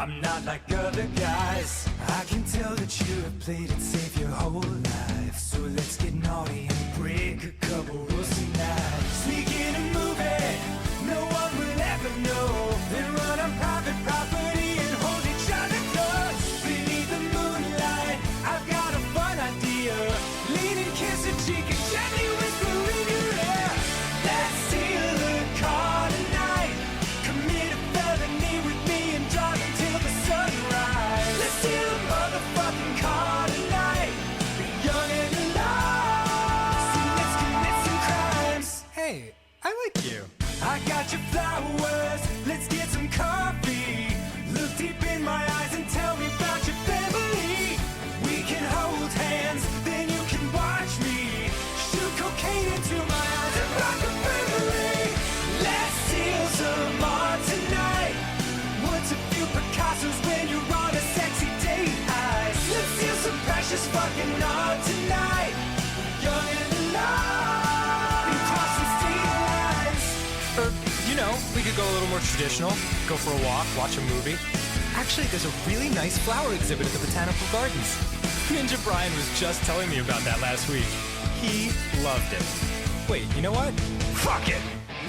I'm not like other guys. I can tell that you have played it safe your whole life. So let's get naughty and break a couple rules tonight. Sneak in a movie, no one will ever know. Then run on private property and hold each other close. Beneath the moonlight, I've got a fun idea. Lean and kiss a cheek and gently whisper in your ear. Let's steal the car tonight. Commit a felony with me and drive until the sunrise. Let's steal a motherfucking car tonight. Be young and alive. So let's commit some crimes. Hey, I like you. I got your flowers. Let's get some coffee. Look deep in my eyes and tell me about your family. We can hold hands, then you can watch me shoot cocaine into my eyes and rock a family. Let's steal some art tonight. What's a few Picassos when you're on a sexy date ice? Let's steal some precious fucking art tonight. Young and alive. And cross some state lines. Or, we could go a little more traditional. Go for a walk, watch a movie. Actually, there's a really nice flower exhibit at the Botanical Gardens. Ninja Brian was just telling me about that last week. He loved it. Wait, you know what? Fuck it!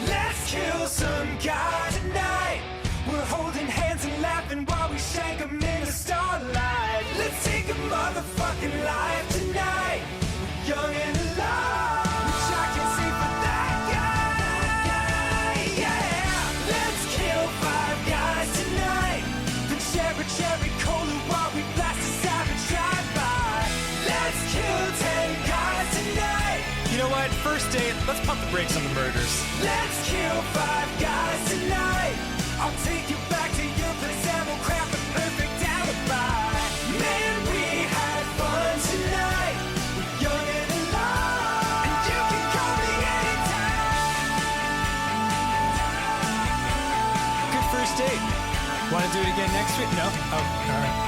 Let's kill some guy tonight. We're holding hands and laughing while we shank 'em in the starlight. Let's take a motherfucking life tonight. Young and alive. Which I can see for that guy. Yeah. Let's kill 5 guys tonight. Then share a cherry cola while we blast a savage drive-by. Let's kill 10 guys tonight. You know what? First date, let's pump the brakes on the murders. Let's kill 5 guys tonight. I'll take you back to your place and we'll craft a perfect alibi. Man, we had fun tonight. We're young and alive. And you can call me anytime. Good first date. Want to do it again next week? No? Oh, all right.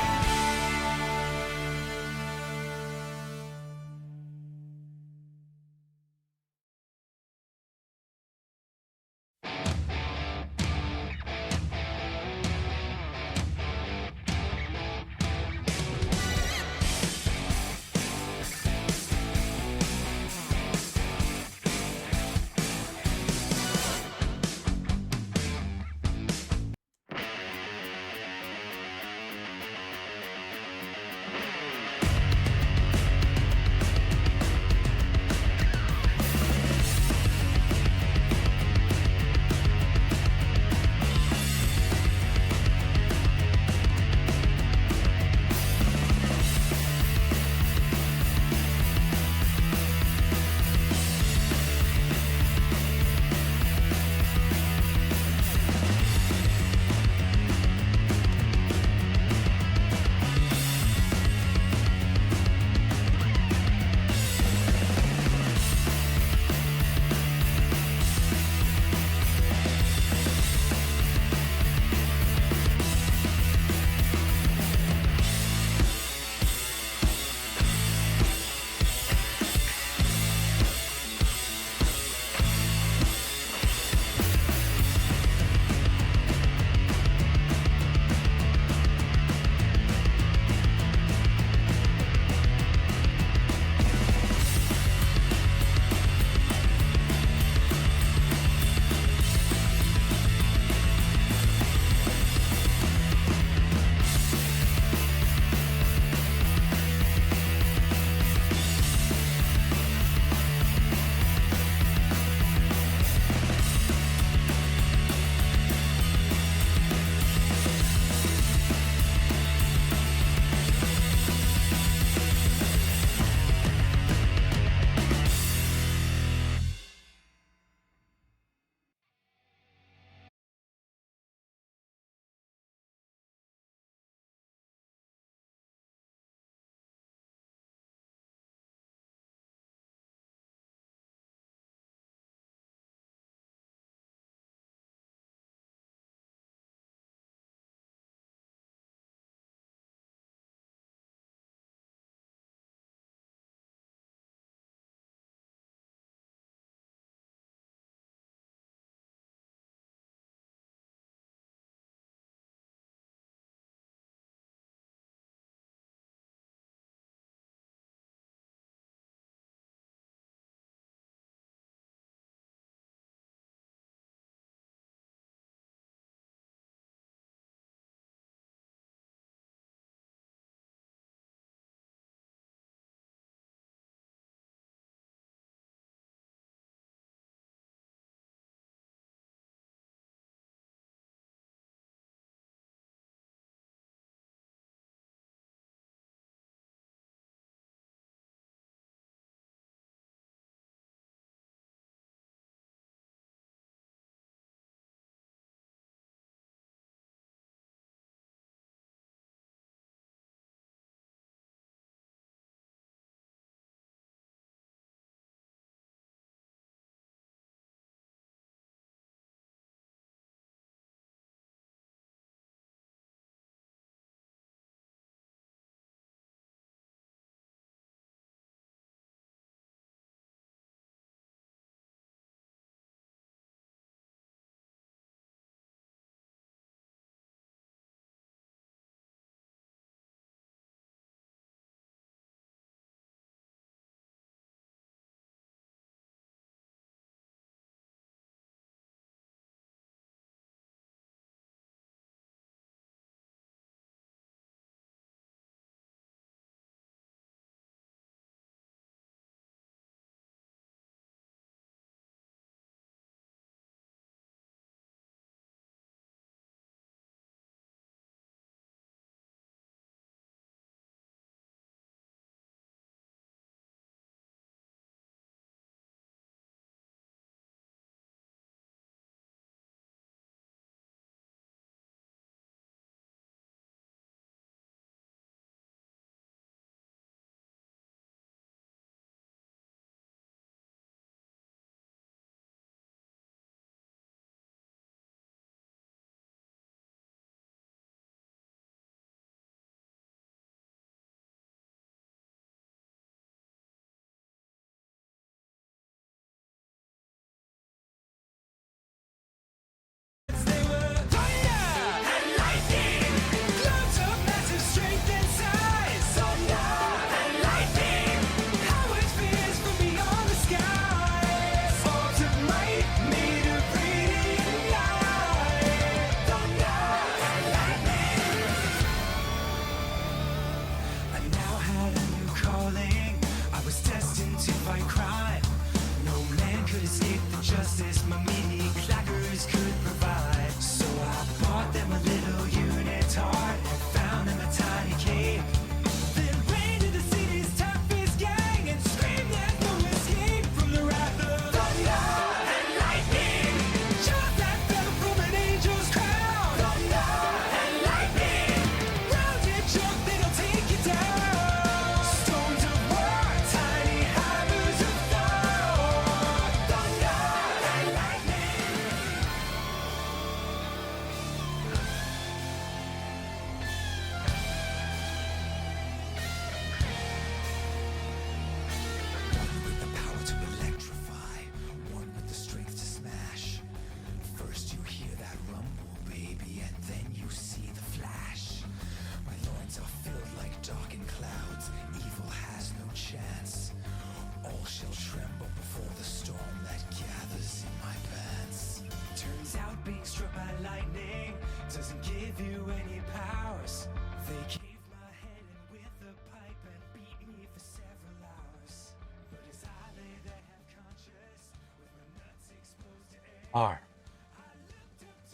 give you any powers. They caved my head in with a pipe and beat me for several hours. But as I lay there half conscious, with my nuts exposed to air,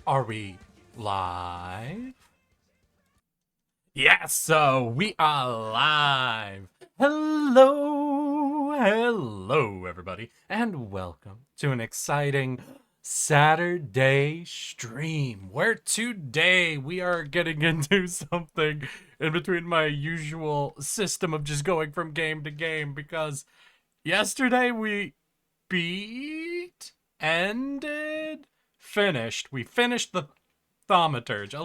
Are we live? Yes, so we are live. Hello, everybody, and welcome to an exciting Saturday stream where today we are getting into something in between my usual system of just going from game to game, because yesterday we we finished the thaumaturge a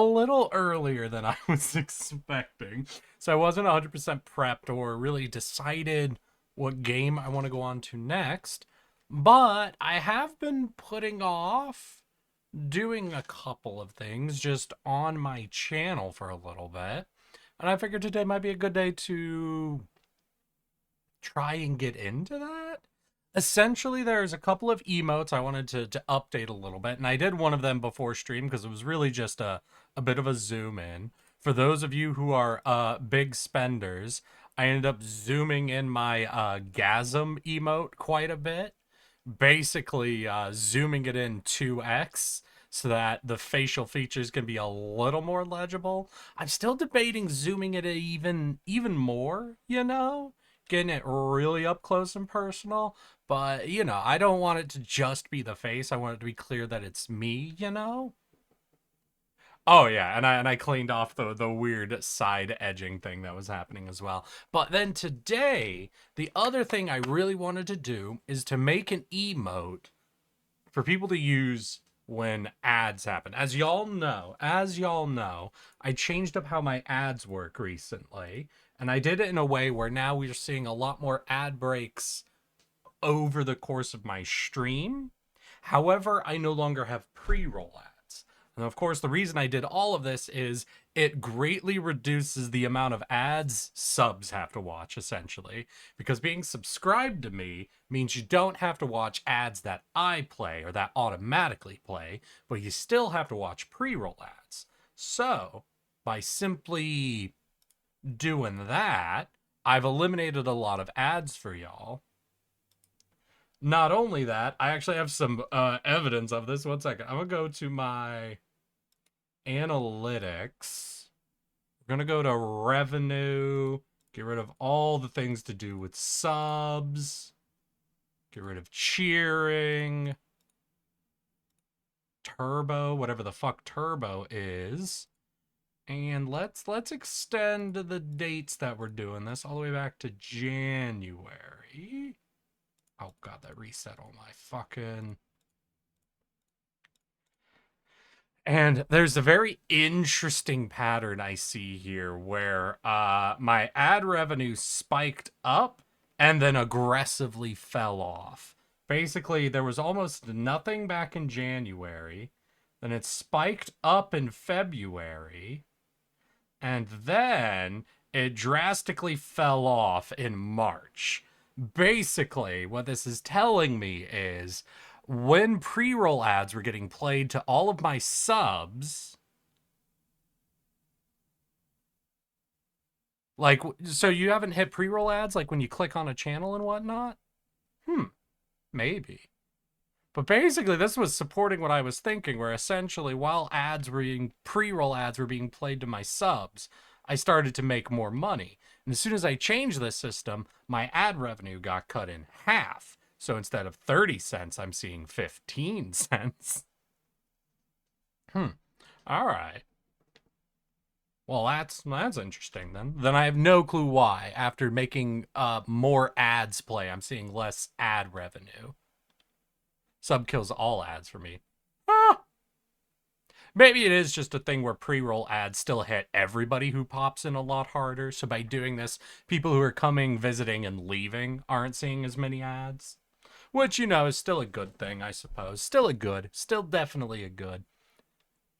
little earlier than I was expecting. So I wasn't 100% prepped or really decided what game I want to go on to next. But I have been putting off doing a couple of things just on my channel for a little bit. And I figured today might be a good day to try and get into that. Essentially, there's a couple of emotes I wanted to update a little bit, and I did one of them before stream because it was really just a bit of a zoom in. For those of you who are big spenders, I ended up zooming in my gasm emote quite a bit, basically zooming it in 2x so that the facial features can be a little more legible. I'm still debating zooming it even more, getting it really up close and personal. But, I don't want it to just be the face. I want it to be clear that it's me. Oh yeah, and I cleaned off the weird side edging thing that was happening as well. But then today, the other thing I really wanted to do is to make an emote for people to use when ads happen. As y'all know, I changed up how my ads work recently, and I did it in a way where now we're seeing a lot more ad breaks over the course of my stream. However, I no longer have pre-roll ads. And of course, the reason I did all of this is it greatly reduces the amount of ads subs have to watch, essentially. Because being subscribed to me means you don't have to watch ads that I play or that automatically play, but you still have to watch pre-roll ads. So, by simply doing that, I've eliminated a lot of ads for y'all. Not only that, I actually have some evidence of this. 1 second. I'm going to go to my analytics. We're going to go to revenue. Get rid of all the things to do with subs. Get rid of cheering. Turbo, whatever the fuck turbo is. And let's extend the dates that we're doing this all the way back to January. Oh god, that reset all my fucking... And there's a very interesting pattern I see here where my ad revenue spiked up and then aggressively fell off. Basically, there was almost nothing back in January, then it spiked up in February, and then it drastically fell off in March. Basically, what this is telling me is when pre-roll ads were getting played to all of my subs, like, so you haven't hit pre-roll ads, like when you click on a channel and whatnot? Maybe. But basically, this was supporting what I was thinking, where essentially, while pre-roll ads were being played to my subs, I started to make more money. And as soon as I changed this system, my ad revenue got cut in half. So instead of 30 cents, I'm seeing 15 cents. All right. Well, that's interesting then. Then I have no clue why. After making more ads play, I'm seeing less ad revenue. Sub kills all ads for me. Maybe it is just a thing where pre-roll ads still hit everybody who pops in a lot harder. So by doing this, people who are coming, visiting, and leaving aren't seeing as many ads. Which, is still a good thing, I suppose. Still definitely a good.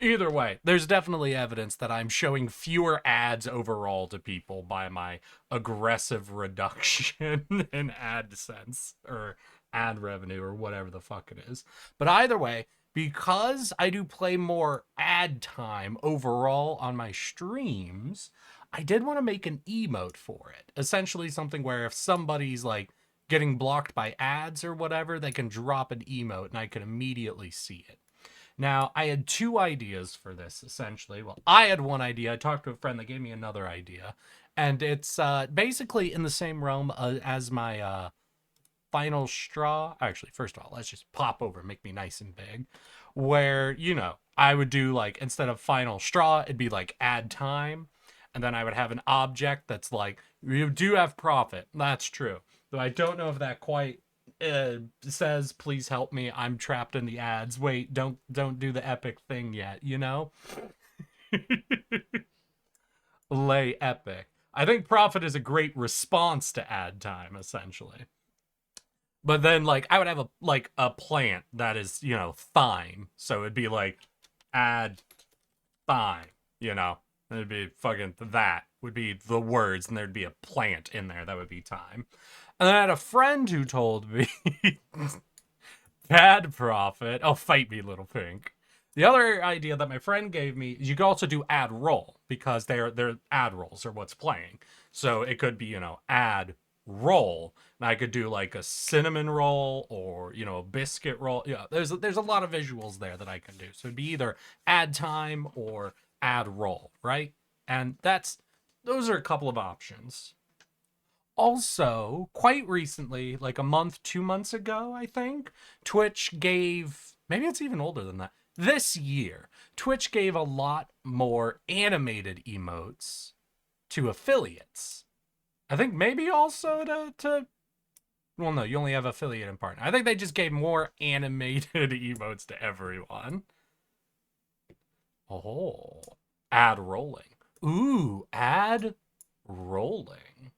Either way, there's definitely evidence that I'm showing fewer ads overall to people by my aggressive reduction in AdSense or ad revenue or whatever the fuck it is. But either way, because I do play more ad time overall on my streams, I did want to make an emote for it. Essentially something where if somebody's like getting blocked by ads or whatever, they can drop an emote and I can immediately see it. Now, I had two ideas for this, essentially. Well, I had one idea. I talked to a friend that gave me another idea. And it's basically in the same realm as my final straw. Actually, first of all, let's just pop over and make me nice and big. Where, I would do like, instead of final straw, it'd be like add time. And then I would have an object that's like, you do have profit. That's true. Though I don't know if that quite says, please help me, I'm trapped in the ads. Wait, don't do the epic thing yet, Lay epic. I think profit is a great response to ad time, essentially. But then like I would have a plant that is, thyme. So it'd be like add thyme, It'd be fucking that would be the words, and there'd be a plant in there that would be time. And then I had a friend who told me bad profit. Oh, fight me, little pink. The other idea that my friend gave me is you could also do ad roll because they're ad rolls are what's playing. So it could be, ad roll. And I could do like a cinnamon roll or, a biscuit roll. Yeah, there's a lot of visuals there that I can do. So it'd be either ad time or ad roll, right? And those are a couple of options. Also, quite recently, like a month, 2 months ago, I think, Twitch gave, maybe it's even older than that, this year, Twitch gave a lot more animated emotes to affiliates. I think maybe also well, no, you only have affiliate and partner. I think they just gave more animated emotes to everyone. Oh, ad rolling. Ooh, ad rolling.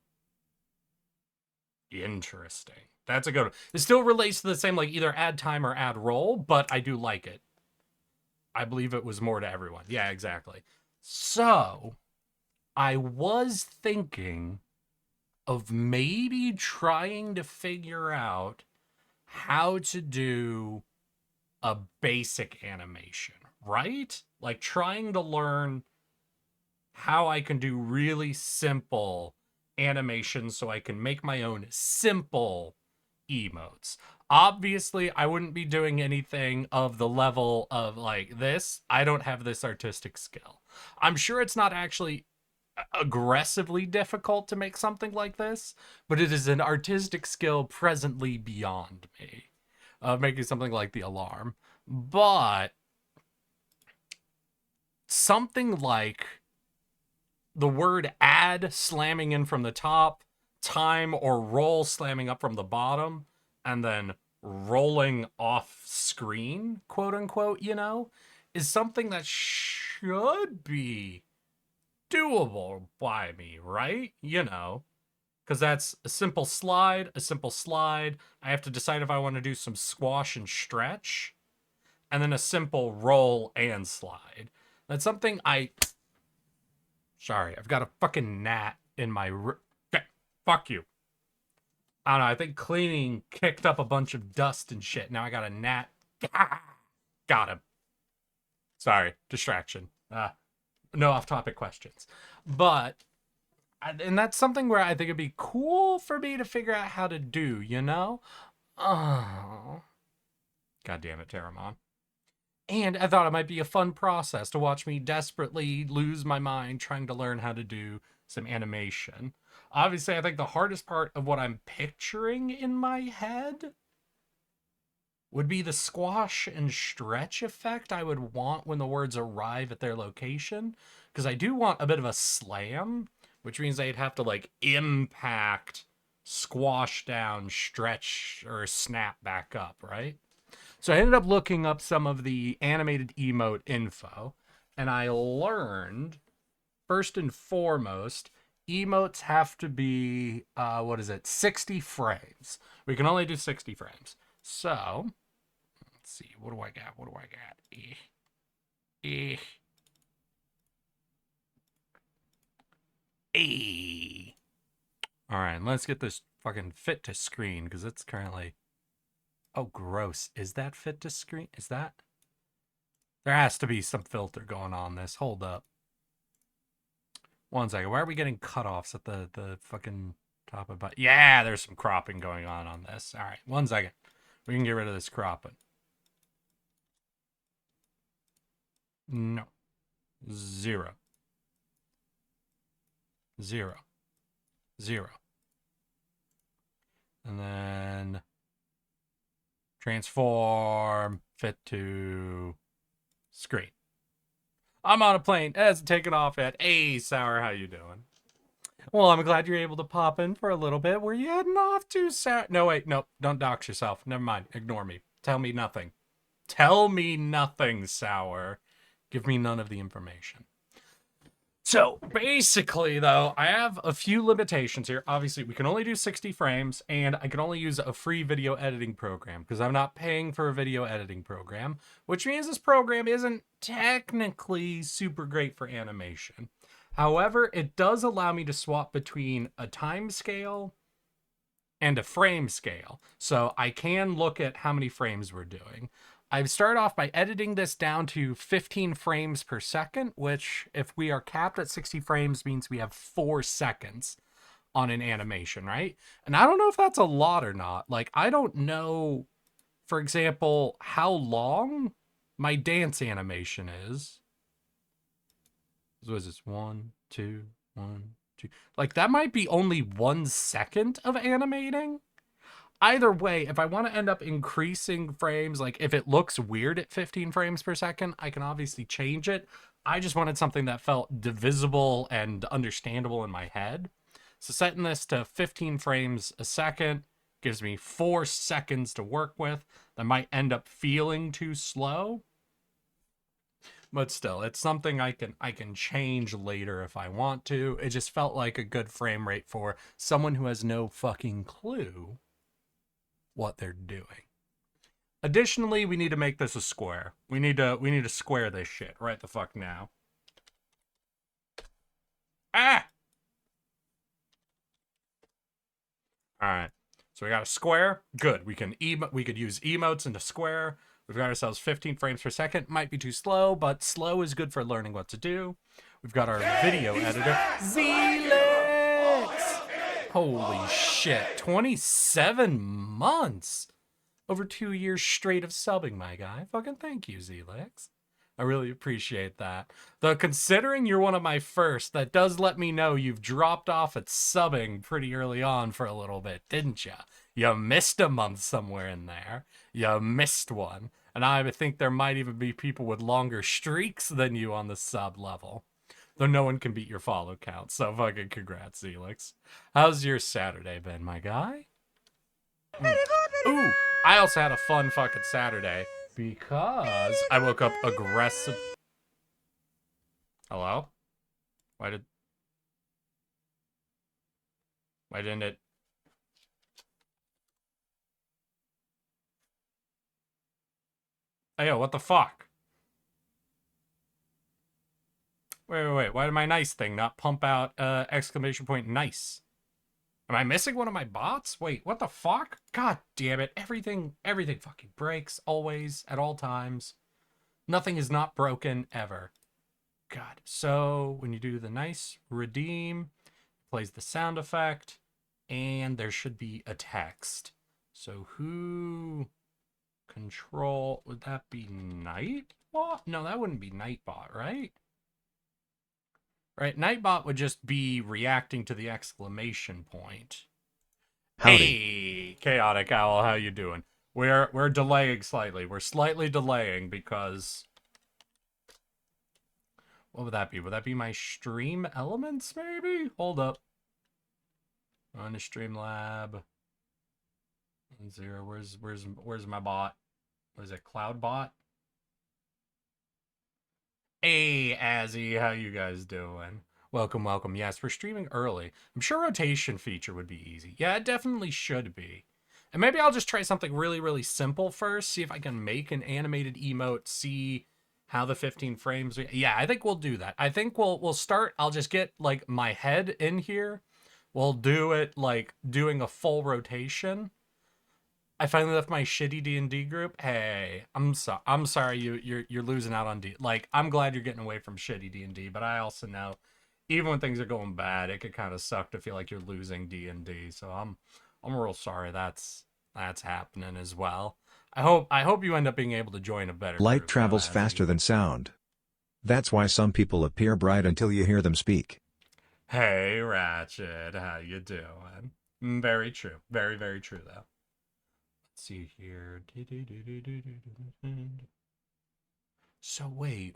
Interesting. That's a good one. It still relates to the same, like either ad time or ad roll, but I do like it. I believe it was more to everyone. Yeah, exactly. So, I was thinking of maybe trying to figure out how to do a basic animation, right? Like trying to learn how I can do really simple animations so I can make my own simple emotes. Obviously, I wouldn't be doing anything of the level of like this. I don't have this artistic skill. I'm sure it's not actually aggressively difficult to make something like this, but it is an artistic skill presently beyond me of making something like the alarm. But something like the word add slamming in from the top, time or roll slamming up from the bottom, and then rolling off screen, quote unquote, is something that should be doable by me, right? Because that's a simple slide, a simple slide. I have to decide if I want to do some squash and stretch, and then a simple roll and slide. That's something Sorry, I've got a fucking gnat in my. Okay, fuck you. I don't know. I think cleaning kicked up a bunch of dust and shit. Now I got a gnat. Got him. Sorry, distraction. No off-topic questions, but and that's something where I think it'd be cool for me to figure out how to do. Oh, god damn it, Terramon. And I thought it might be a fun process to watch me desperately lose my mind trying to learn how to do some animation. Obviously, I think the hardest part of what I'm picturing in my head would be the squash and stretch effect I would want when the words arrive at their location. Because I do want a bit of a slam, which means they'd have to like impact, squash down, stretch, or snap back up, right? So I ended up looking up some of the animated emote info, and I learned, first and foremost, emotes have to be, 60 frames. We can only do 60 frames. So, let's see, what do I got? All right, let's get this fucking fit to screen, because it's currently... Oh, gross. Is that fit to screen? Is that? There has to be some filter going on this. Hold up. 1 second. Why are we getting cutoffs at the fucking top of it? Yeah, there's some cropping going on this. All right, 1 second. We can get rid of this cropping. No. 0. 0. 0. And then transform, fit to screen. I'm on a plane. It hasn't taken off yet. Hey, Sour, how you doing? Well, I'm glad you're able to pop in for a little bit. Where you heading off to, Sour? No, wait, no, don't dox yourself. Never mind. Ignore me. Tell me nothing. Tell me nothing, Sour. Give me none of the information. So basically, though, I have a few limitations here. Obviously, we can only do 60 frames, and I can only use a free video editing program because I'm not paying for a video editing program, which means this program isn't technically super great for animation. However, it does allow me to swap between a time scale and a frame scale. So I can look at how many frames we're doing. I've started off by editing this down to 15 frames per second, which if we are capped at 60 frames means we have 4 seconds on an animation, right? And I don't know if that's a lot or not. Like, I don't know, for example, how long my dance animation is. So is this 1, 2, 1, 2? Like, that might be only 1 second of animating. Either way, if I want to end up increasing frames, like if it looks weird at 15 frames per second, I can obviously change it. I just wanted something that felt divisible and understandable in my head. So setting this to 15 frames a second gives me 4 seconds to work with. That might end up feeling too slow. But still, it's something I can change later if I want to. It just felt like a good frame rate for someone who has no fucking clue what they're doing. Additionally, we need to make this a square. We need to square this shit right the fuck now. Ah! Alright. So we got a square. Good. We could use emotes into square. We've got ourselves 15 frames per second. Might be too slow, but slow is good for learning what to do. We've got our video editor. Zelix! Holy shit. 27 months. Over 2 years straight of subbing, my guy. Fucking thank you, Zelix. I really appreciate that. Though considering you're one of my first, that does let me know you've dropped off at subbing pretty early on for a little bit, didn't ya? You missed a month somewhere in there. You missed one. And I think there might even be people with longer streaks than you on the sub level. Though no one can beat your follow count, so fucking congrats, Zelix. How's your Saturday been, my guy? Ooh, I also had a fun fucking Saturday because I woke up aggressive. Hello? Why didn't it? Hey, yo, what the fuck? Wait. Why did my nice thing not pump out exclamation point nice? Am I missing one of my bots? Wait, what the fuck? God damn it. Everything fucking breaks always at all times. Nothing is not broken ever. God. So when you do the nice redeem, it plays the sound effect, and there should be a text. So who control, would that be Nightbot? No, that wouldn't be Nightbot, right? Right, Nightbot would just be reacting to the exclamation point. Howdy. Hey, Chaotic Owl, how you doing? We're delaying slightly. We're slightly delaying because... What would that be? Would that be my stream elements, maybe? Hold up. On the Streamlab. 0, where's my bot? What is it, Cloudbot? Hey, Azzy, how you guys doing? Welcome. Yes, we're streaming early. I'm sure rotation feature would be easy. Yeah, it definitely should be. And maybe I'll just try something really, really simple first. See if I can make an animated emote. See how the 15 frames... Yeah, I think we'll do that. I think we'll start... I'll just get, like, my head in here. We'll do it, like, doing a full rotation. I finally left my shitty D&D group. Hey, I'm sorry you're losing out on D. Like, I'm glad you're getting away from shitty D&D, but I also know even when things are going bad, it could kind of suck to feel like you're losing D&D. So I'm real sorry that's happening as well. I hope you end up being able to join a better Light group though travels as faster you. than sound. That's why some people appear bright until you hear them speak. Hey Ratchet, how you doing? Very true. Very, very true though. Let's see here. So wait,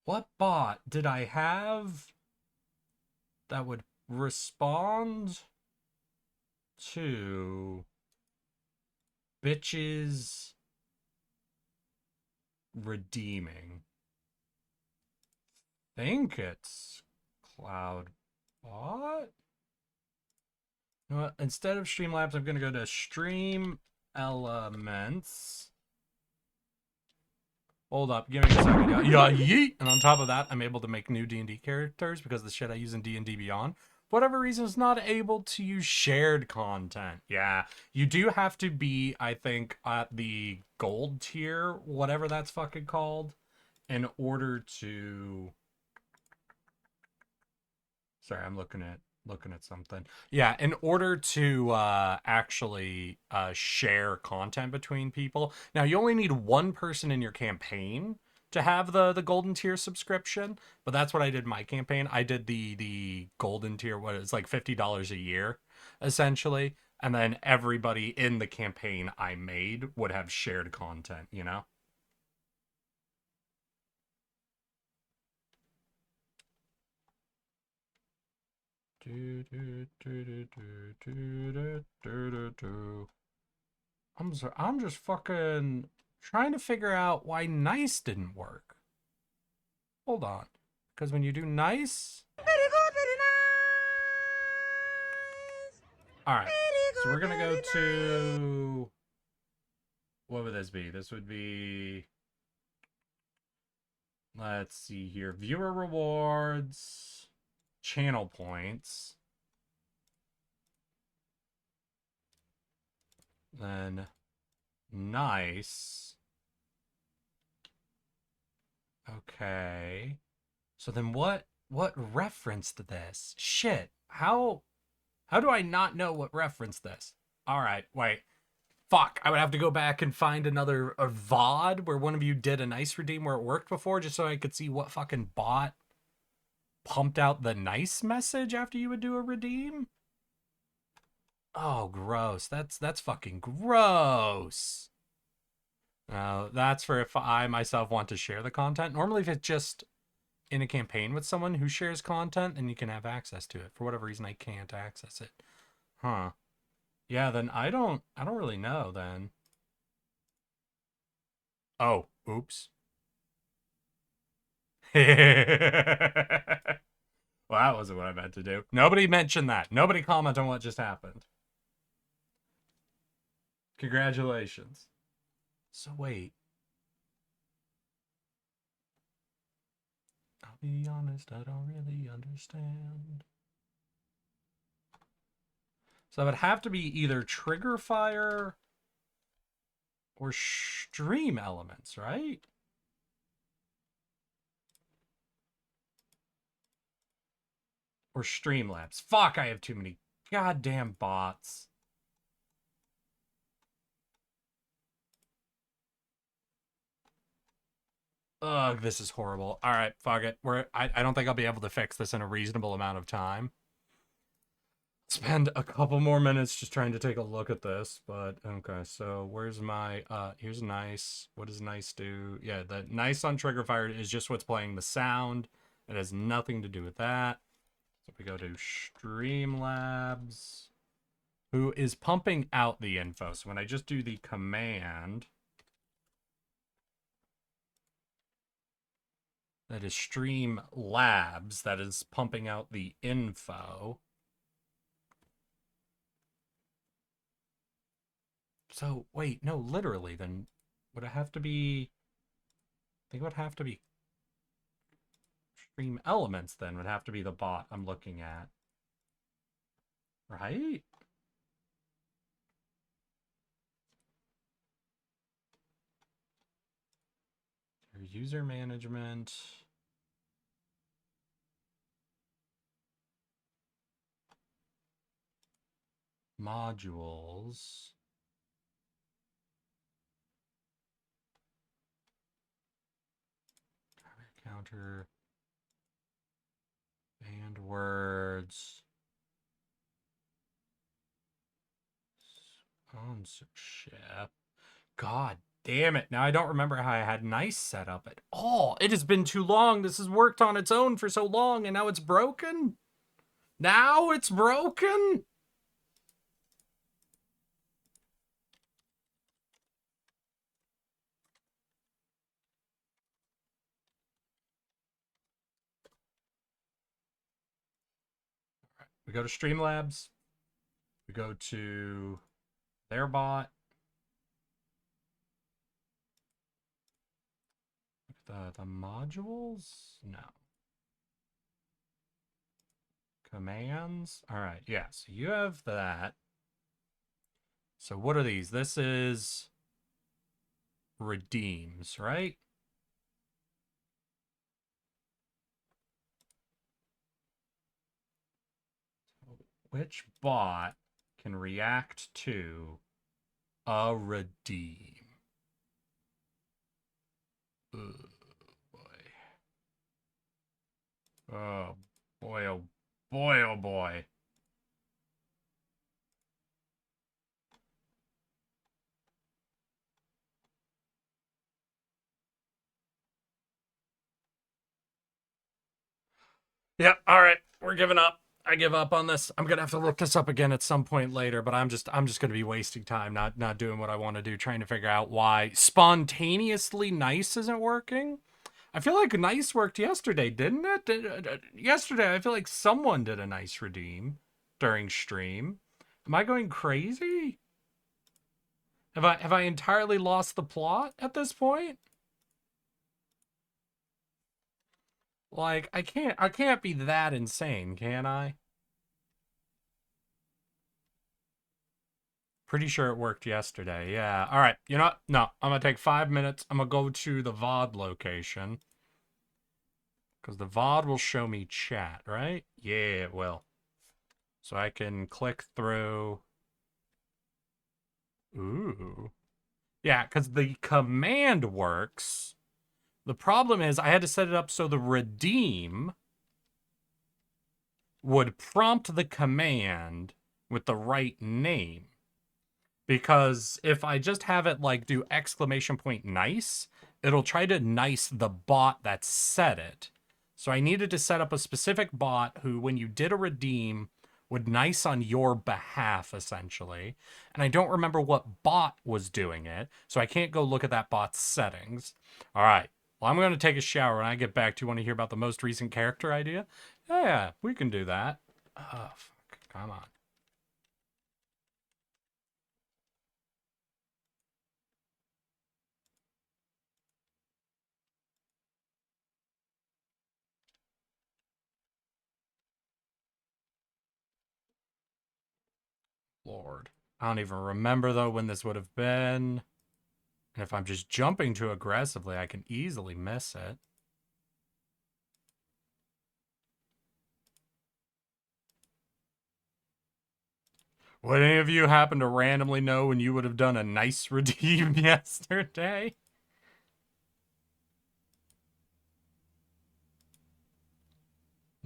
what bot did I have that would respond to bitches redeeming? Think it's Cloud Bot? You know what? Instead of Streamlabs, I'm gonna go to Stream Elements. Hold up, give me a second. Yeah, yeet! And on top of that, I'm able to make new D&D characters because the shit I use in D&D Beyond, for whatever reason, is not able to use shared content. Yeah, you do have to be, I think, at the gold tier, whatever that's fucking called, in order to... Sorry, I'm looking at something. Yeah, in order to actually share content between people. Now, you only need one person in your campaign to have the golden tier subscription, but that's what I did in my campaign. I did the golden tier, what it's like $50 a year, essentially, and then everybody in the campaign I made would have shared content, you know? I'm sorry, I'm just fucking trying to figure out why nice didn't work. Hold on. Because when you do nice. Alright. So we're gonna go to. What would this be? This would be. Let's see here. Viewer rewards. Channel points. Then nice. Okay. So then what referenced this? Shit. How do I not know what referenced this? All right, wait. Fuck, I would have to go back and find another a VOD where one of you did a nice redeem where it worked before just so I could see what fucking bot pumped out the nice message after you would do a redeem. Oh, gross. That's fucking gross. That's for if I myself want to share the content. Normally if it's just in a campaign with someone who shares content, then you can have access to it. For whatever reason, I can't access it. Huh. Yeah, then I don't really know then. Oh, oops. Well, that wasn't what I meant to do. Nobody mentioned that. Nobody comment on what just happened. Congratulations. So wait. I'll be honest, I don't really understand. So it would have to be either trigger fire or stream elements, right? Or Streamlabs. Fuck, I have too many goddamn bots. Ugh, this is horrible. All right, fuck it. I don't think I'll be able to fix this in a reasonable amount of time. Spend a couple more minutes just trying to take a look at this, but okay. So where's my here's nice. What does nice do? Yeah, the nice on trigger fire is just what's playing the sound. It has nothing to do with that. So if we go to Streamlabs, who is pumping out the info. So when I just do the command, that is Streamlabs, that is pumping out the info. So, wait, no, literally, then would it have to be... I think it would have to be Stream Elements, then, would have to be the bot I'm looking at. Right? user management. Modules. Counter. Banned words. Sponsorship. God damn it. Now I don't remember how I had nice set up at all. It has been too long. This has worked on its own for so long and now it's broken. Now it's broken. We go to Streamlabs. We go to their bot. The modules? No. Commands? All right, yeah, so you have that. So what are these? This is redeems, right? Which bot can react to a redeem? Oh boy. Oh boy, oh boy, oh boy. Yep, all right, we're giving up. I give up on this. I'm gonna have to look this up again at some point later, but I'm just gonna be wasting time, not doing what I want to do, trying to figure out why spontaneously nice isn't working. I feel like nice worked yesterday, didn't it? Yesterday, I feel like someone did a nice redeem during stream. Am I going crazy? Have I entirely lost the plot at this point? Like, I can't be that insane, can I? Pretty sure it worked yesterday. Yeah. All right. You know what? No, I'm going to take 5 minutes. I'm going to go to the VOD location. Because the VOD will show me chat, right? Yeah, it will. So I can click through. Ooh. Yeah, because the command works. The problem is I had to set it up so the redeem would prompt the command with the right name. Because if I just have it like do exclamation point nice, it'll try to nice the bot that set it. So I needed to set up a specific bot who, when you did a redeem, would nice on your behalf, essentially. And I don't remember what bot was doing it, so I can't go look at that bot's settings. All right. Well, I'm going to take a shower. When I get back, do you want to hear about the most recent character idea? Yeah, we can do that. Oh, fuck. Come on. Lord. I don't even remember, though, when this would have been. And if I'm just jumping too aggressively, I can easily miss it. Would any of you happen to randomly know when you would have done a nice redeem yesterday?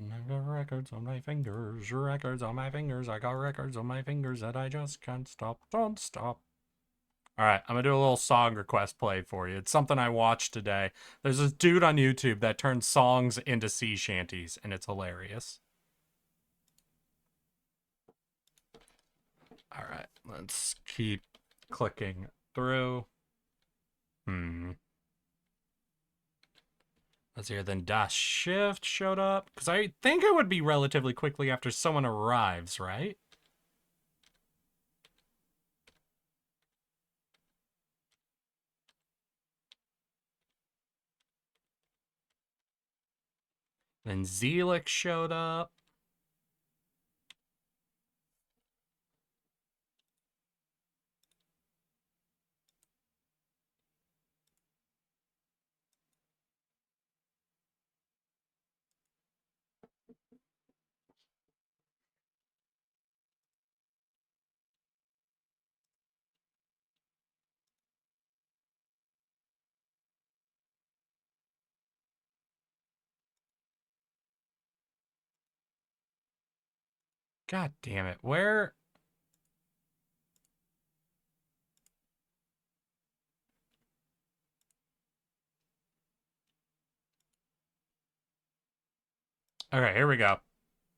I got records on my fingers, records on my fingers. I got records on my fingers that I just can't stop, don't stop. All right, I'm gonna do a little song request play for you. It's something I watched today. There's this dude on YouTube that turns songs into sea shanties, and it's hilarious. All right, let's keep clicking through. Let's hear. Then Dash Shift showed up. Because I think it would be relatively quickly after someone arrives, right? Then Zelik showed up. God damn it. Where? Okay, here we go.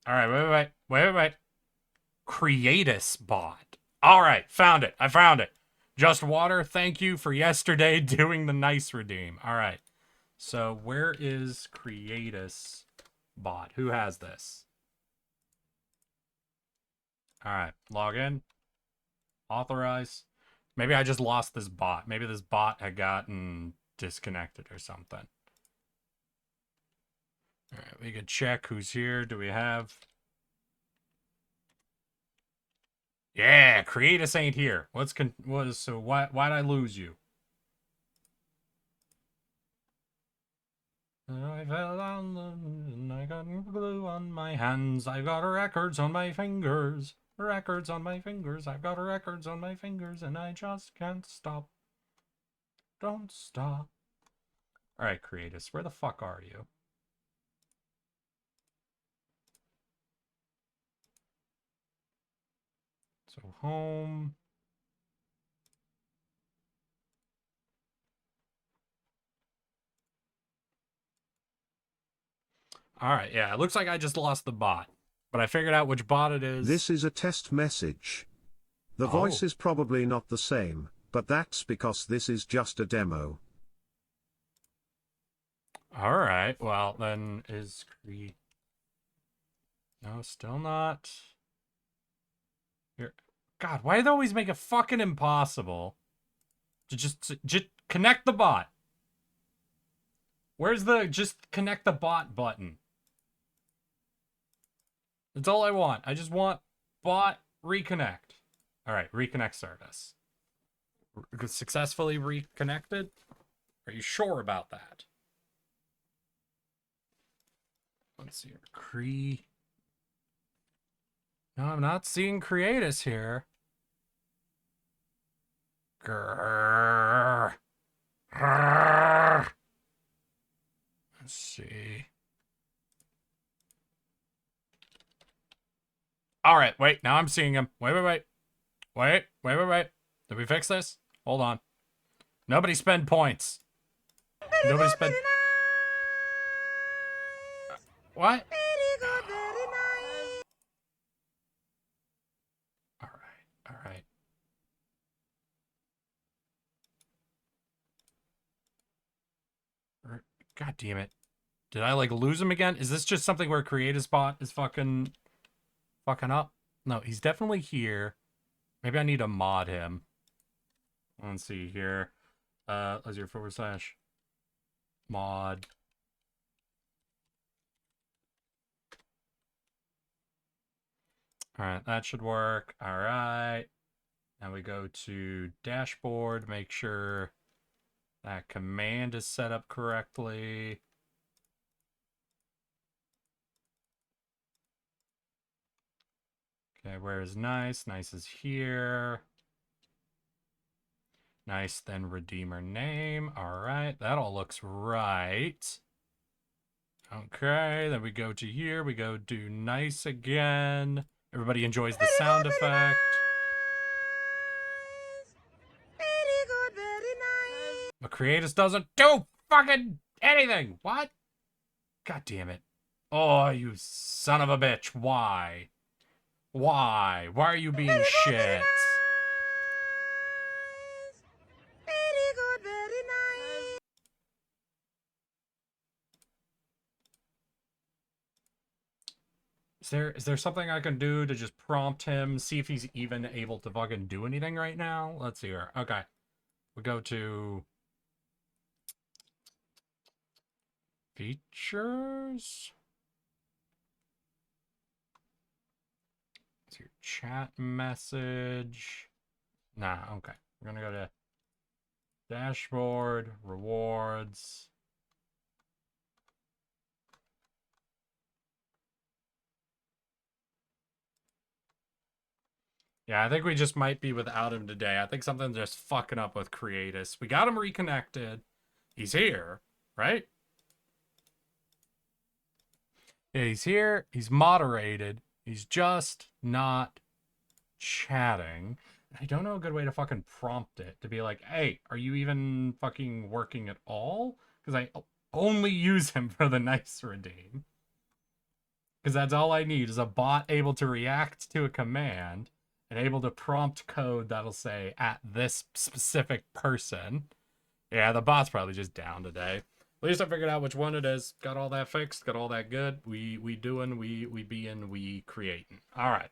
All right, wait. Creatus bot. All right, found it. I found it. Just Water, thank you for yesterday doing the nice redeem. All right. So where is Creatus bot? Who has this? All right, log in. Authorize. Maybe I just lost this bot. Maybe this bot had gotten disconnected or something. All right, we could check who's here. Do we have... Yeah, Creatus ain't here. So why'd I lose you? I fell down and I got glue on my hands. I've got records on my fingers. Records on my fingers. I've got records on my fingers and I just can't stop. Don't stop. Alright, Creatus, where the fuck are you? So home. Alright, yeah, it looks like I just lost the bot. But I figured out which bot it is. This is a test message. The voice is probably not the same, but that's because this is just a demo. Alright, well then is No, still not. Here. God, why do they always make it fucking impossible to just connect the bot? Where's the just connect the bot button? That's all I want. I just want bot reconnect. All right, reconnect service. Successfully reconnected? Are you sure about that? Let's see here. No, I'm not seeing Creatus here. Grrr. Grrr. Let's see. All right, wait. Now I'm seeing him. Wait. Did we fix this? Hold on. Nobody spend points. Nobody spend... What? All right. God damn it. Did I, like, lose him again? Is this just something where Creatus bot is fucking up? No, he's definitely here. Maybe I need to mod him. Let's see here. Let's do / mod. All right, that should work. All right. Now we go to dashboard, make sure that command is set up correctly. Okay, where is nice? Nice is here. Nice, then redeemer name. All right, that all looks right. Okay, then we go to here. We go do nice again. Everybody enjoys the sound effect. But Creatus doesn't do fucking anything. What? God damn it. Oh, you son of a bitch. Why? Why? Why are you being shit? Is there something I can do to just prompt him, see if he's even able to fucking do anything right now? Let's see here. Okay. We go to features. Let's see, chat message. Nah, okay. We're gonna go to dashboard, rewards. Yeah, I think we just might be without him today. I think something's just fucking up with Creatus. We got him reconnected. He's here, right? Yeah, he's here. He's moderated. He's just not chatting. I don't know a good way to fucking prompt it to be like, hey, are you even fucking working at all? Because I only use him for the nice redeem. Because that's all I need is a bot able to react to a command and able to prompt code that'll say at this specific person. Yeah, the bot's probably just down today. At least I figured out which one it is. Got all that fixed. Got all that good. We doing. We being. We creating. All right.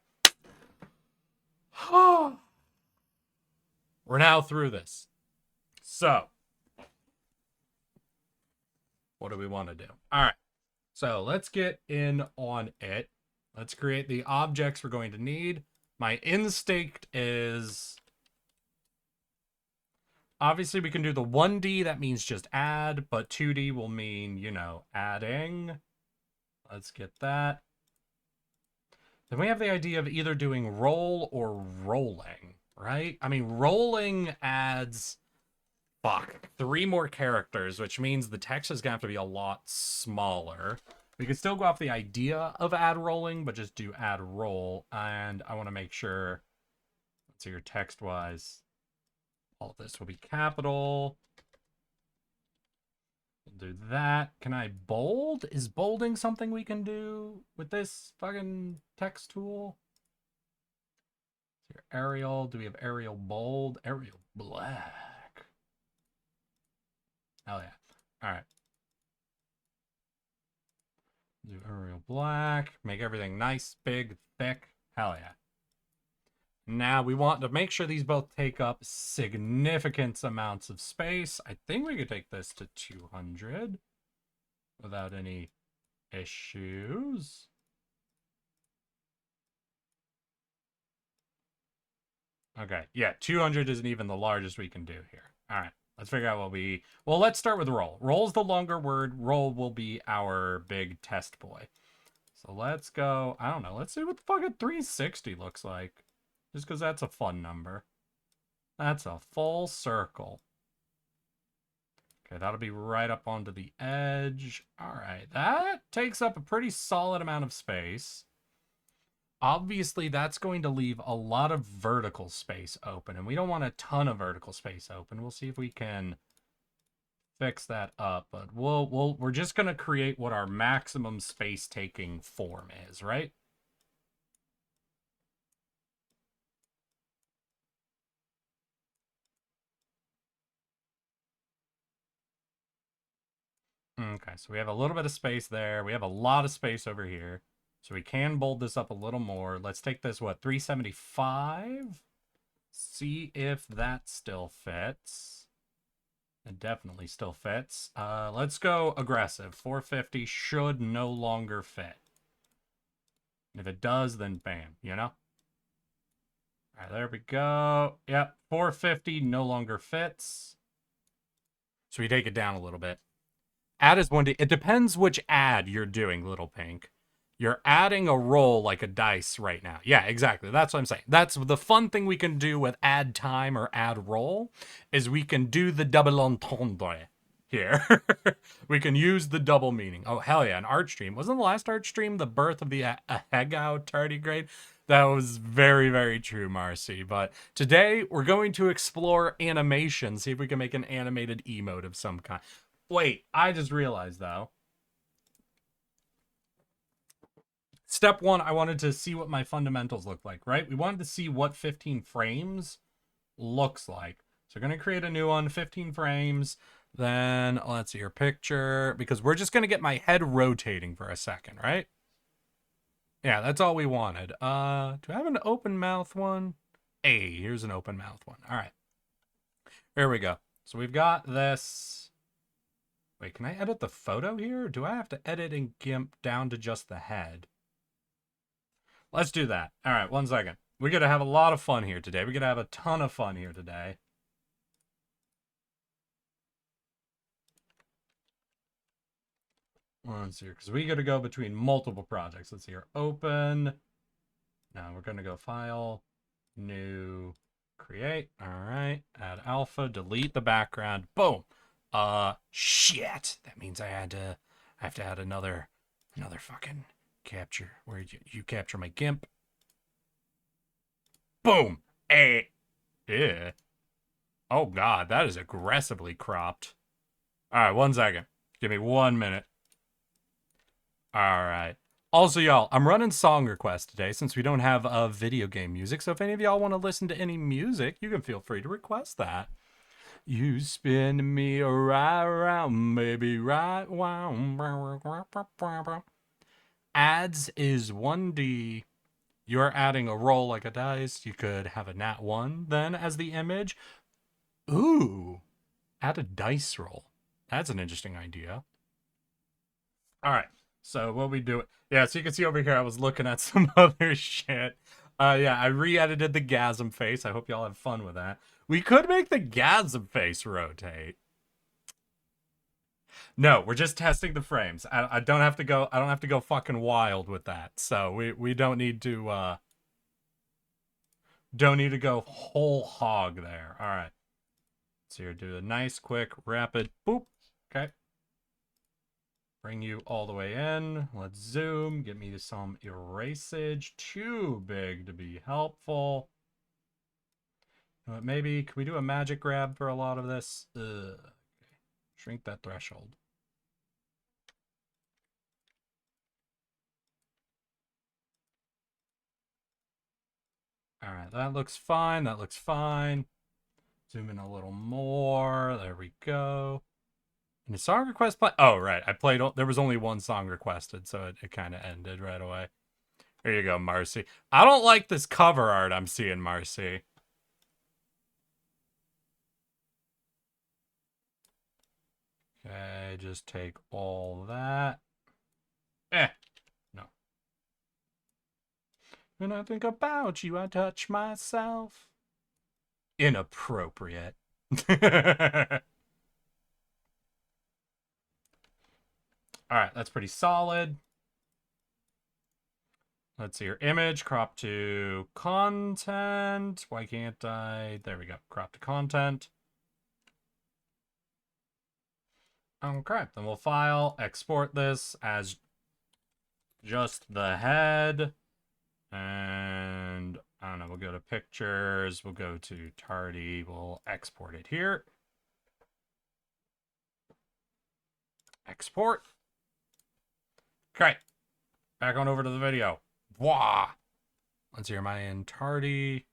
We're now through this. So, what do we want to do? All right. So let's get in on it. Let's create the objects we're going to need. My instinct is obviously we can do the 1D, that means just add, but 2D will mean, you know, adding. Let's get that. Then we have the idea of either doing roll or rolling, right? I mean, rolling adds, 3 more characters, which means the text is going to have to be a lot smaller. We can still go off the idea of add rolling, but just do add roll. And I want to make sure, let's see here, text-wise, all of this will be capital. We'll do that. Can I bold? Is bolding something we can do with this fucking text tool? Here, Arial. Do we have Arial bold? Arial black. Hell yeah. All right. Do Arial black. Make everything nice, big, thick. Hell yeah. Now we want to make sure these both take up significant amounts of space. I think we could take this to 200 without any issues. Okay, yeah, 200 isn't even the largest we can do here. All right, let's figure out what we... Well, let's start with roll. Roll's the longer word. Roll will be our big test boy. So let's go... I don't know. Let's see what the fucking 360 looks like. Just because that's a fun number. That's a full circle. Okay, that'll be right up onto the edge. All right, that takes up a pretty solid amount of space. Obviously, that's going to leave a lot of vertical space open, and we don't want a ton of vertical space open. We'll see if we can fix that up, but we're just going to create what our maximum space-taking form is, right? Okay, so we have a little bit of space there. We have a lot of space over here. So we can bold this up a little more. Let's take this, 375? See if that still fits. It definitely still fits. Let's go aggressive. 450 should no longer fit. If it does, then bam, you know? All right, there we go. Yep, 450 no longer fits. So we take it down a little bit. Add is one. It depends which add you're doing, Little Pink. You're adding a roll like a dice right now. Yeah, exactly. That's what I'm saying. That's the fun thing we can do with add time or add roll is we can do the double entendre here. We can use the double meaning. Oh, hell yeah. An art stream. Wasn't the last art stream the birth of the Hegao tardigrade? That was very, very true, Marcy. But today we're going to explore animation, see if we can make an animated emote of some kind. Wait, I just realized, though. Step 1, I wanted to see what my fundamentals look like, right? We wanted to see what 15 frames looks like. So we're going to create a new one, 15 frames. Then, let's see your picture, because we're just going to get my head rotating for a second, right? Yeah, that's all we wanted. Do I have an open mouth one? Hey, here's an open mouth one. All right. Here we go. So we've got this... Wait, can I edit the photo here? Or do I have to edit in GIMP down to just the head? Let's do that. All right, 1 second. We're going to have a lot of fun here today. We're going to have a ton of fun here today. Let's see here, because we got to go between multiple projects. Let's see here. Open. Now we're going to go File, New, Create. All right. Add alpha, delete the background. Boom. Shit. That means I have to add another fucking Capture. Where you capture my GIMP? Boom. Yeah. Oh God, that is aggressively cropped. All right, 1 second. Give me 1 minute. All right. Also, y'all, I'm running song requests today since we don't have video game music. So if any of y'all want to listen to any music, you can feel free to request that. You spin me right around, baby, right wow. Ads is 1D. You're adding a roll like a dice. You could have a nat 1 then as the image. Ooh, add a dice roll. That's an interesting idea. All right. So what we do? Yeah. So you can see over here, I was looking at some other shit. Yeah, I re-edited the gasm face. I hope y'all have fun with that. We could make the gasm face rotate. No, we're just testing the frames. I don't have to go. I don't have to go fucking wild with that. So we don't need to. Don't need to go whole hog there. All right. So here, do a nice, quick, rapid boop. Okay. Bring you all the way in. Let's zoom. Get me some erasage. Too big to be helpful. Maybe, can we do a magic grab for a lot of this? Okay. Shrink that threshold. All right, that looks fine. That looks fine. Zoom in a little more. There we go. And the song request play. Oh, right. I played. There was only one song requested, so it kind of ended right away. There you go, Marcy. I don't like this cover art I'm seeing, Marcy. Okay, just take all that. No. When I think about you, I touch myself. Inappropriate. All right, that's pretty solid. Let's see your image, crop to content. Why can't I? There we go, crop to content. Okay, then we'll file, export this as just the head. And I don't know, we'll go to pictures, we'll go to tardy, we'll export it here. Export. Okay, back on over to the video. Wah! Let's hear my in tardy.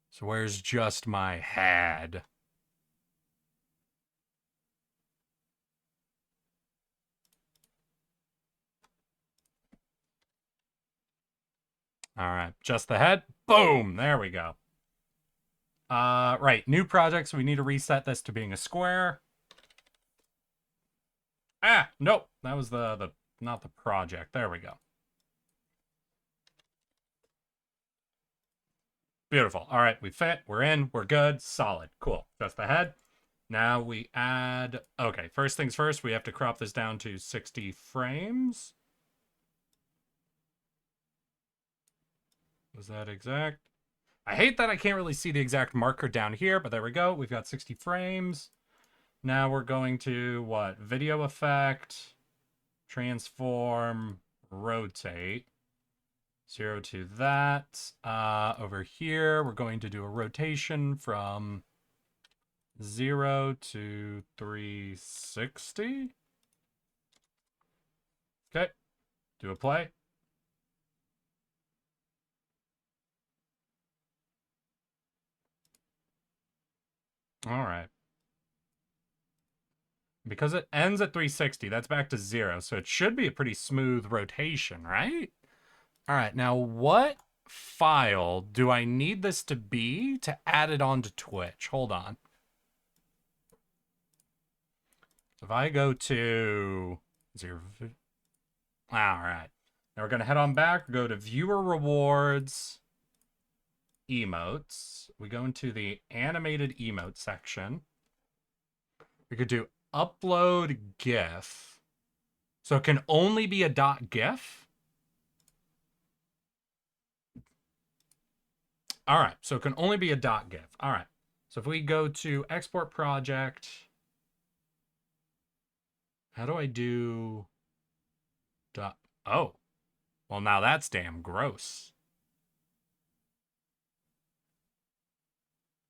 So where's just my head? All right, just the head. Boom, there we go. Right, new project, so we need to reset this to being a square. Ah, nope, that was not the project. There we go. Beautiful. All right, we fit, we're in, we're good, solid, cool. Just the head. Now we add, okay, first things first, we have to crop this down to 60 frames. Was that exact? I hate that I can't really see the exact marker down here, but there we go. We've got 60 frames. Now we're going to, what? Video effect, transform, rotate. 0 to that. Over here, we're going to do a rotation from 0 to 360. Okay. Do a play. All right. Because it ends at 360, that's back to 0. So it should be a pretty smooth rotation, right? All right. Now, what file do I need this to be to add it onto Twitch? Hold on. If I go to 0. All right. Now we're going to head on back, go to viewer rewards, emotes. We go into the animated emote section. We could do upload GIF. So it can only be a .gif. All right. So it can only be a .gif. All right. So if we go to export project, how do I do Oh, Well, now that's damn gross.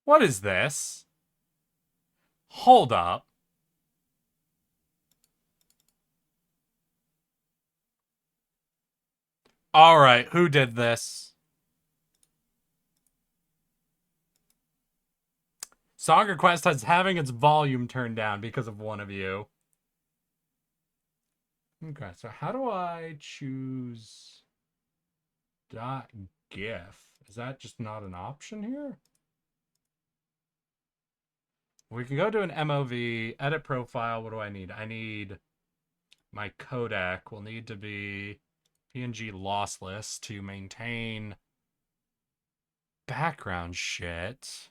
What is this? Hold up. All right, who did this? Song Request is having its volume turned down because of one of you. Okay, so how do I choose .gif? Is that just not an option here? We can go to an MOV, edit profile. What do I need? I need my codec will need to be PNG lossless to maintain background shit.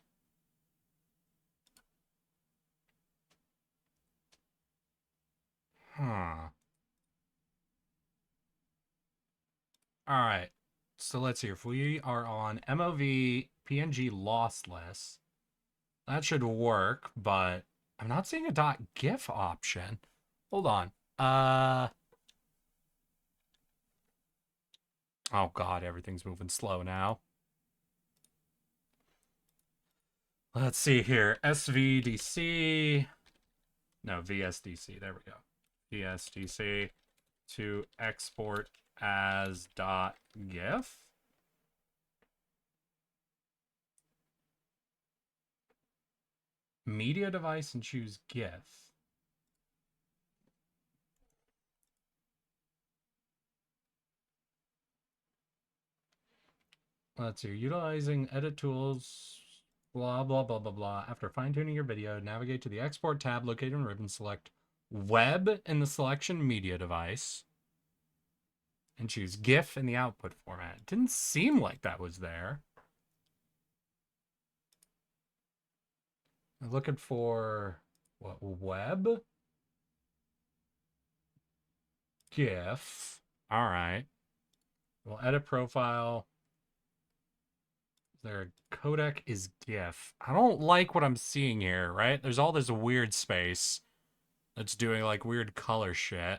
Huh. All right. So let's see. If we are on MOV PNG lossless, that should work, but I'm not seeing a .gif option. Hold on. Oh god, everything's moving slow now. Let's see here. SVDC. No, VSDC. There we go. VSDC to export as .gif. Media device and choose GIF. Let's see. Utilizing edit tools, blah, blah, blah, blah, blah. After fine-tuning your video, navigate to the export tab located in ribbon, select web in the selection media device, and choose GIF in the output format. It didn't seem like that was there. I'm looking for, what, web? GIF. All right. Well, edit profile. Their codec is GIF. I don't like what I'm seeing here, right? There's all this weird space that's doing like weird color shit.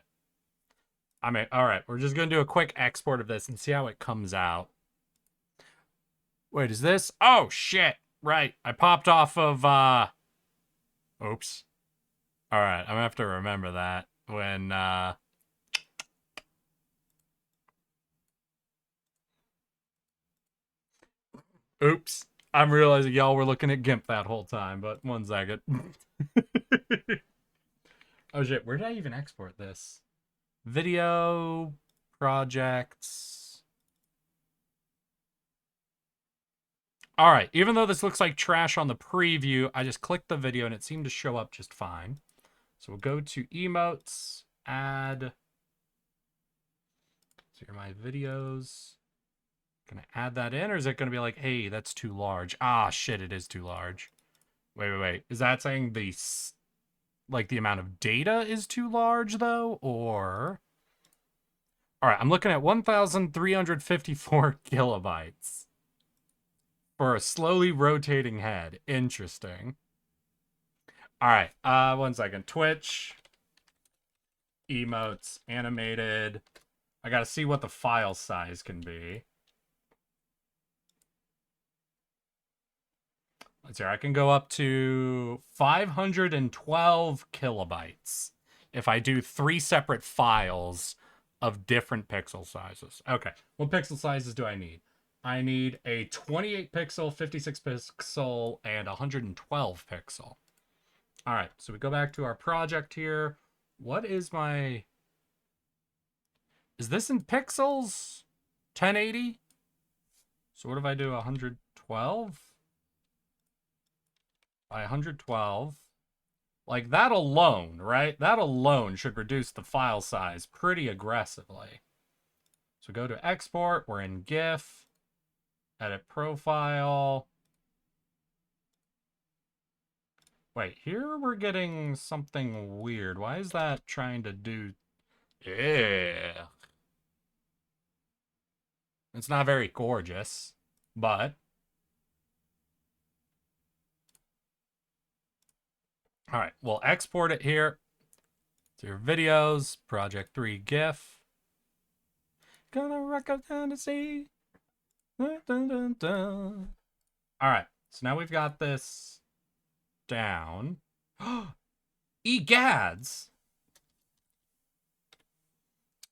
I mean, all right, we're just going to do a quick export of this and see how it comes out. Wait, is this? Oh, shit. Right. I popped off of, oops. All right, I'm going to have to remember that when, oops. I'm realizing y'all were looking at GIMP that whole time, but one second. Oh, shit. Where did I even export this? Video, projects. All right. Even though this looks like trash on the preview, I just clicked the video and it seemed to show up just fine. So we'll go to emotes, add. So here are my videos. Can I add that in, or is it going to be like, hey, that's too large? Ah, shit, it is too large. Wait. Is that saying the amount of data is too large, though? Or... All right, I'm looking at 1,354 kilobytes for a slowly rotating head. Interesting. All right, one second. Twitch, emotes, animated. I got to see what the file size can be. Let's see, I can go up to 512 kilobytes if I do 3 separate files of different pixel sizes. Okay, what pixel sizes do I need? I need a 28 pixel, 56 pixel, and 112 pixel. All right, so we go back to our project here. What is my... Is this in pixels? 1080? So what if I do 112? By 112. Like, that alone, right? That alone should reduce the file size pretty aggressively. So go to export. We're in GIF. Edit profile. Wait, here we're getting something weird. Why is that trying to do... Yeah. It's not very gorgeous, but... All right, we'll export it here to your videos, project 3 GIF. Gonna rock a fantasy. Dun, dun, dun, dun. All right, so now we've got this down. Egads.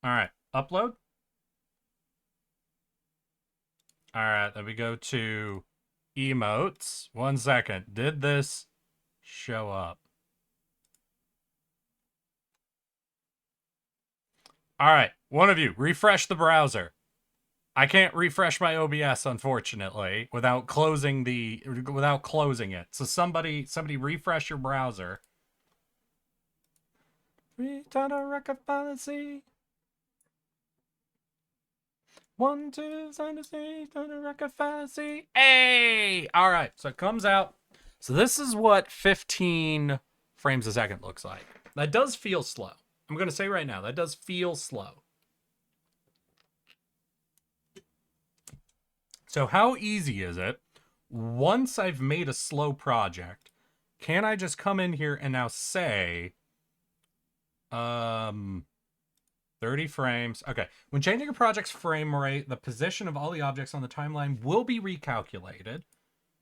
All right, upload. All right, then we go to emotes. 1 second. Did this show up? All right, one of you refresh the browser. I can't refresh my OBS, unfortunately, without closing it. So somebody refresh your browser. Return to record policy. 1, 2, sign to see, turn to record fantasy. Hey! All right, so it comes out. So this is what 15 frames a second looks like. That does feel slow. I'm going to say right now, that does feel slow. So how easy is it, once I've made a slow project, can I just come in here and now say, 30 frames. Okay. When changing a project's frame rate, the position of all the objects on the timeline will be recalculated.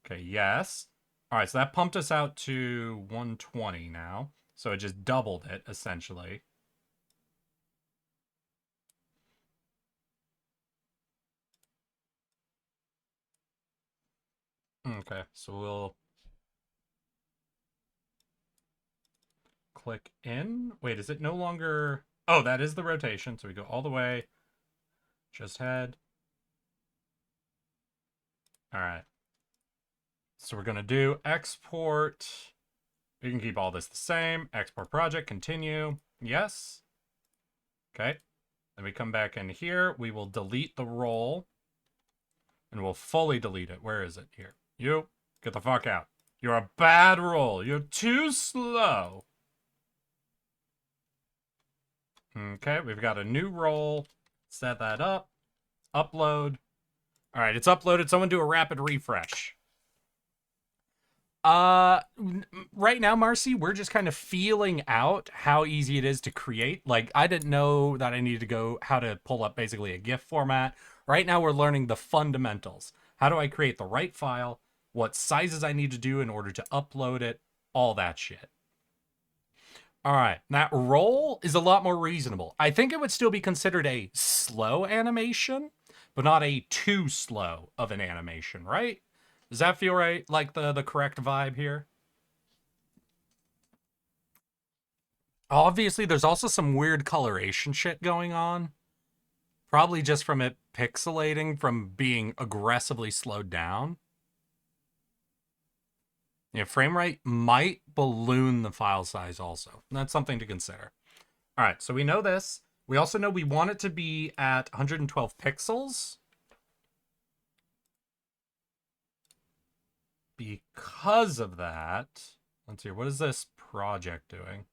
Okay, yes. All right, so that pumped us out to 120 now. So it just doubled it, essentially. Okay, so we'll click in. Wait, is it no longer... Oh, that is the rotation. So we go all the way. Just head. All right. So we're going to do export. We can keep all this the same. Export project, continue. Yes. Okay. Then we come back in here. We will delete the roll. And we'll fully delete it. Where is it? Here. You, get the fuck out. You're a bad roll. You're too slow. Okay, we've got a new roll. Set that up. Upload. All right, it's uploaded. Someone do a rapid refresh. Right now, Marcy, we're just kind of feeling out how easy it is to create. Like, I didn't know that I needed to go how to pull up basically a GIF format. Right now, we're learning the fundamentals. How do I create the right file? What sizes I need to do in order to upload it? All that shit. All right, that roll is a lot more reasonable. I think it would still be considered a slow animation, but not a too slow of an animation, right? Does that feel right? Like the correct vibe here? Obviously, there's also some weird coloration shit going on. Probably just from it pixelating from being aggressively slowed down. Yeah, frame rate might balloon the file size also. That's something to consider. All right, so we know this. We also know we want it to be at 112 pixels. Because of that, let's see, what is this project doing?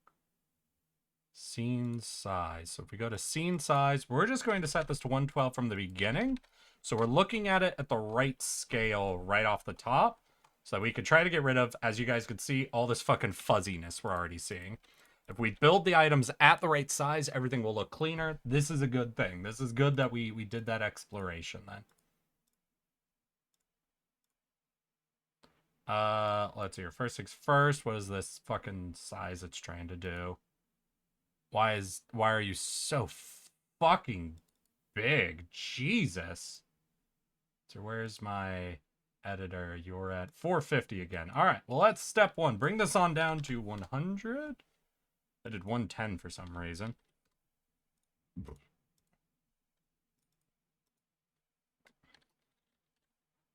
Scene size. So if we go to scene size, we're just going to set this to 112 from the beginning. So we're looking at it at the right scale right off the top. So we could try to get rid of, as you guys could see, all this fucking fuzziness we're already seeing. If we build the items at the right size, everything will look cleaner. This is a good thing. This is good that we did that exploration then. Let's see here. First things first, what is this fucking size it's trying to do? Why are you so fucking big? Jesus. So where's my editor? You're at 450 again. All right, well, that's step one. Bring this on down to 100. I did 110 for some reason.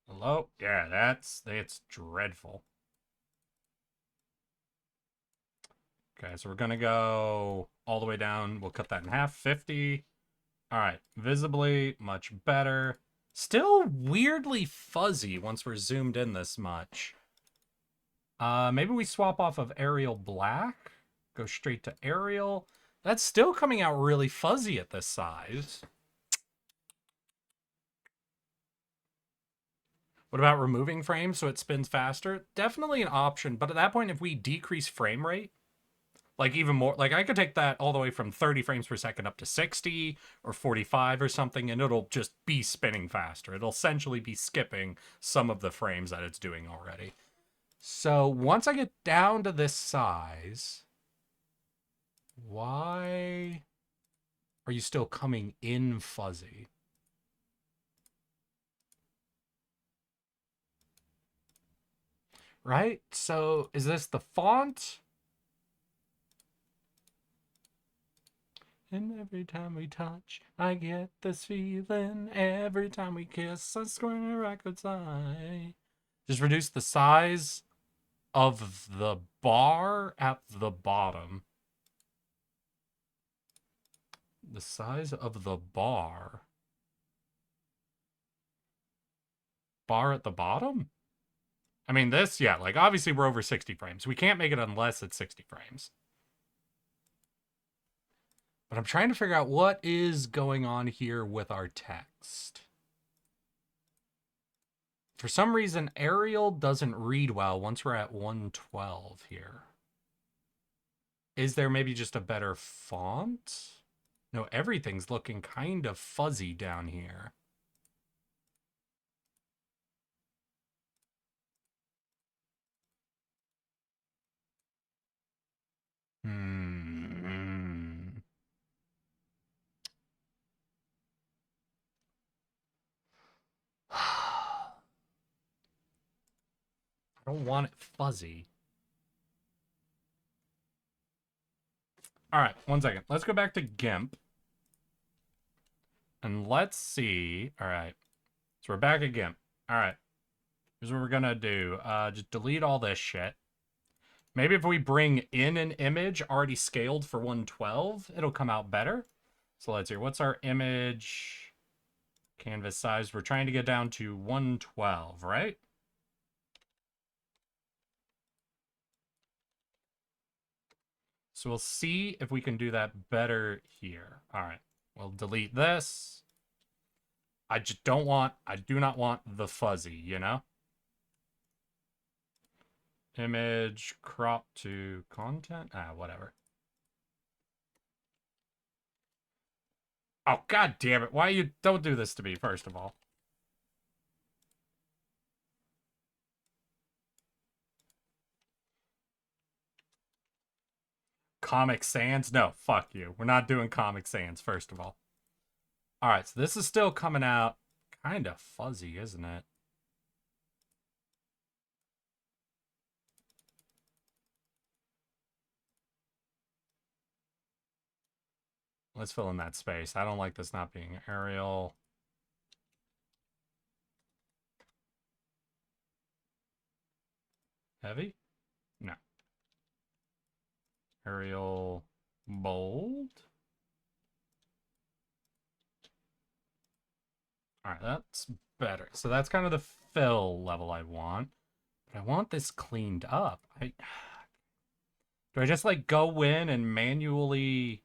Hello? Yeah, that's dreadful. Okay, so we're gonna go all the way down. We'll cut that in half, 50. All right, visibly much better. Still weirdly fuzzy once we're zoomed in this much. Maybe we swap off of Arial Black. Go straight to Arial. That's still coming out really fuzzy at this size. What about removing frames so it spins faster? Definitely an option, but at that point, if we decrease frame rate, Like even more, like I could take that all the way from 30 frames per second up to 60 or 45 or something, and it'll just be spinning faster. It'll essentially be skipping some of the frames that it's doing already. So once I get down to this size, why are you still coming in fuzzy? Right? So is this the font? And every time we touch, I get this feeling. Every time we kiss, I squint a record's eye. Just reduce the size of the bar at the bottom. The size of the bar. Bar at the bottom? I mean, this, yeah, like obviously we're over 60 frames. We can't make it unless it's 60 frames. But I'm trying to figure out what is going on here with our text. For some reason, Arial doesn't read well once we're at 112 here. Is there maybe just a better font? No, everything's looking kind of fuzzy down here. I don't want it fuzzy. All right, 1 second. Let's go back to GIMP. And let's see. All right. So we're back at GIMP. All right. Here's what we're going to do. Just delete all this shit. Maybe if we bring in an image already scaled for 112, it'll come out better. So let's see. What's our image canvas size? We're trying to get down to 112, right? So we'll see if we can do that better here. All right. We'll delete this. I do not want the fuzzy, you know? Image, crop to content. Whatever. Oh, god damn it. Why you don't do this to me, first of all. Comic Sans? No, fuck you. We're not doing Comic Sans, first of all. Alright, so this is still coming out kind of fuzzy, isn't it? Let's fill in that space. I don't like this not being Arial. Heavy? No. Arial bold? Alright, that's better. So that's kind of the fill level I want. But I want this cleaned up. Do I just like go in and manually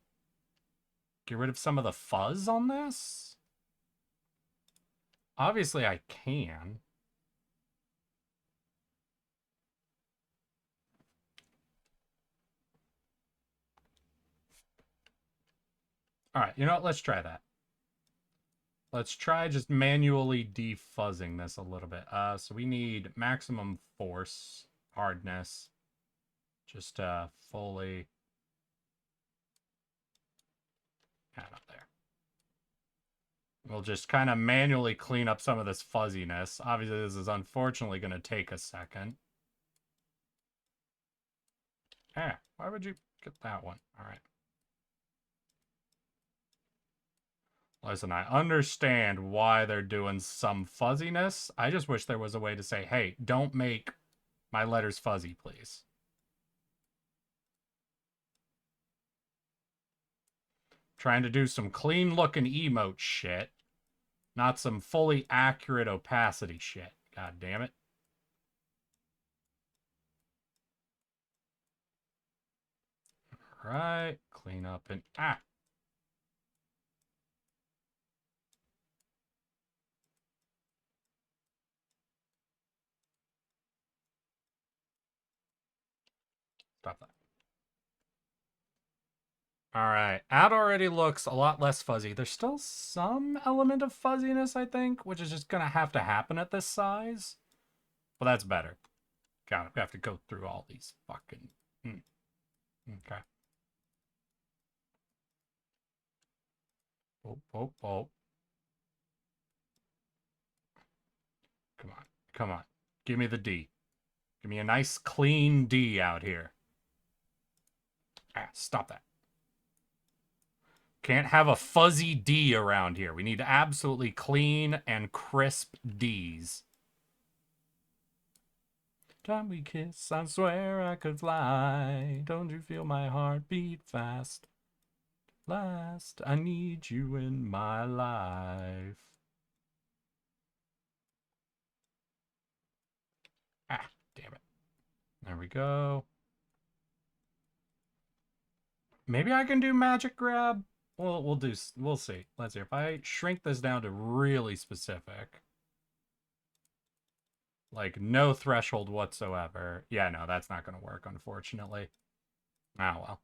get rid of some of the fuzz on this? Obviously I can. Alright, you know what? Let's try that. Let's try just manually defuzzing this a little bit. So we need maximum force, hardness. Just fully add up there. We'll just kind of manually clean up some of this fuzziness. Obviously, this is unfortunately going to take a second. Why would you get that one? All right. Listen, I understand why they're doing some fuzziness. I just wish there was a way to say, hey, don't make my letters fuzzy, please. Trying to do some clean-looking emote shit. Not some fully accurate opacity shit. God damn it. All right. Clean up and... Stop that. Alright, ad already looks a lot less fuzzy. There's still some element of fuzziness, I think, which is just gonna have to happen at this size. But that's better. God, we have to go through all these fucking... Okay. Oh, oh, oh. Come on. Come on. Give me the D. Give me a nice clean D out here. Ah, stop that. Can't have a fuzzy D around here. We need absolutely clean and crisp Ds. Time we kiss, I swear I could fly. Don't you feel my heart beat fast? Last, I need you in my life. Ah, damn it. There we go. Maybe I can do magic grab. Well, we'll see. Let's see. If I shrink this down to really specific, like no threshold whatsoever. Yeah, no, that's not going to work, unfortunately. Ah, well.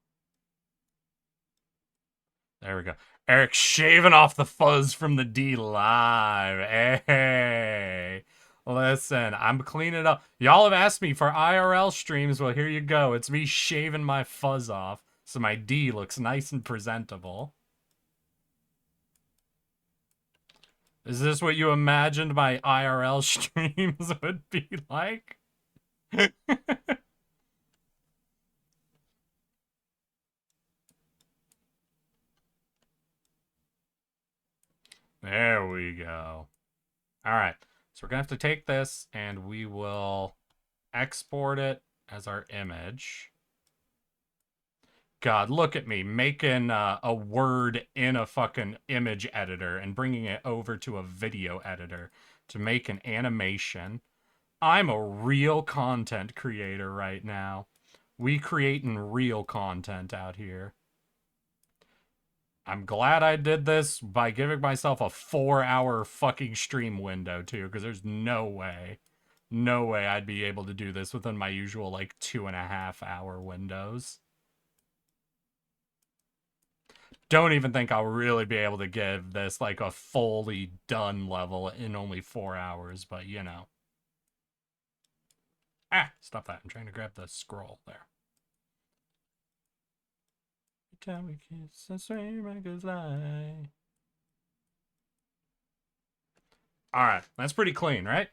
There we go. Erik shaving off the fuzz from the D live. Hey. Listen, I'm cleaning up. Y'all have asked me for IRL streams. Well, here you go. It's me shaving my fuzz off so my D looks nice and presentable. Is this what you imagined my IRL streams would be like? There we go. All right. So we're going to have to take this and we will export it as our image. God, look at me making a word in a fucking image editor and bringing it over to a video editor to make an animation. I'm a real content creator right now. We creating real content out here. I'm glad I did this by giving myself a 4-hour fucking stream window, too, because there's no way I'd be able to do this within my usual, like, 2.5-hour windows. Don't even think I'll really be able to give this, like, a fully done level in only 4 hours, but, you know. Ah, stop that. I'm trying to grab the scroll there. Time we kiss, I swear I could lie. Alright, that's pretty clean, right?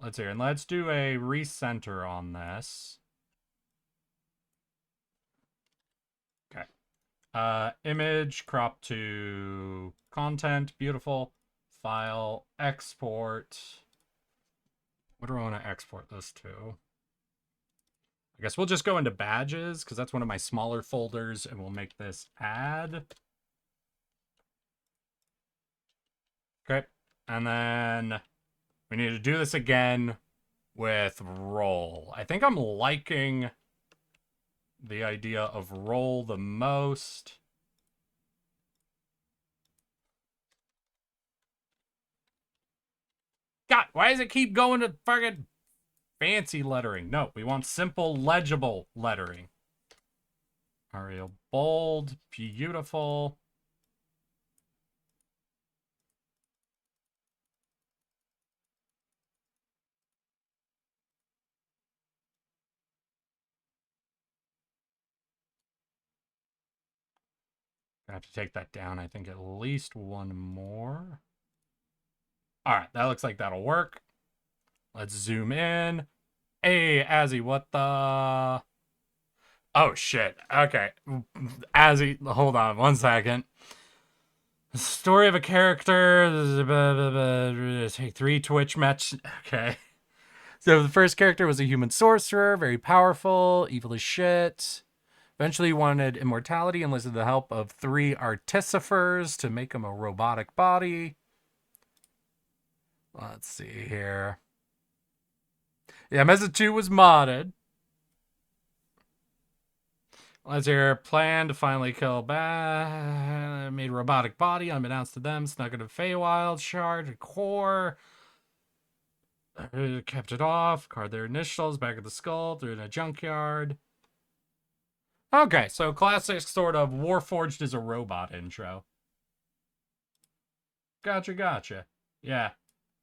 Let's hear, and let's do a recenter on this. Okay. Image, crop to content, beautiful. File, export. What do I want to export this to? I guess we'll just go into badges, because that's one of my smaller folders, and we'll make this add. Okay. And then we need to do this again with roll. I think I'm liking the idea of roll the most. God, why does it keep going to fucking fancy lettering? No, we want simple, legible lettering. Arial bold, beautiful. I have to take that down. I think at least one more. All right, that looks like that'll work. Let's zoom in. Hey, Azzy, what the... Oh, shit. Okay. Azzy, hold on 1 second. Story of a character. Take 3 Twitch match. Okay. So the first character was a human sorcerer, very powerful, evil as shit. Eventually he wanted immortality and enlisted the help of 3 artificers to make him a robotic body. Let's see here. Yeah, Mesa 2 was modded. Let's hear. Plan to finally kill made a robotic body unbeknownst to them. Snuck into Feywild, shard, and core. Kept it off. Card their initials back at the skull. Threw it in a junkyard. Okay, so classic sort of Warforged is a robot intro. Gotcha. Yeah.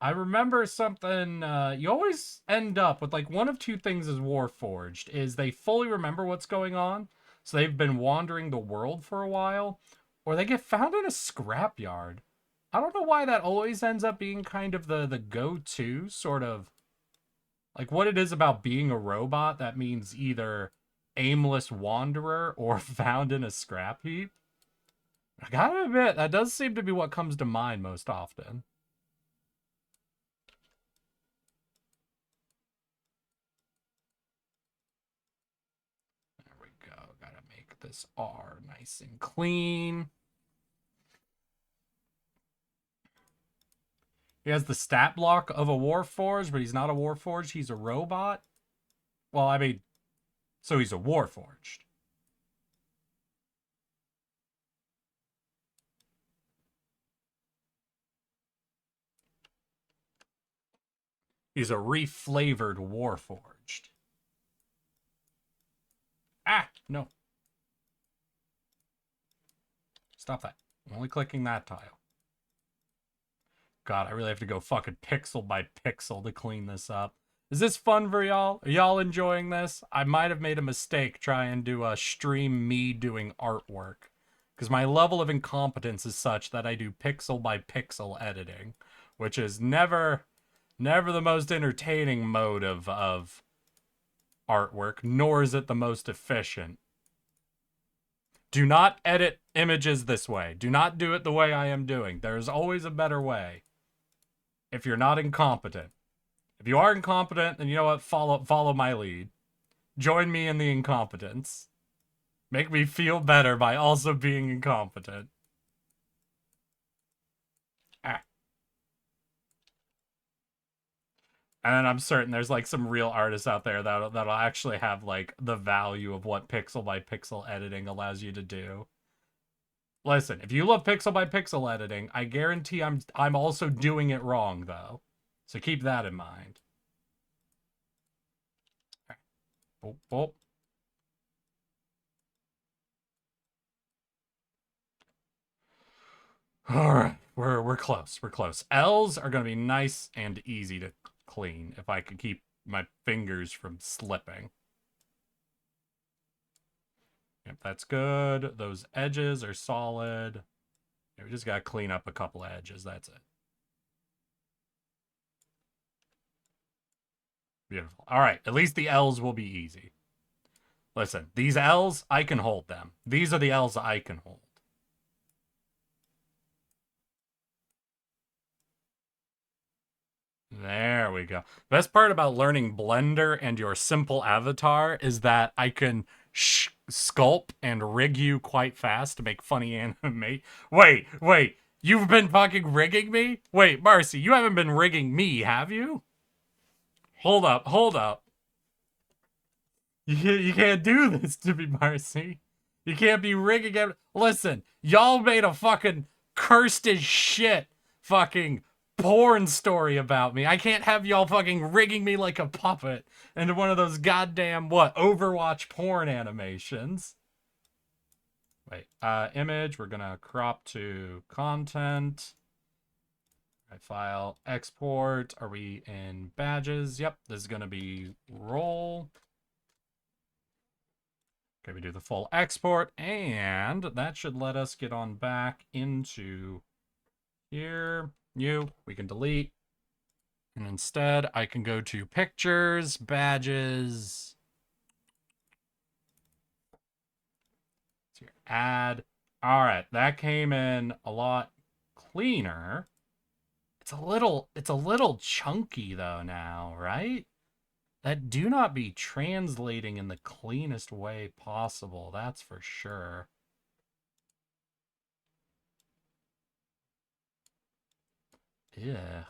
I remember something, you always end up with, like, one of two things as Warforged, is they fully remember what's going on, so they've been wandering the world for a while, or they get found in a scrapyard. I don't know why that always ends up being kind of the go-to, sort of, like, what it is about being a robot that means either aimless wanderer or found in a scrap heap. I gotta admit, that does seem to be what comes to mind most often. There we go. Gotta make this R nice and clean. He has the stat block of a Warforged, but he's not a Warforged. He's a robot. Well, I mean, so he's a Warforged. He's a reflavored Warforged. Ah, no. Stop that. I'm only clicking that tile. God, I really have to go fucking pixel by pixel to clean this up. Is this fun for y'all? Are y'all enjoying this? I might have made a mistake trying to stream me doing artwork, because my level of incompetence is such that I do pixel by pixel editing, which is never the most entertaining mode of artwork, nor is it the most efficient. Do not edit images this way. Do not do it the way I am doing. There is always a better way. If you're not incompetent. If you are incompetent, then you know what? Follow my lead. Join me in the incompetence. Make me feel better by also being incompetent. Ah. And I'm certain there's like some real artists out there that'll actually have like the value of what pixel by pixel editing allows you to do. Listen, if you love pixel by pixel editing, I guarantee I'm also doing it wrong though. So keep that in mind. Oh, oh. All right, we're close. We're close. L's are gonna be nice and easy to clean if I could keep my fingers from slipping. Yep, that's good. Those edges are solid. Yeah, we just gotta clean up a couple edges. That's it. Beautiful. All right, at least the L's will be easy. Listen, these L's, I can hold them. These are the L's I can hold. There we go. Best part about learning Blender and your simple avatar is that I can sculpt and rig you quite fast to make funny animate. Wait. You've been fucking rigging me? Wait, Marcy, you haven't been rigging me, have you? Hold up. You can't do this to me, Marcy. You can't be rigging it. Listen, y'all made a fucking cursed as shit fucking porn story about me. I can't have y'all fucking rigging me like a puppet into one of those goddamn, Overwatch porn animations. Wait, image, we're gonna crop to content. Right, file, export. Are we in badges? Yep, this is gonna be roll. Okay, we do the full export, and that should let us get on back into here. We can delete. And instead, I can go to pictures, badges. So here, add. All right, that came in a lot cleaner. It's a little chunky though now, right? That do not be translating in the cleanest way possible, that's for sure. Ugh.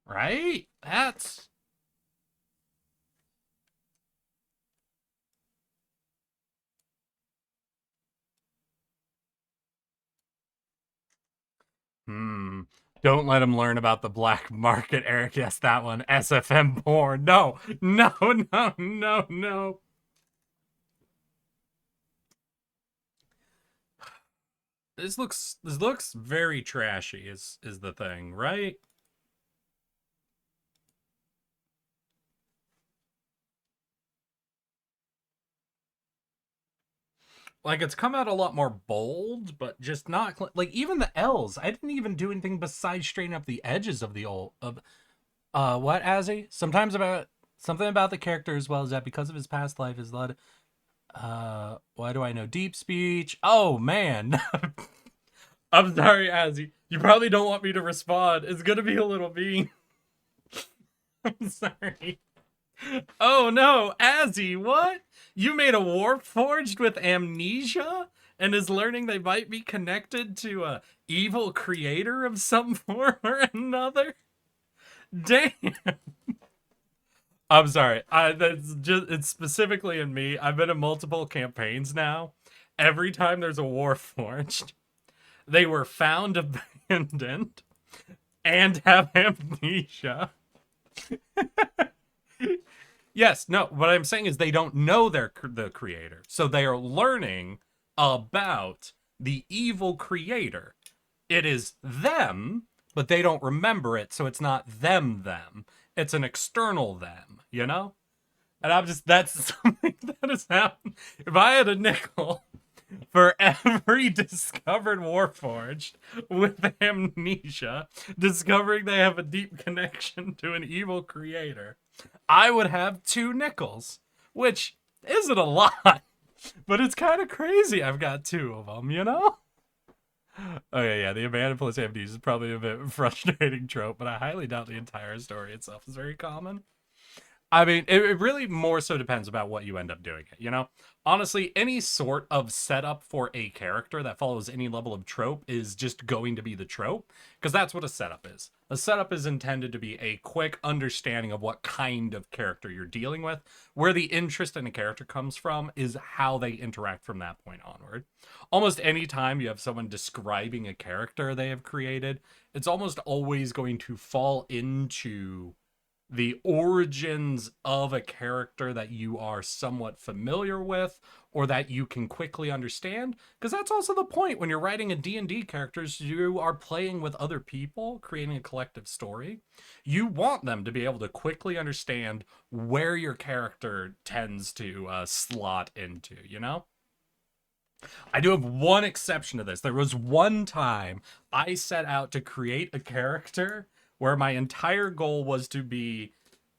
Right? That's... Don't let him learn about the black market, Eric. Yes, that one. SFM porn. No. This looks very trashy is the thing, right? Like it's come out a lot more bold, but just not like even the L's. I didn't even do anything besides straighten up the edges of the old of what, Azzy? Sometimes about something about the character as well as that because of his past life is blood. Why do I know deep speech? Oh man. I'm sorry, Azzy. You probably don't want me to respond. It's gonna be a little mean. I'm sorry. Oh no, Azzy, what? You made a warp forged with amnesia and is learning they might be connected to a evil creator of some form or another? Damn. I'm sorry. That's just it's specifically in me. I've been in multiple campaigns now. Every time there's a war forged, they were found abandoned and have amnesia. Yes, no, what I'm saying is they don't know they're the creator. So they are learning about the evil creator. It is them, but they don't remember it, so it's not them. It's an external them, you know? And I'm just, that's something that has happened. If I had a nickel for every discovered Warforged with amnesia, discovering they have a deep connection to an evil creator, I would have 2 nickels, which isn't a lot, but it's kind of crazy I've got 2 of them, you know? Okay, yeah, the abandoned plus amnesia is probably a bit frustrating trope, but I highly doubt the entire story itself is very common. I mean, it really more so depends about what you end up doing it, you know? Honestly, any sort of setup for a character that follows any level of trope is just going to be the trope, because that's what a setup is. A setup is intended to be a quick understanding of what kind of character you're dealing with. Where the interest in a character comes from is how they interact from that point onward. Almost any time you have someone describing a character they have created, it's almost always going to fall into the origins of a character that you are somewhat familiar with or that you can quickly understand, because that's also the point when you're writing a D&D characters. You are playing with other people, creating a collective story. You want them to be able to quickly understand where your character tends to slot into, you know? I do have one exception to this. There was one time I set out to create a character where my entire goal was to be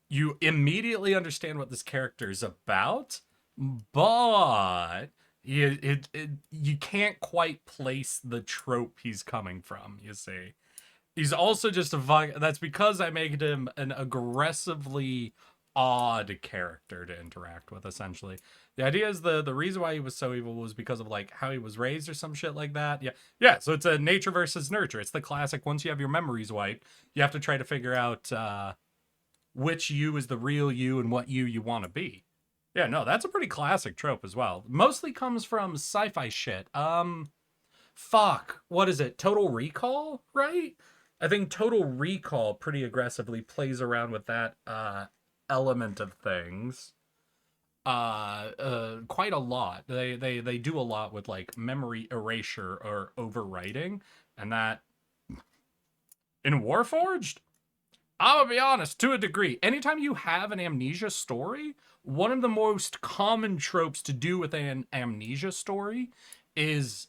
you immediately understand what this character is about, but you can't quite place the trope he's coming from, you see. He's also just that's because I made him an aggressively odd character to interact with, essentially. The idea is the reason why he was so evil was because of like how he was raised or some shit like that. Yeah, so it's a nature versus nurture. It's the classic, once you have your memories wiped, you have to try to figure out which you is the real you and what you want to be. Yeah, no, that's a pretty classic trope as well. Mostly comes from sci-fi shit. Fuck, what is it? Total Recall, right? I think Total Recall pretty aggressively plays around with that element of things. Quite a lot. They do a lot with like memory erasure or overwriting, and that in Warforged, I'm gonna be honest, to a degree. Anytime you have an amnesia story, one of the most common tropes to do with an amnesia story is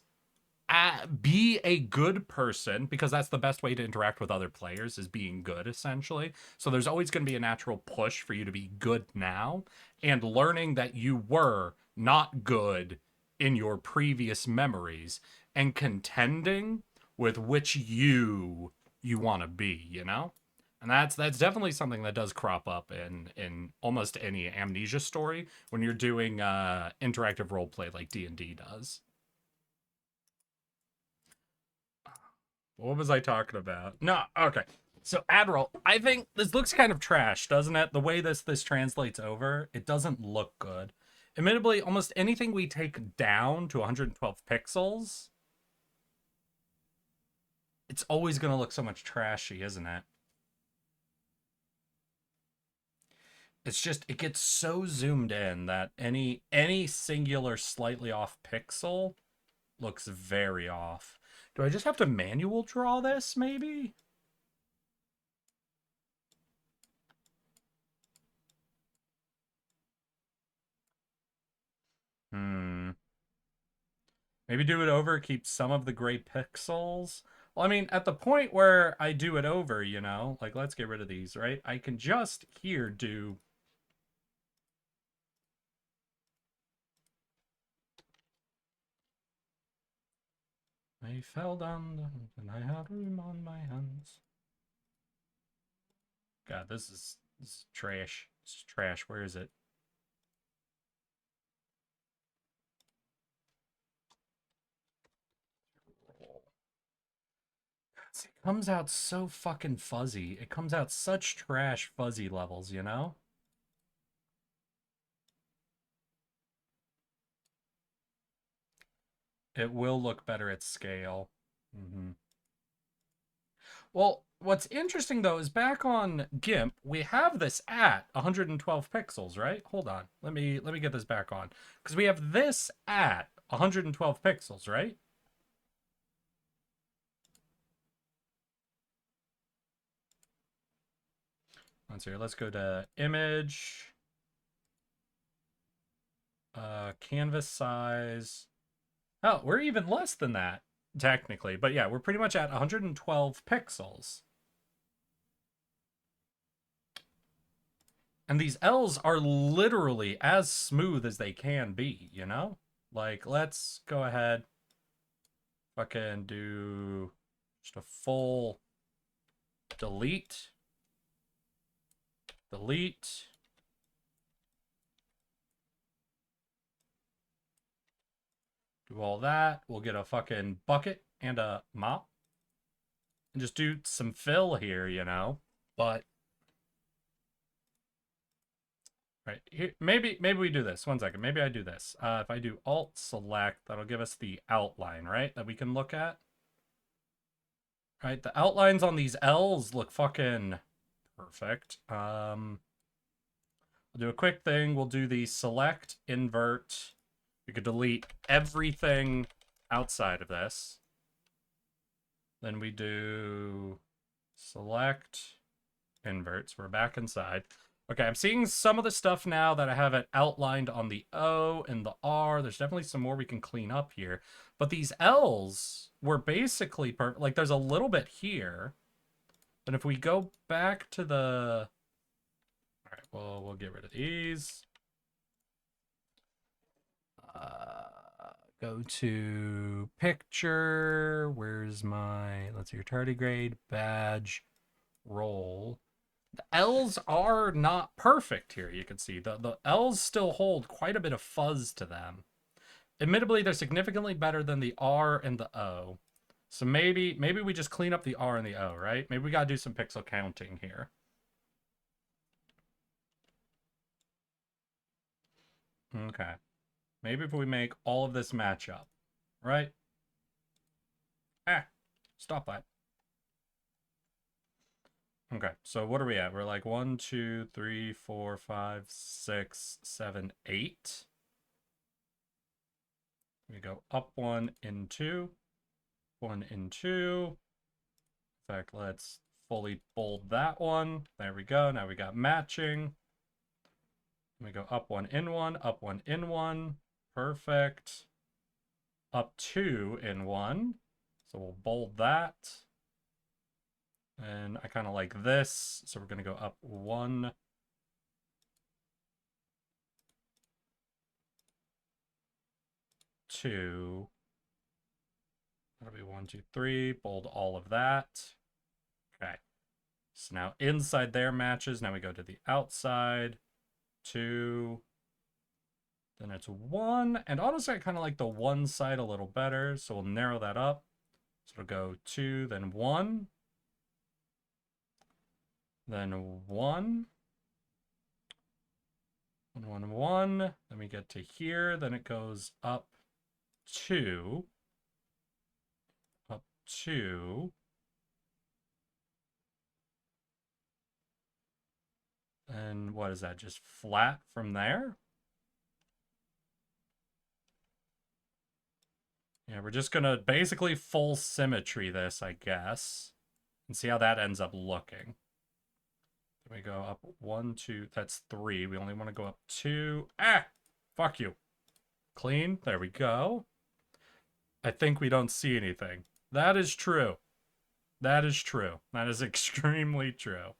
be a good person, because that's the best way to interact with other players, is being good, essentially. So there's always going to be a natural push for you to be good now, and learning that you were not good in your previous memories and contending with which you want to be, you know? And that's definitely something that does crop up in almost any amnesia story when you're doing interactive role play like D&D does. What was I talking about? No, okay. So Admiral, I think this looks kind of trash, doesn't it? The way this translates over, it doesn't look good. Admittedly, almost anything we take down to 112 pixels, it's always going to look so much trashy, isn't it? It's just it gets so zoomed in that any singular slightly off pixel looks very off. Do I just have to manual draw this, maybe? Maybe do it over, keep some of the gray pixels. Well, I mean, at the point where I do it over, you know, like, let's get rid of these, right? I can just here do... I fell down and I had room on my hands. God, this is trash. This is trash. Where is it? It comes out so fucking fuzzy. It comes out such trash fuzzy levels, you know? It will look better at scale. Well, what's interesting though is back on GIMP, we have this at 112 pixels, right? Hold on. Let me get this back on. Because we have this at 112 pixels, right? Let's see. Let's go to image, canvas size. Oh, we're even less than that, technically. But yeah, we're pretty much at 112 pixels. And these L's are literally as smooth as they can be, you know? Like, let's go ahead, fucking do just a full delete, delete. Do all that. We'll get a fucking bucket and a mop. And just do some fill here, you know? But right here, maybe we do this. 1 second. Maybe I do this. If I do Alt select, that'll give us the outline, right? That we can look at. Right, the outlines on these L's look fucking perfect. We'll do a quick thing. We'll do the select, invert. We could delete everything outside of this. Then we do select, invert. So we're back inside. Okay, I'm seeing some of the stuff now that I have it outlined on the O and the R. There's definitely some more we can clean up here. But these L's were basically perfect. Like, there's a little bit here. But if we go back to the... All right, well, we'll get rid of these. Go to picture. Where's my... Let's see, your tardigrade, badge, roll. The L's are not perfect here, you can see. The L's still hold quite a bit of fuzz to them. Admittedly, they're significantly better than the R and the O. So maybe we just clean up the R and the O, right? Maybe we gotta do some pixel counting here. Okay. Maybe if we make all of this match up, right? Stop that. Okay, so what are we at? We're like 1, 2, 3, 4, 5, 6, 7, 8. We go up 1 in 2, 1 in 2. In fact, let's fully bold that one. There we go. Now we got matching. We go up 1 in 1, up 1 in 1. Perfect. Up 2 in 1. So we'll bold that. And I kind of like this. So we're going to go up 1. Two. That'll be 1, 2, 3. Bold all of that. Okay. So now inside there matches. Now we go to the outside. 2. Then it's 1. And honestly, I kind of like the 1 side a little better. So we'll narrow that up. So it'll go 2, then 1. Then 1. 1, 1, 1. Then we get to here. Then it goes up 2. Up 2. And what is that? Just flat from there? Yeah, we're just gonna basically full symmetry this, I guess, and see how that ends up looking. Then we go up 1, 2, that's 3. We only want to go up 2. Ah! Fuck you. Clean. There we go. I think we don't see anything. That is true. That is true. That is extremely true.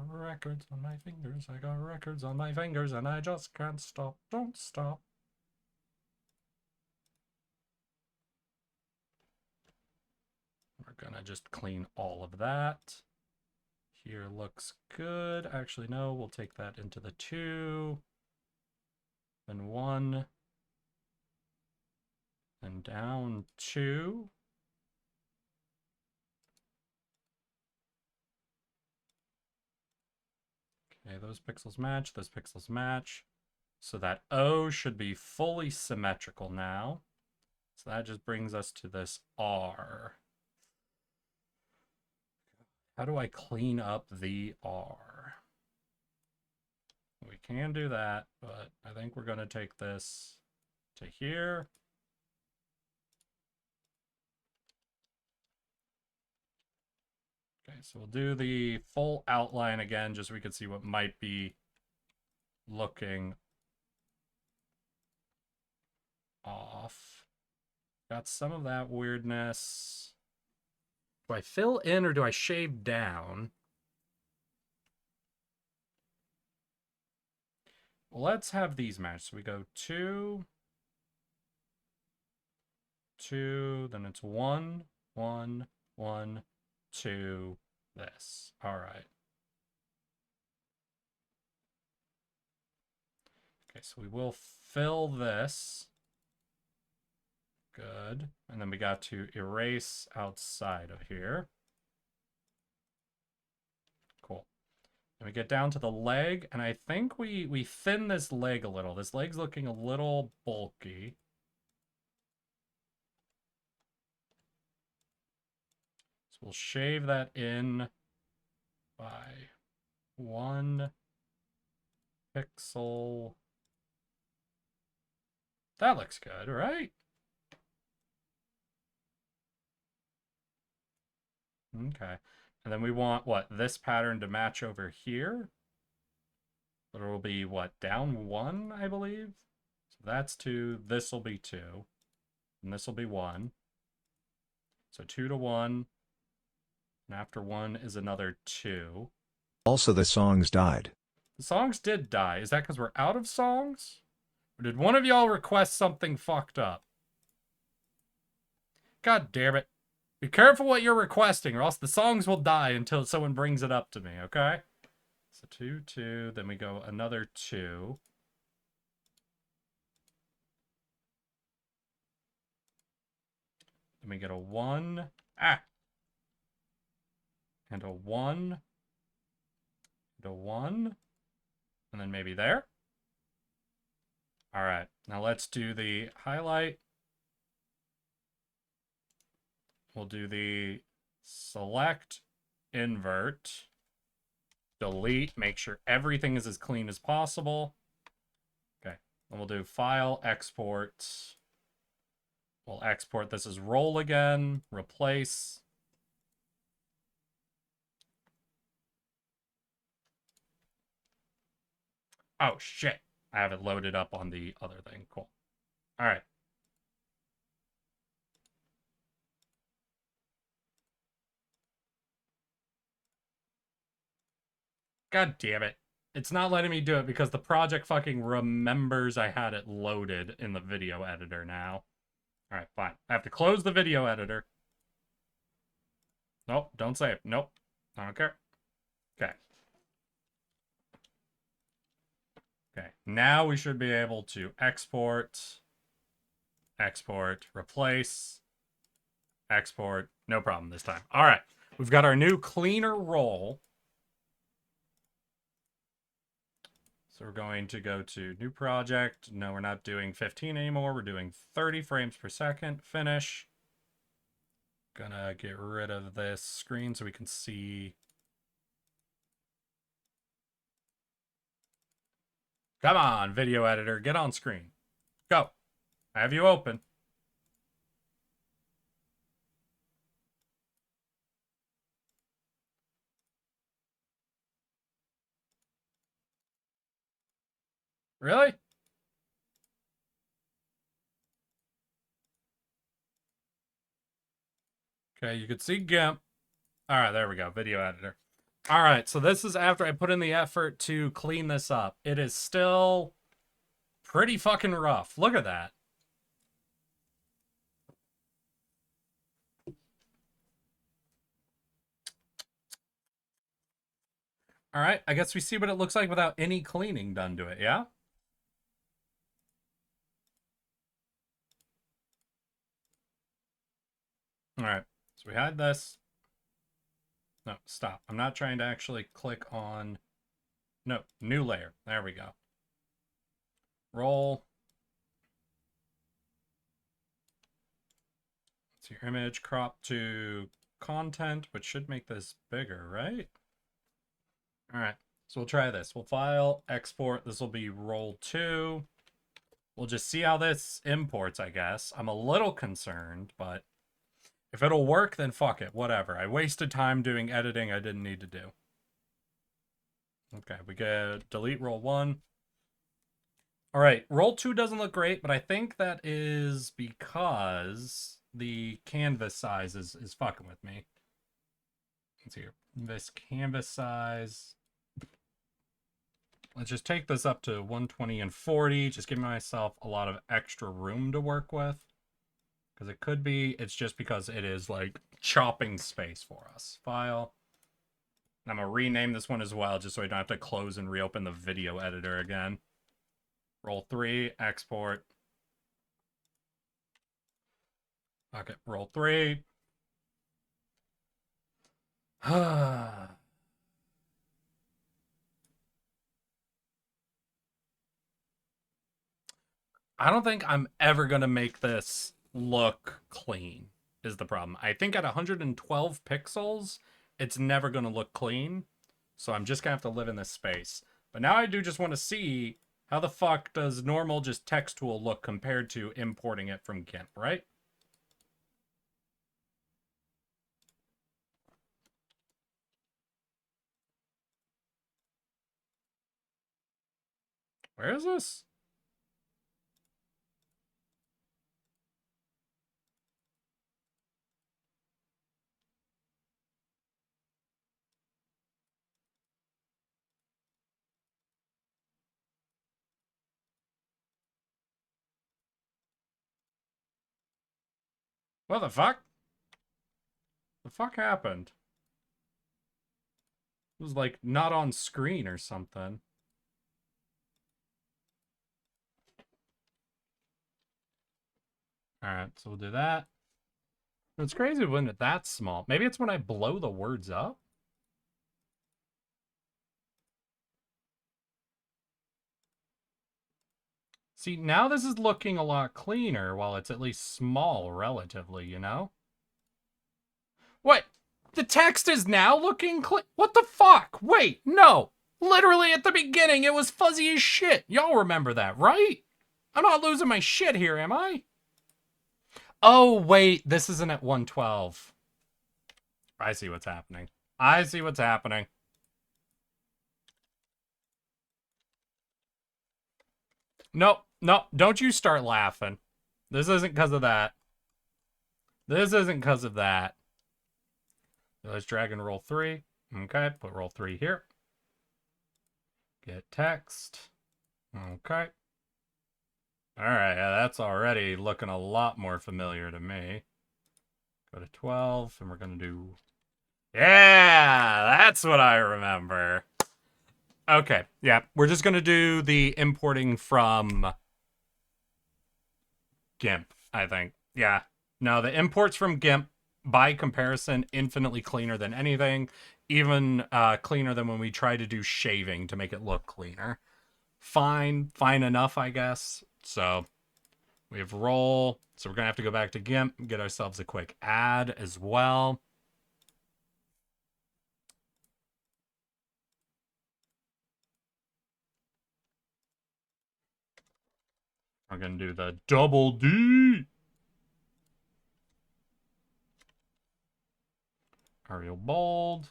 Records on my fingers. I got records on my fingers and I just can't stop. Don't stop. We're gonna just clean all of that. Here looks good. Actually, no, we'll take that into the 2. Then 1. And down 2. Okay, those pixels match, those pixels match. So that O should be fully symmetrical now. So that just brings us to this R. How do I clean up the R? We can do that, but I think we're going to take this to here. Okay, so we'll do the full outline again, just so we can see what might be looking off. Got some of that weirdness. Do I fill in or do I shave down? Well, let's have these match. So we go 2, 2, then it's 1, 1, 1, 2, this. All right. Okay, so we will fill this. Good. And then we got to erase outside of here. Cool. And we get down to the leg, and I think we thin this leg a little. This leg's looking a little bulky. So we'll shave that in by 1 pixel. That looks good, right? Okay. And then we want, what, this pattern to match over here? But it'll be, what, down 1, I believe? So that's 2. This will be 2. And this will be 1. So 2 to 1. And after 1 is another 2. Also, the songs died. The songs did die. Is that because we're out of songs? Or did one of y'all request something fucked up? God damn it. Be careful what you're requesting, or else the songs will die until someone brings it up to me, okay? So 2, 2, then we go another 2. Then we get a 1. Ah! And a 1. And a 1. And then maybe there. All right, now let's do the highlight. We'll do the select, invert, delete, make sure everything is as clean as possible. Okay, and we'll do file, export. We'll export this as roll again, replace. Oh, shit. I have it loaded up on the other thing. Cool. All right. God damn it. It's not letting me do it because the project fucking remembers I had it loaded in the video editor now. All right, fine. I have to close the video editor. Nope, don't save. Nope. I don't care. Okay. Okay, now we should be able to export, replace, export. No problem this time. All right, we've got our new cleaner roll. So we're going to go to new project. No, we're not doing 15 anymore. We're doing 30 frames per second. Finish. Gonna get rid of this screen so we can see. Come on, video editor, get on screen. Go. I have you open. Really? Okay, you could see GIMP. All right, there we go. Video editor. All right, so this is after I put in the effort to clean this up. It is still pretty fucking rough. Look at that. All right, I guess we see what it looks like without any cleaning done to it, yeah? All right, so we had this. No, stop. I'm not trying to actually click on... No, new layer. There we go. Roll. It's your image, crop to content, which should make this bigger, right? All right, so we'll try this. We'll file, export. This will be roll 2. We'll just see how this imports, I guess. I'm a little concerned, but if it'll work, then fuck it. Whatever. I wasted time doing editing I didn't need to do. Okay, we get delete roll 1. All right, roll 2 doesn't look great, but I think that is because the canvas size is fucking with me. Let's see here. This canvas size. Let's just take this up to 120 and 40. Just giving myself a lot of extra room to work with. Because it could be, it's just because it is like chopping space for us. File. I'm going to rename this one as well, just so I don't have to close and reopen the video editor again. Roll 3, export. Okay, roll 3. I don't think I'm ever going to make this look clean, is the problem. I think at 112 pixels, it's never going to look clean. So I'm just going to have to live in this space. But now I do just want to see how the fuck does normal just text tool look compared to importing it from GIMP, right? Where is this? What the fuck? The fuck happened? It was like not on screen or something. Alright, so we'll do that. It's crazy when it's that small. Maybe it's when I blow the words up? See, now this is looking a lot cleaner while it's at least small relatively, you know? What? The text is now looking clean? What the fuck? Wait, no. Literally at the beginning, it was fuzzy as shit. Y'all remember that, right? I'm not losing my shit here, am I? Oh, wait, this isn't at 112. I see what's happening. I see what's happening. Nope, nope, don't you start laughing. This isn't because of that. This isn't because of that. Let's drag and roll 3. Okay, put roll 3 here. Get text. Okay. Alright, yeah, that's already looking a lot more familiar to me. Go to 12, and we're going to do... Yeah, that's what I remember. Okay, yeah, we're just going to do the importing from GIMP, I think. Yeah, no, the imports from GIMP, by comparison, infinitely cleaner than anything. Even cleaner than when we try to do shaving to make it look cleaner. Fine enough, I guess. So we have roll. So we're going to have to go back to GIMP and get ourselves a quick add as well. We're gonna do the double D. Arial bold.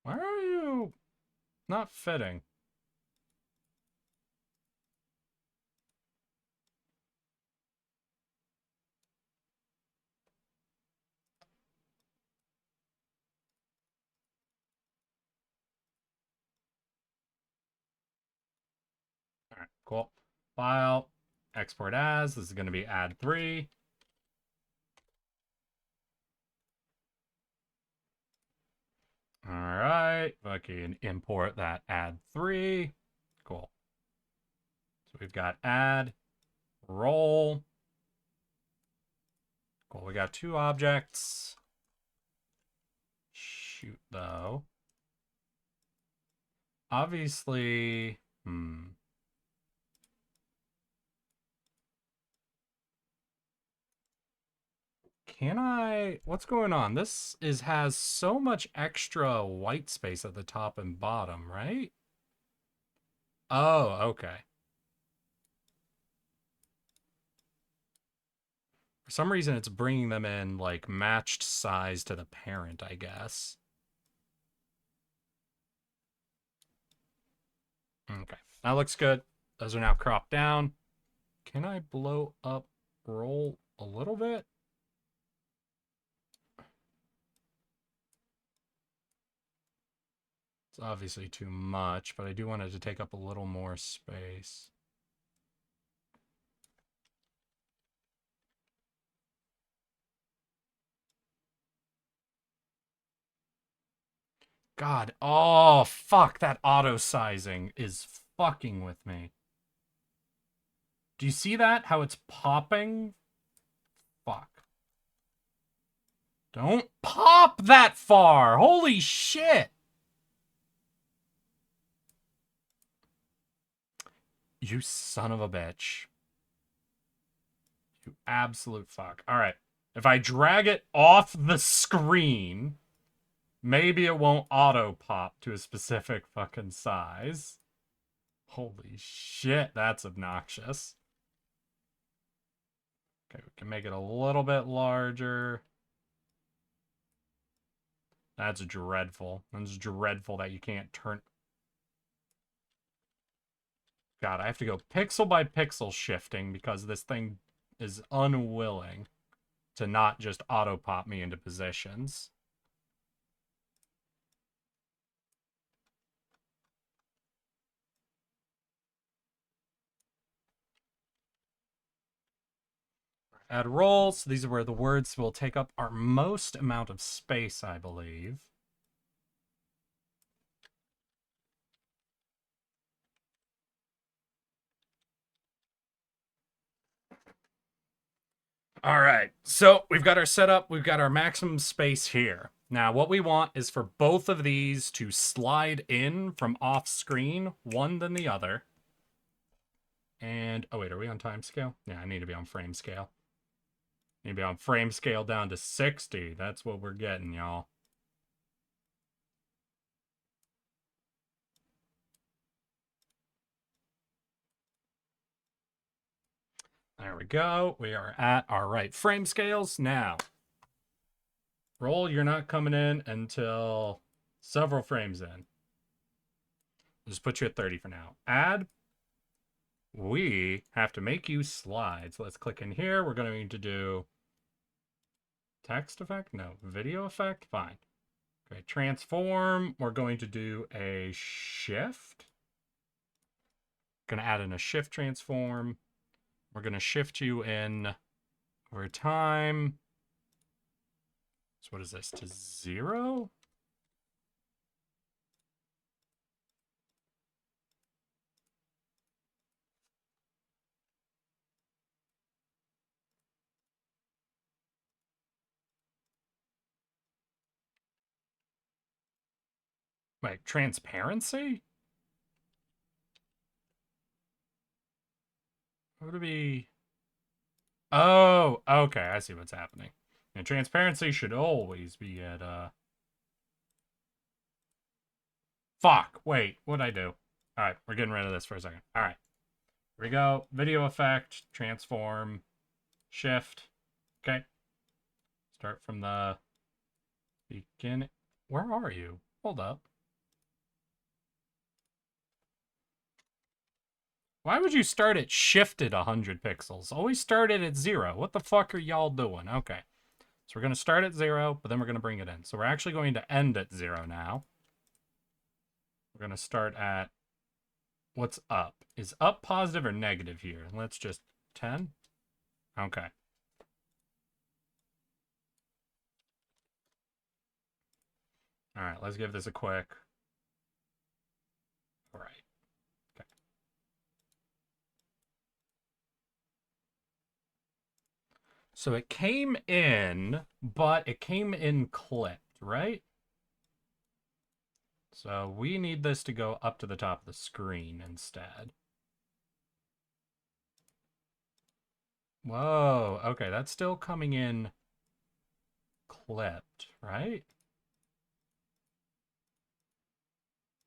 Why are you not fitting? All right, cool. File, export as. This is going to be add 3. All right, fucking import that add 3. Cool. So we've got add, roll. Cool, we got 2 objects. Shoot, though. Obviously, Can I... What's going on? This has so much extra white space at the top and bottom, right? Oh, okay. For some reason, it's bringing them in, like, matched size to the parent, I guess. Okay, that looks good. Those are now cropped down. Can I blow up roll a little bit? It's obviously too much, but I do want it to take up a little more space. God, oh, fuck, that auto-sizing is fucking with me. Do you see that? How it's popping? Fuck. Don't pop that far! Holy shit! You son of a bitch. You absolute fuck. Alright. If I drag it off the screen, maybe it won't auto-pop to a specific fucking size. Holy shit, that's obnoxious. Okay, we can make it a little bit larger. That's dreadful. That's dreadful that you can't turn... God, I have to go pixel by pixel shifting because this thing is unwilling to not just auto-pop me into positions. Add roll. So these are where the words will take up our most amount of space, I believe. All right, so we've got our setup. We've got our maximum space here. Now, what we want is for both of these to slide in from off screen, one than the other. And, oh wait, are we on time scale? Yeah, I need to be on frame scale. Need to be on frame scale down to 60. That's what we're getting, y'all. There we go. We are at our right frame scales. Now, roll, you're not coming in until several frames in. I'll just put you at 30 for now. Add. We have to make you slide. So let's click in here. We're going to do text effect. No, video effect. Fine. Okay, transform. We're going to do a shift. Going to add in a shift transform. We're going to shift you in over time. So what is this? To 0? Wait, transparency? What would it be? Oh, okay. I see what's happening. And transparency should always be at, Fuck! Wait, what'd I do? Alright, we're getting rid of this for a second. Alright. Here we go. Video effect, transform, shift. Okay. Start from the beginning. Where are you? Hold up. Why would you start it shifted 100 pixels? Always start it at 0. What the fuck are y'all doing? Okay. So we're going to start at 0, but then we're going to bring it in. So we're actually going to end at 0 now. We're going to start at... What's up? Is up positive or negative here? Let's just... 10? Okay. Alright, let's give this a quick... Alright. Okay. So it came in, but it came in clipped, right? So we need this to go up to the top of the screen instead. Whoa, okay, that's still coming in clipped, right?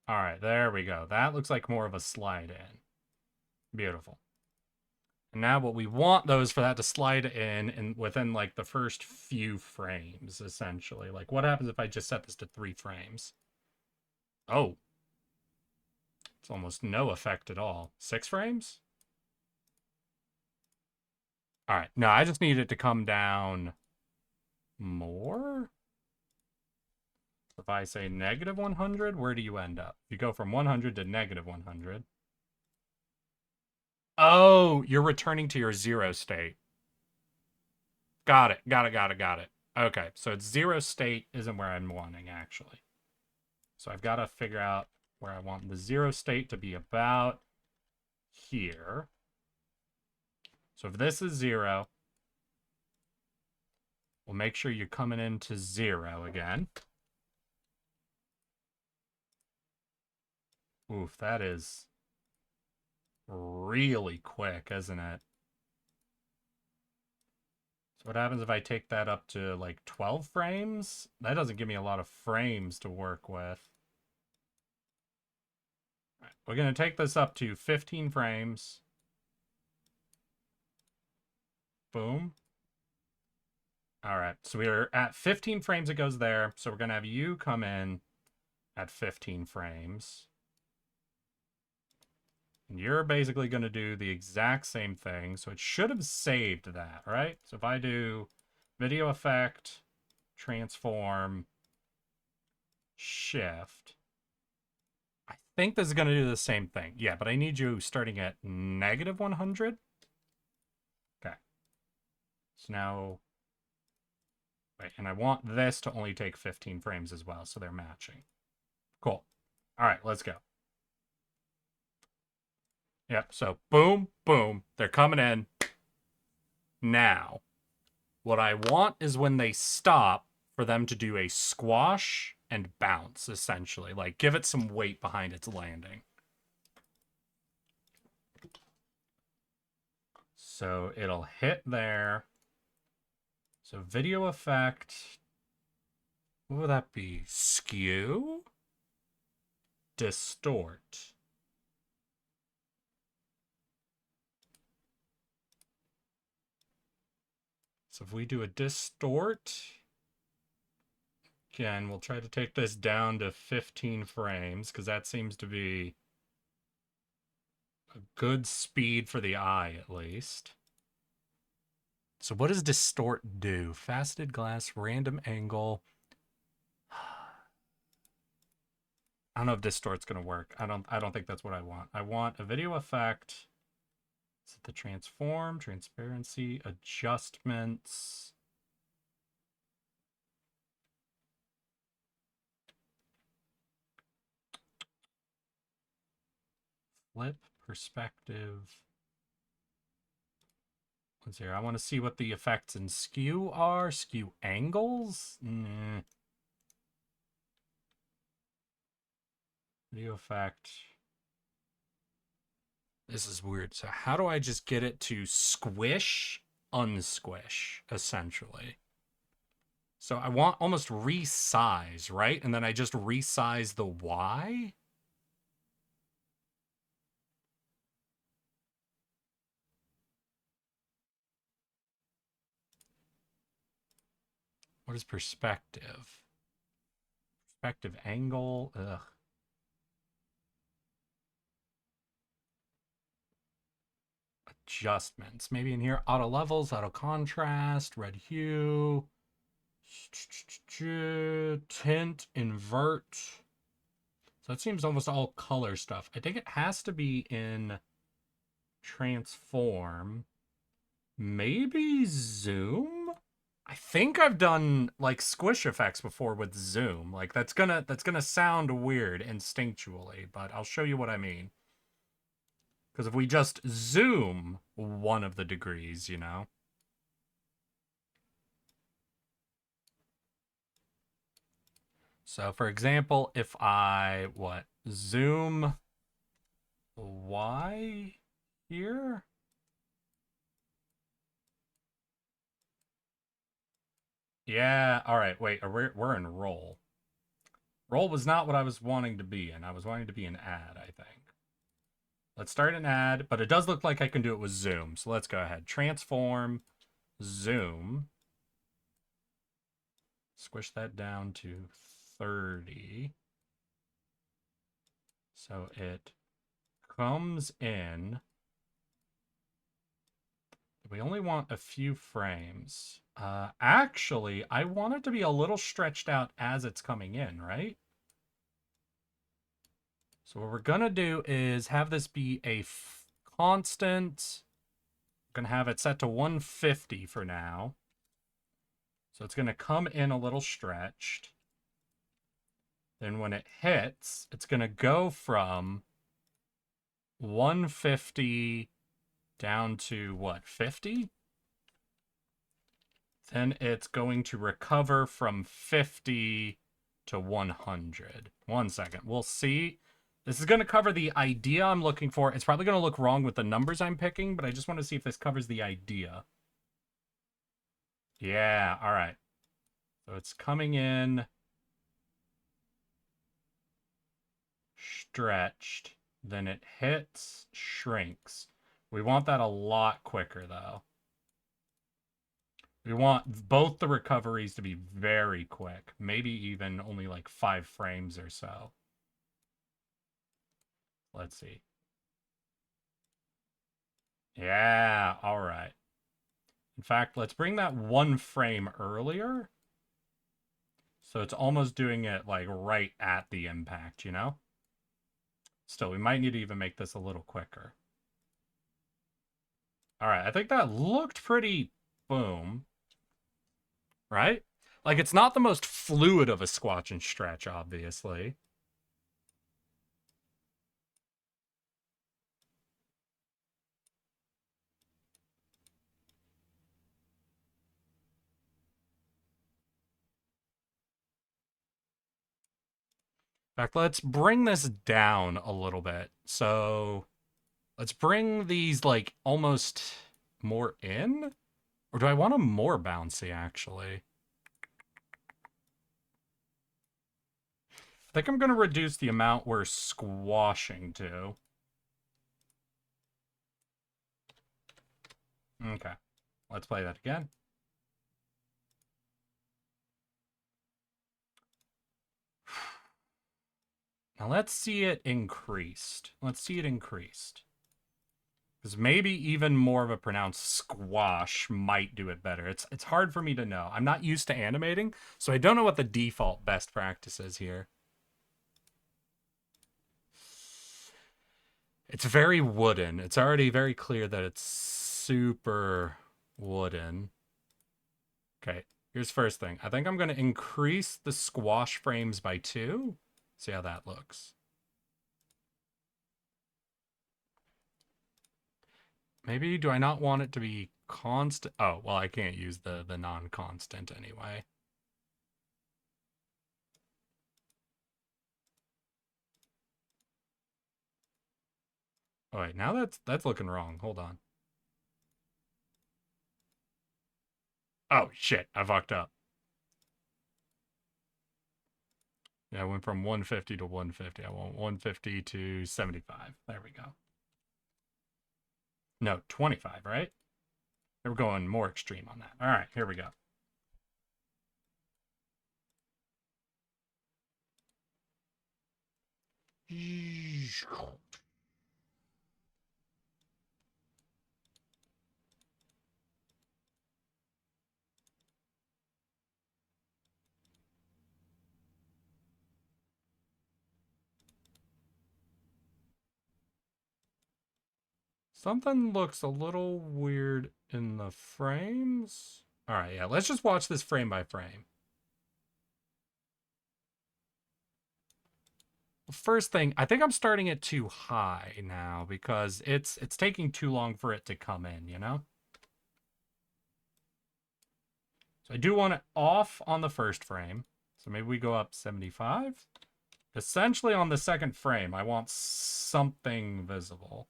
All right, there we go. That looks like more of a slide in. Beautiful. And now what we want, though, is for that to slide in and within, like, the first few frames, essentially. Like, what happens if I just set this to 3 frames? Oh. It's almost no effect at all. 6 frames? All right. No, I just need it to come down more. If I say negative 100, where do you end up? You go from 100 to negative 100. Oh, you're returning to your 0 state. Got it. Okay, so it's 0 state isn't where I'm wanting, actually. So I've got to figure out where I want the 0 state to be about here. So if this is 0, we'll make sure you're coming into 0 again. Oof, that is really quick, isn't it? So what happens if I take that up to like 12 frames? That doesn't give me a lot of frames to work with. All right, we're going to take this up to 15 frames. Boom. All right, so we're at 15 frames, it goes there. So we're going to have you come in at 15 frames. And you're basically going to do the exact same thing. So it should have saved that, right? So if I do video effect, transform, shift, I think this is going to do the same thing. Yeah, but I need you starting at negative 100. Okay. So now, wait, and I want this to only take 15 frames as well, so they're matching. Cool. All right, let's go. Yep, so boom, boom, they're coming in. Now, what I want is when they stop for them to do a squash and bounce, essentially. Like, give it some weight behind its landing. So it'll hit there. So video effect, what would that be? Skew? Distort. So if we do a distort, again, we'll try to take this down to 15 frames, because that seems to be a good speed for the eye, at least. So what does distort do? Faceted glass, random angle. I don't know if distort's going to work. I don't think that's what I want. I want a video effect. Is it the transform, transparency, adjustments? Flip, perspective. Let's see here. I want to see what the effects in skew are. Skew angles? Video effect. This is weird. So how do I just get it to squish, unsquish, essentially? So I want almost resize, right? And then I just resize the Y. What is perspective? Perspective angle. Ugh. Adjustments. Maybe in here, auto levels, auto contrast, red hue, tint, invert. So that seems almost all color stuff. I think it has to be in transform. Maybe zoom? I think I've done like squish effects before with zoom. Like that's gonna sound weird instinctually, but I'll show you what I mean. Because if we just zoom one of the degrees, you know. So for example, if I zoom Y here. Yeah, all right, wait, we're in roll. Roll was not what I was wanting to be in. I was wanting to be an ad, I think. Let's start an ad, but it does look like I can do it with zoom. So let's go ahead. Transform, zoom. Squish that down to 30. So it comes in. We only want a few frames. Actually, I want it to be a little stretched out as it's coming in, right? So what we're gonna do is have this be a constant. I'm gonna have it set to 150 for now. So it's gonna come in a little stretched. Then when it hits, it's gonna go from 150 down to what, 50? Then it's going to recover from 50 to 100. 1 second. We'll see. This is going to cover the idea I'm looking for. It's probably going to look wrong with the numbers I'm picking, but I just want to see if this covers the idea. Yeah, all right. So it's coming in stretched. Then it hits, shrinks. We want that a lot quicker, though. We want both the recoveries to be very quick. Maybe even only like 5 frames or so. Let's see. Yeah, all right. In fact, let's bring that 1 frame earlier. So it's almost doing it like right at the impact, you know? Still, we might need to even make this a little quicker. All right, I think that looked pretty boom. Right? Like, it's not the most fluid of a squatch and stretch, obviously. In fact, let's bring this down a little bit. So let's bring these like almost more in. Or do I want them more bouncy, actually? I think I'm going to reduce the amount we're squashing to. Okay. Let's play that again. Now let's see it increased. Let's see it increased. Because maybe even more of a pronounced squash might do it better. It's hard for me to know. I'm not used to animating, so I don't know what the default best practice is here. It's very wooden. It's already very clear that it's super wooden. Okay, here's first thing. I think I'm going to increase the squash frames by 2. See how that looks. Maybe, do I not want it to be constant? Oh, well, I can't use the non-constant anyway. Oh, wait, now that's looking wrong. Hold on. Oh, shit, I fucked up. Yeah, I went from 150 to 150. I want 150 to 75. There we go. No, 25, right? We're going more extreme on that. All right, here we go. Something looks a little weird in the frames. All right, yeah, let's just watch this frame by frame. First thing, I think I'm starting it too high now because it's taking too long for it to come in, you know? So I do want it off on the first frame. So maybe we go up 75. Essentially on the second frame, I want something visible.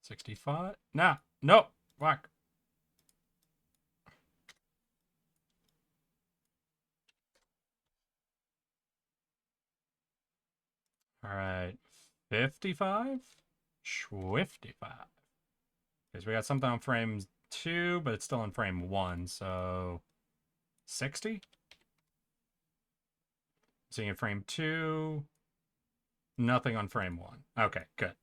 65. Nah, nope. Fuck. All right. 55. 55. Because we got something on frame 2, but it's still in frame 1. So 60. Seeing in frame 2. Nothing on frame 1. Okay, good.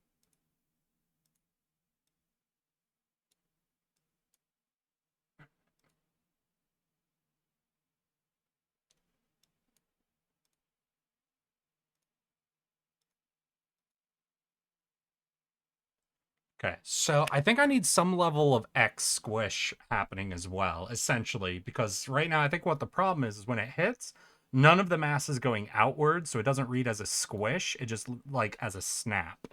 Okay, so I think I need some level of X squish happening as well, essentially, because right now I think what the problem is when it hits, none of the mass is going outward, so it doesn't read as a squish, it just like as a snap.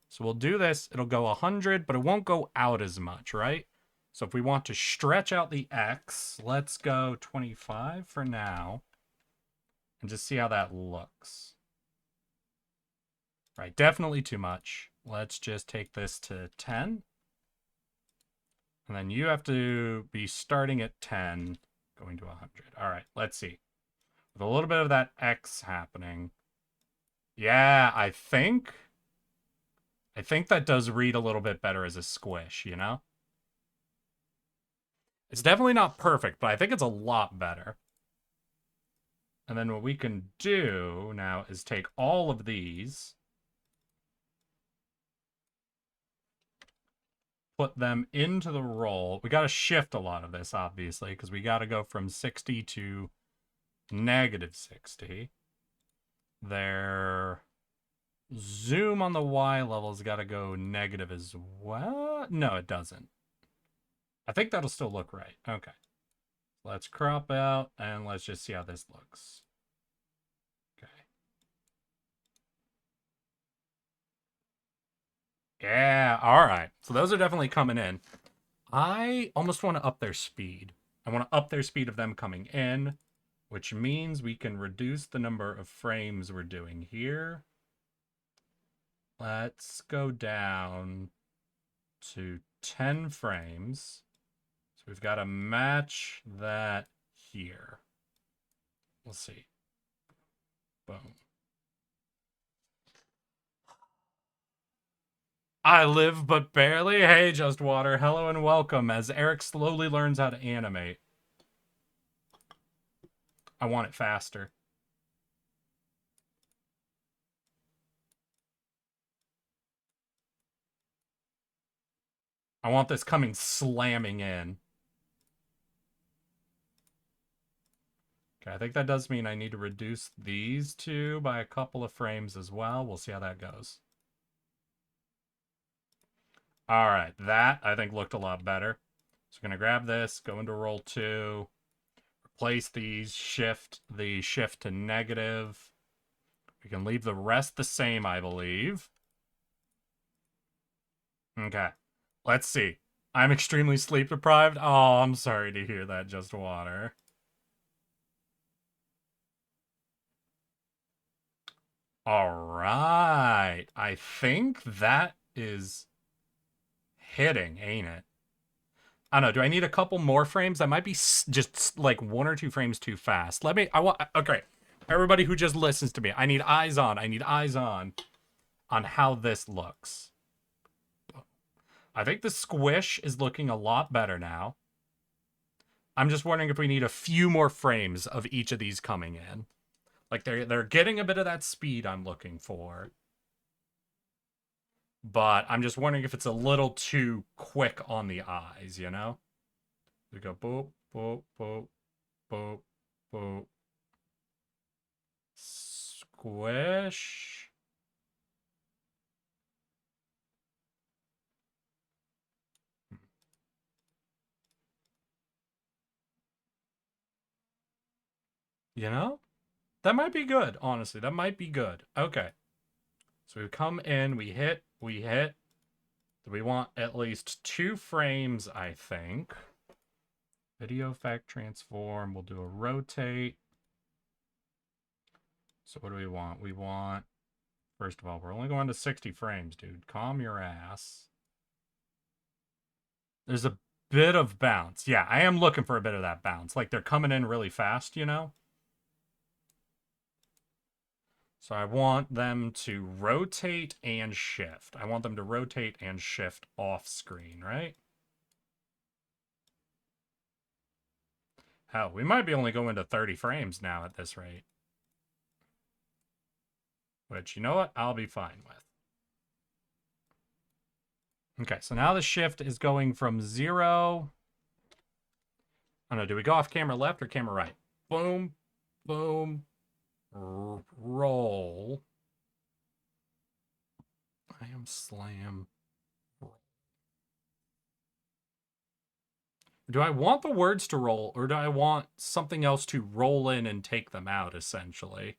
So we'll do this, it'll go 100, but it won't go out as much, right? So if we want to stretch out the X, let's go 25 for now, and just see how that looks. Right, definitely too much. Let's just take this to 10. And then you have to be starting at 10, going to 100. All right, let's see. With a little bit of that X happening. Yeah, I think that does read a little bit better as a squish, you know? It's definitely not perfect, but I think it's a lot better. And then what we can do now is take all of these, put them into the roll. We got to shift a lot of this, obviously, because we got to go from 60 to negative 60. Their zoom on the Y level's got to go negative as well. No, it doesn't. I think that'll still look right. Okay. Let's crop out and let's just see how this looks. Okay. Yeah, all right. So those are definitely coming in. I almost want to up their speed. I want to up their speed of them coming in, which means we can reduce the number of frames we're doing here. Let's go down to 10 frames. So we've got to match that here. We'll see. Boom. I live but barely. Hey, Just Water. Hello and welcome as Erik slowly learns how to animate. I want it faster. I want this coming slamming in. Okay, I think that does mean I need to reduce these two by a couple of frames as well. We'll see how that goes. All right, that I think looked a lot better. So I'm going to grab this, go into roll 2, replace these, shift the shift to negative. We can leave the rest the same, I believe. Okay, let's see. I'm extremely sleep deprived. Oh, I'm sorry to hear that, Just Water. All right. I think that is hitting, ain't it? I don't know. Do I need a couple more frames? That might be just like 1 or 2 frames too fast. Okay. Everybody who just listens to me, I need eyes on. I need eyes on how this looks. I think the squish is looking a lot better now. I'm just wondering if we need a few more frames of each of these coming in. Like they're getting a bit of that speed I'm looking for. But I'm just wondering if it's a little too quick on the eyes, you know? We go boop, boop, boop, boop, boop. Squish. You know? That might be good, honestly. That might be good. Okay. So we come in, we hit. We want at least 2 frames, I think. Video effect transform. We'll do a rotate. So what do we want? We want, first of all, we're only going to 60 frames, dude. Calm your ass. There's a bit of bounce. Yeah, I am looking for a bit of that bounce. Like they're coming in really fast, you know? So I want them to rotate and shift. I want them to rotate and shift off screen, right? Hell, we might be only going to 30 frames now at this rate. Which, you know what? I'll be fine with. Okay, so now the shift is going from 0. I don't know, do we go off camera left or camera right? Boom, boom, roll. I am slam. Do I want the words to roll, or do I want something else to roll in and take them out, essentially?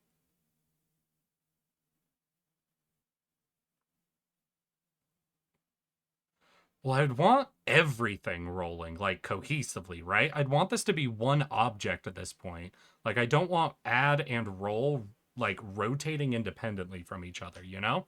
Well, I'd want everything rolling, like, cohesively, right? I'd want this to be one object at this point. Like, I don't want add and roll, like, rotating independently from each other, you know?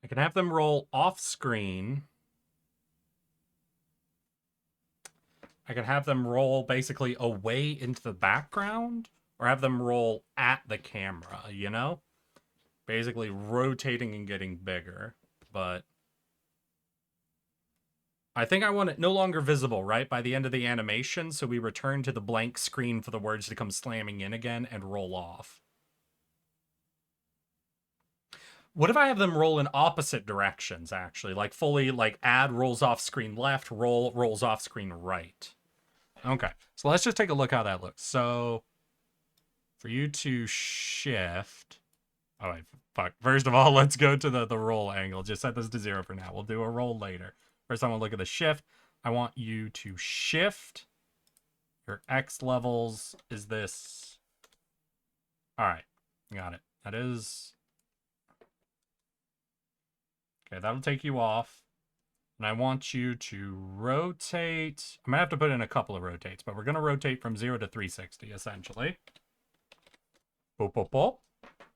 I can have them roll off screen. I can have them roll basically away into the background, or have them roll at the camera, you know? Basically rotating and getting bigger. But I think I want it no longer visible, right? By the end of the animation, so we return to the blank screen for the words to come slamming in again and roll off. What if I have them roll in opposite directions, actually? Like, fully, like, add rolls off screen left, roll rolls off screen right. Okay, so let's just take a look how that looks. So, for you to shift... Oh, wait, fuck. First of all, let's go to the roll angle. Just set this to 0 for now. We'll do a roll later. First, I want to look at the shift. I want you to shift. Your X levels is this. All right, got it. That is... Okay, that'll take you off. And I want you to rotate. I'm going to have to put in a couple of rotates, but we're going to rotate from 0 to 360, essentially. Boop, boop, boop.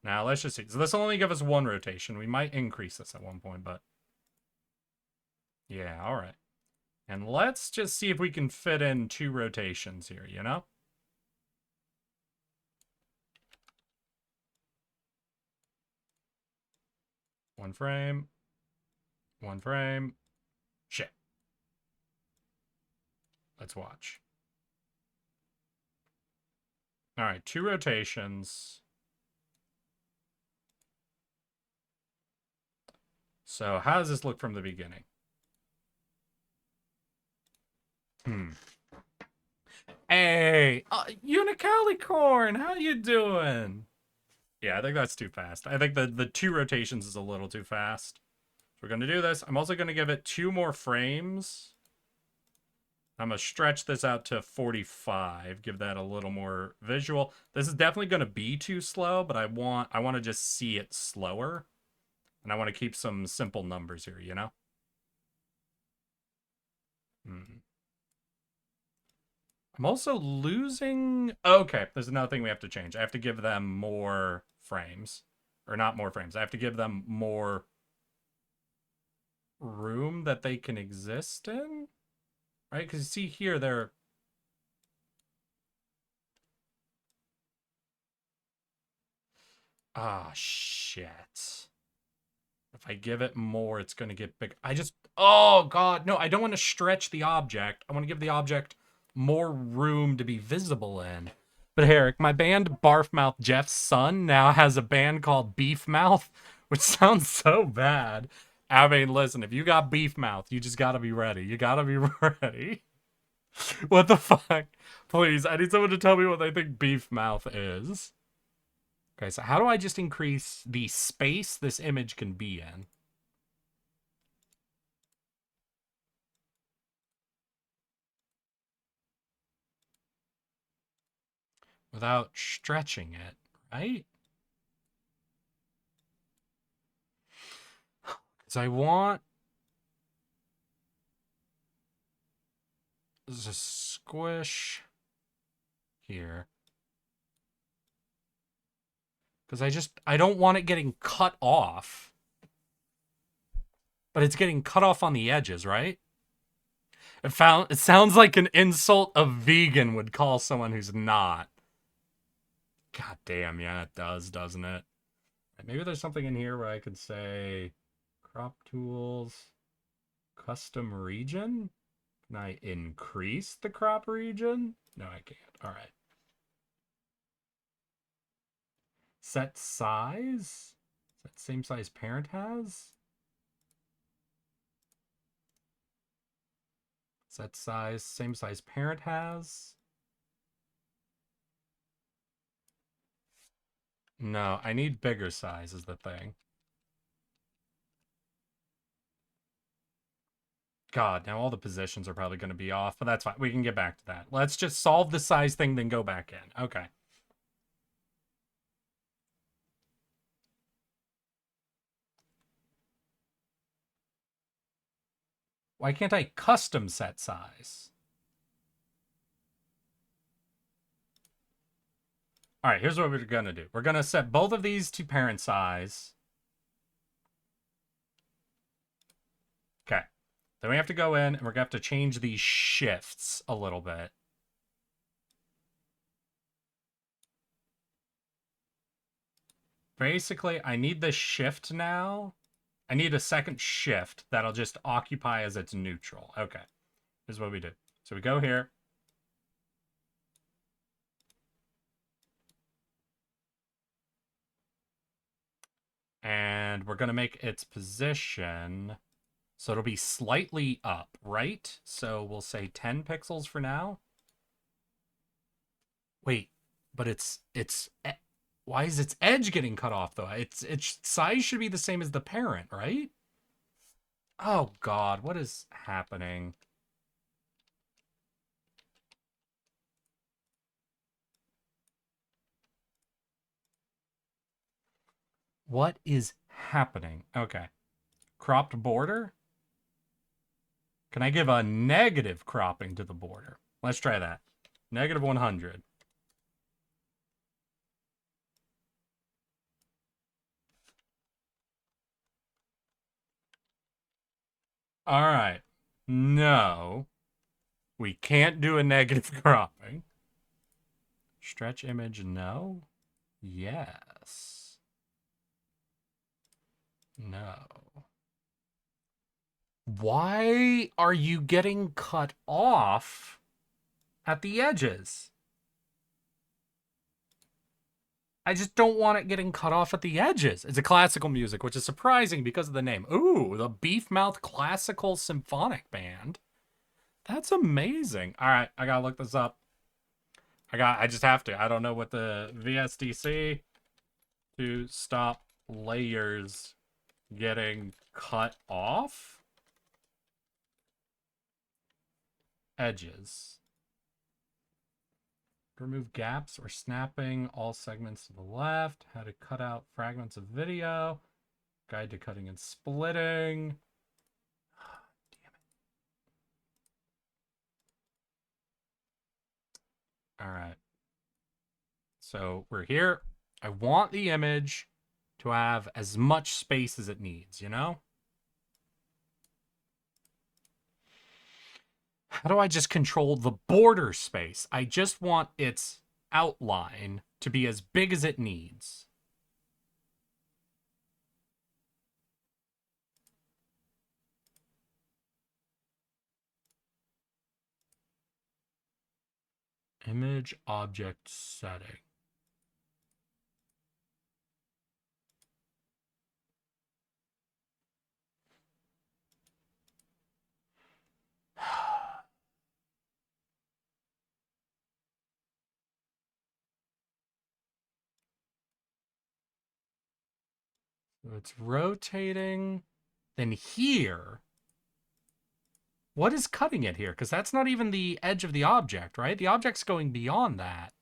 Now, let's just see. So this will only give us 1 rotation. We might increase this at one point, but... Yeah, all right. And let's just see if we can fit in 2 rotations here, you know? One frame. Shit. Let's watch. All right, 2 rotations. So how does this look from the beginning? Hey, Unicalicorn, how you doing? Yeah, I think that's too fast. I think the 2 rotations is a little too fast. So we're going to do this. I'm also going to give it 2 more frames. I'm going to stretch this out to 45, give that a little more visual. This is definitely going to be too slow, but I want to just see it slower. And I want to keep some simple numbers here, you know? I'm also losing... Okay, there's another thing we have to change. I have to give them more frames. Or not more frames. I have to give them more room that they can exist in. Right? Because you see here, they're... Ah, shit. If I give it more, it's going to get big. Oh, God. No, I don't want to stretch the object. I want to give the object more room to be visible in. But Erik, my band Barfmouth Jeff's son now has a band called Beef Mouth, which sounds so bad. I mean, listen, if you got Beef Mouth, you just got to be ready. You got to be ready. What the fuck? Please, I need someone to tell me what they think Beef Mouth is. Okay, so how do I just increase the space this image can be in? Without stretching it, right? Because I want there's a squish here. Because I don't want it getting cut off. But it's getting cut off on the edges, right? It sounds like an insult a vegan would call someone who's not. God damn, yeah, it does, doesn't it? Maybe there's something in here where I could say crop tools, custom region. Can I increase the crop region? No, I can't. All right. Set size? Is that same size parent has? Set size, same size parent has? No, I need bigger size is the thing. God, now all the positions are probably going to be off, but that's fine. We can get back to that. Let's just solve the size thing, then go back in. Okay. Why can't I custom set size? All right, here's what we're going to do. We're going to set both of these to parent size. Okay. Then we have to go in and we're going to have to change these shifts a little bit. Basically, I need this shift now. I need a second shift that'll just occupy as its neutral. Okay. Here's what we do. So we go here. And we're going to make its position so it'll be slightly up, right? So we'll say 10 pixels for now. Wait, but why is its edge getting cut off though? Its size should be the same as the parent, right? Oh God, what is happening? What is happening? Okay. Cropped border? Can I give a negative cropping to the border? Let's try that. Negative 100. All right. No. We can't do a negative cropping. Stretch image, no. Yes. No. Why are you getting cut off at the edges? I just don't want it getting cut off at the edges. It's a classical music, which is surprising because of the name. Ooh, the Beef Mouth Classical Symphonic Band. That's amazing. All right, I gotta look this up. I just have to. I don't know what the VSDC to stop layers getting cut off. Edges. Remove gaps or snapping all segments to the left. How to cut out fragments of video. Guide to cutting and splitting. Damn it. All right. So we're here. I want the image to have as much space as it needs, you know? How do I just control the border space? I just want its outline to be as big as it needs. Image object setting. So it's rotating. Then here, what is cutting it here? Because that's not even the edge of the object, right? The object's going beyond that.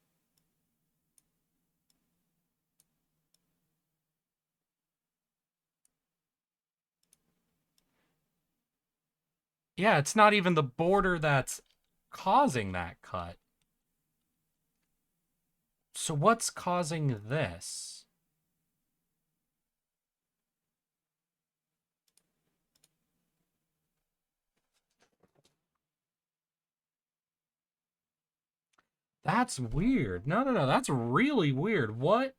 Yeah, it's not even the border that's causing that cut. So what's causing this? That's weird. No. That's really weird. What?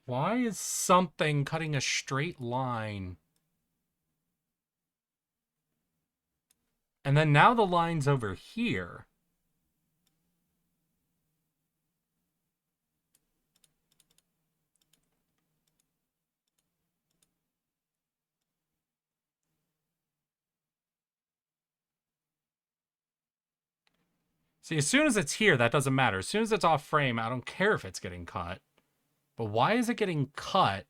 Why is something cutting a straight line? And then now the line's over here. See, as soon as it's here, that doesn't matter. As soon as it's off frame, I don't care if it's getting cut. But why is it getting cut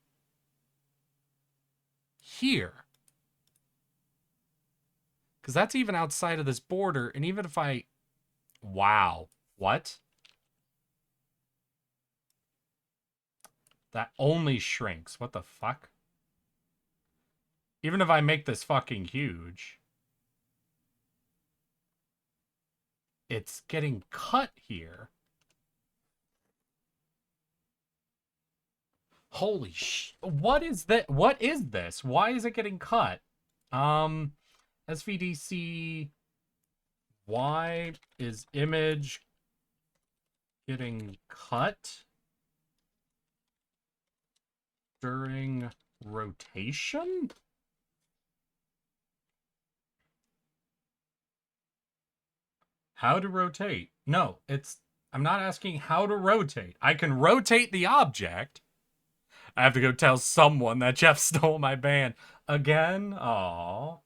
here? Because that's even outside of this border. And even if I... Wow. What? That only shrinks. What the fuck? Even if I make this fucking huge, it's getting cut here. Holy what is that? What is this? Why is it getting cut? SVDC. Why is image getting cut during rotation? How to rotate? No, I'm not asking how to rotate. I can rotate the object. I have to go tell someone that Jeff stole my band again. Aww.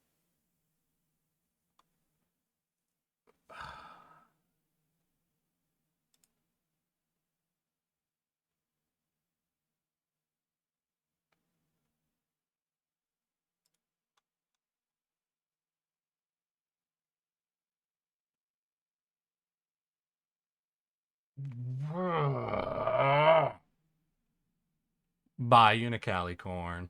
Bye, Unicalicorn.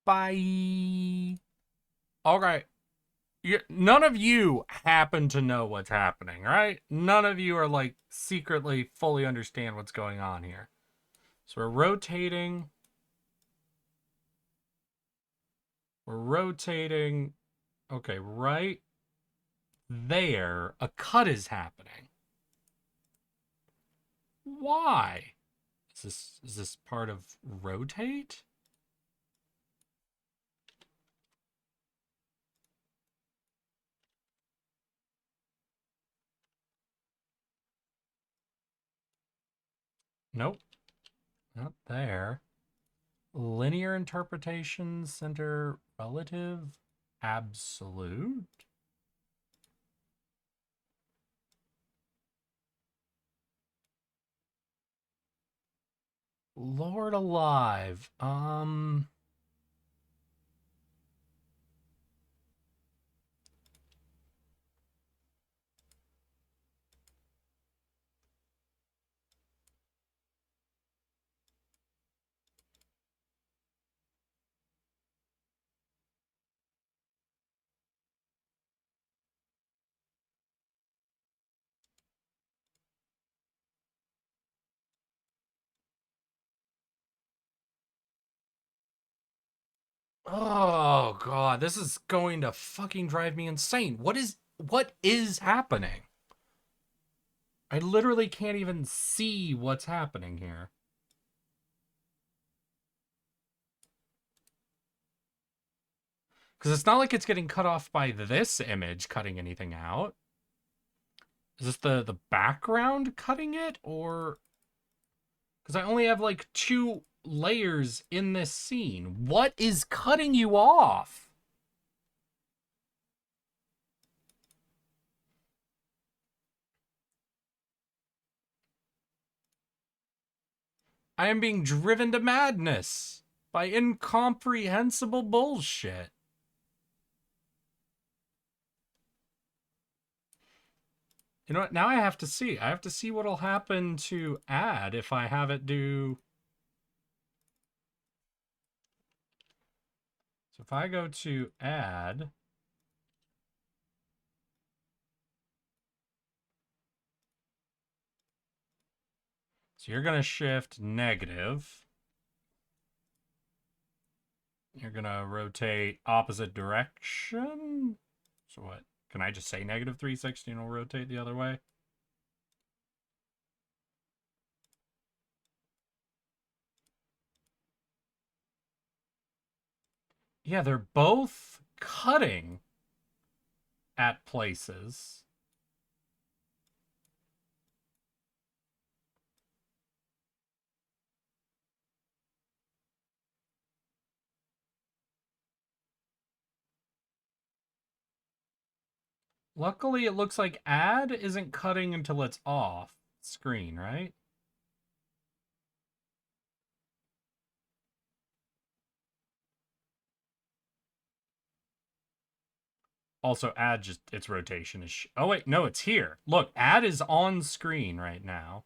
Bye. Okay. None of you happen to know what's happening, right? None of you are like secretly fully understand what's going on here. So we're rotating. We're rotating. Okay, right there, a cut is happening. Why? Is this part of rotate? Nope. Not there. Linear interpretation, center, relative, absolute. Lord alive. Oh god, this is going to fucking drive me insane. What is happening? I literally can't even see what's happening here. Because it's not like it's getting cut off by this image cutting anything out. Is this the background cutting it? Or... Because I only have like 2 layers in this scene. What is cutting you off? I am being driven to madness by incomprehensible bullshit. You know what? Now I have to see. I have to see what'll happen to add if I have it do... So if I go to add... So you're going to shift negative. You're going to rotate opposite direction. So what? Can I just say negative 360 and it'll rotate the other way? Yeah, they're both cutting at places. Luckily, it looks like add isn't cutting until it's off screen, right? Also, add just its rotation is... Oh, wait, no, it's here. Look, add is on screen right now.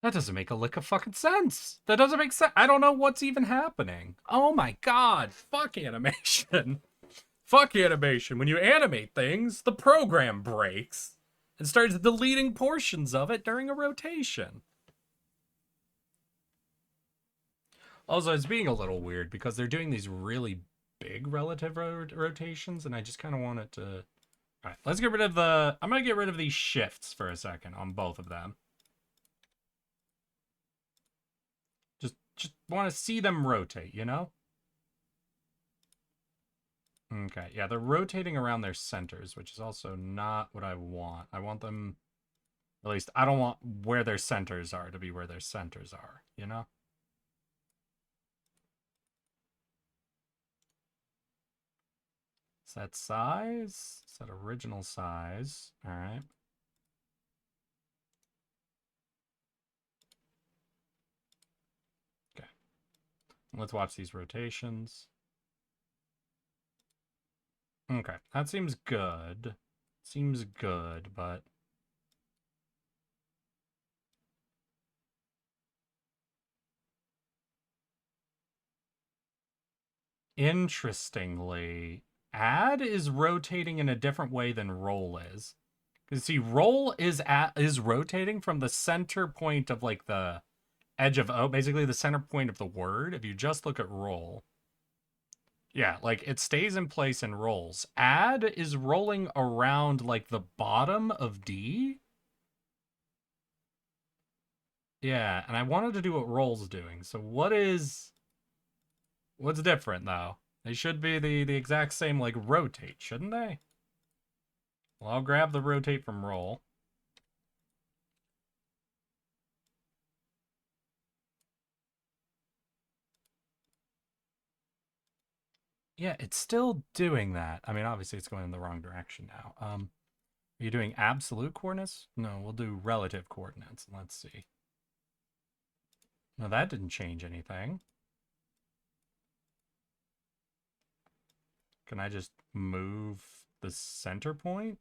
That doesn't make a lick of fucking sense. That doesn't make sense. I don't know what's even happening. Oh my god. Fuck animation. Fuck animation. When you animate things, the program breaks and starts deleting portions of it during a rotation. Also, it's being a little weird because they're doing these really big relative rotations, and I just kind of want it to... All right, let's get rid of the... I'm going to get rid of these shifts for a second on both of them. Just want to see them rotate, you know? Okay, yeah, they're rotating around their centers, which is also not what I want. I want them... At least, I don't want where their centers are to be where their centers are, you know? Set size? Set original size. All right. Okay. Let's watch these rotations. Okay, that seems good. Seems good, but... Interestingly, add is rotating in a different way than roll is. Because see, roll is rotating from the center point of like the edge of O, basically the center point of the word. If you just look at roll, yeah, like it stays in place and rolls. Add is rolling around like the bottom of D. Yeah, and I wanted to do what roll's doing. So what's different though? They should be the exact same like rotate, shouldn't they? Well, I'll grab the rotate from roll. Yeah, it's still doing that. I mean, obviously it's going in the wrong direction now. Are you doing absolute coordinates? No, we'll do relative coordinates. Let's see. No, that didn't change anything. Can I just move the center point?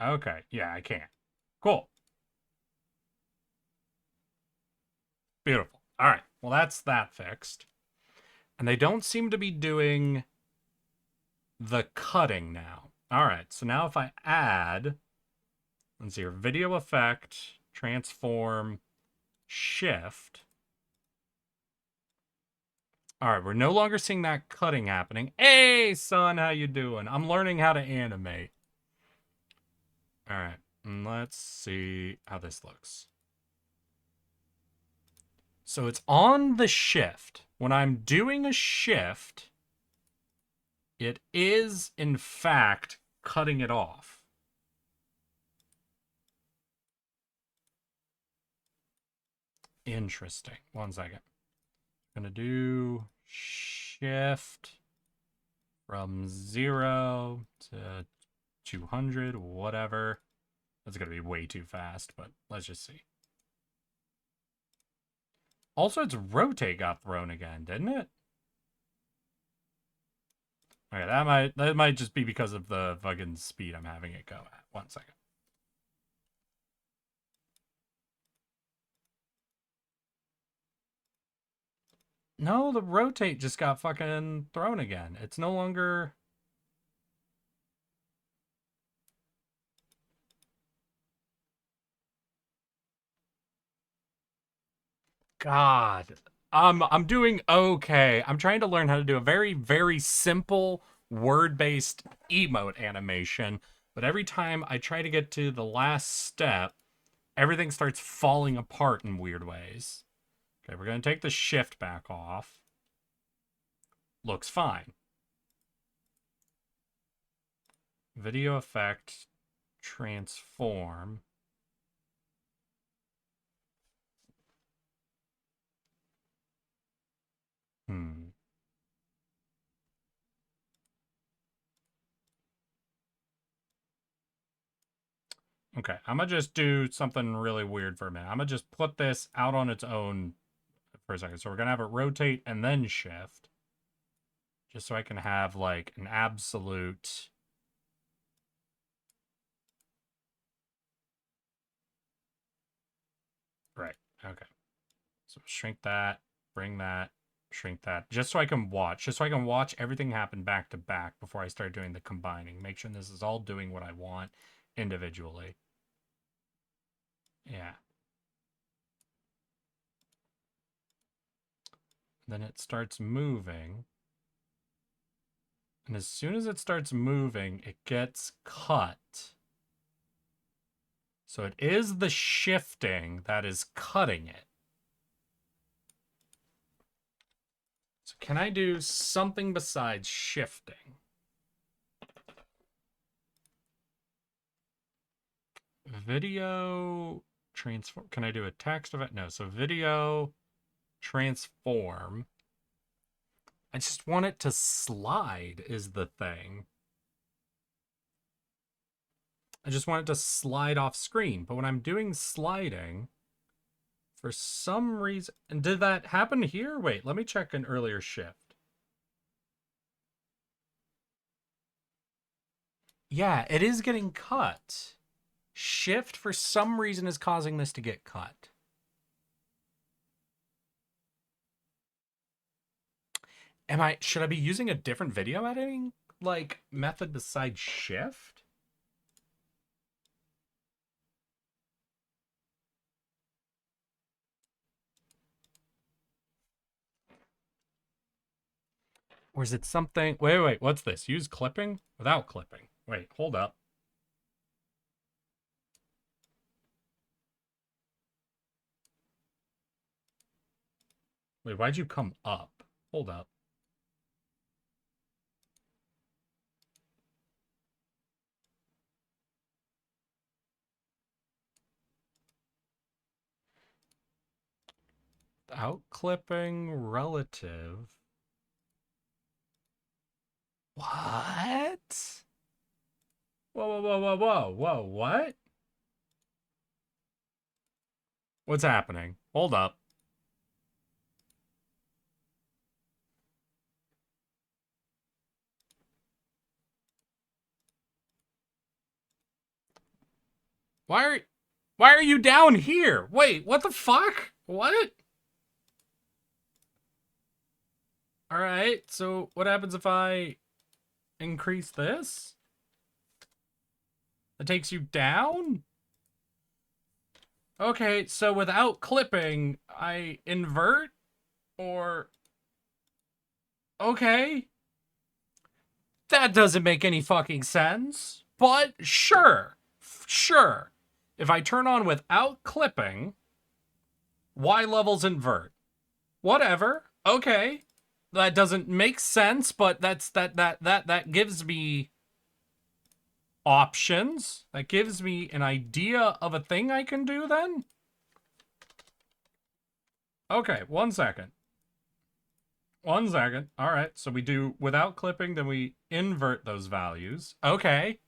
Okay, yeah, I can. Cool. Beautiful. All right, well, that's that fixed. And they don't seem to be doing the cutting now. All right, so now if I add, let's see here, video effect, transform, shift. All right, we're no longer seeing that cutting happening. Hey, son, how you doing? I'm learning how to animate. All right, and let's see how this looks. So it's on the shift. When I'm doing a shift, it is, in fact, cutting it off. Interesting. 1 second. I'm going to do shift from 0 to 200, whatever. That's going to be way too fast, but let's just see. Also, its rotate got thrown again, didn't it? Okay, that might just be because of the fucking speed I'm having it go at. 1 second. No, the rotate just got fucking thrown again. It's no longer... God. I'm doing okay. I'm trying to learn how to do a very, very simple word-based emote animation, but every time I try to get to the last step, everything starts falling apart in weird ways. Okay, we're going to take the shift back off. Looks fine. Video effect, transform. Hmm. Okay, I'm gonna just do something really weird for a minute. I'm gonna just put this out on its own for a second. So we're gonna have it rotate and then shift. Just so I can have like an absolute... Right, okay. So shrink that, bring that, shrink that. Just so I can watch. Just so I can watch everything happen back to back before I start doing the combining. Make sure this is all doing what I want individually. Yeah. Then it starts moving. And as soon as it starts moving, it gets cut. So it is the shifting that is cutting it. So can I do something besides shifting? Video transform. Can I do a text event? No. So video transform. I just want it to slide is the thing. I just want it to slide off screen. But when I'm doing sliding, for some reason... And did that happen here? Wait, let me check an earlier shift. Yeah, it is getting cut. Shift, for some reason, is causing this to get cut. Should I be using a different video editing like method besides shift? Or is it something? Wait, what's this? Use clipping without clipping. Wait, hold up. Wait, why'd you come up? Hold up. Without clipping relative. What? Whoa, whoa, whoa, whoa, whoa, whoa, what? What's happening? Hold up. Why are you down here? Wait, what the fuck? What? Alright, so what happens if I increase this? It takes you down? Okay, so without clipping, I invert? Or... Okay. That doesn't make any fucking sense. But sure. Sure. If I turn on without clipping, Y levels invert. Whatever. Okay. That doesn't make sense, but that gives me options. That gives me an idea of a thing I can do then. Okay, 1 second. 1 second. All right, so we do without clipping, then we invert those values. Okay.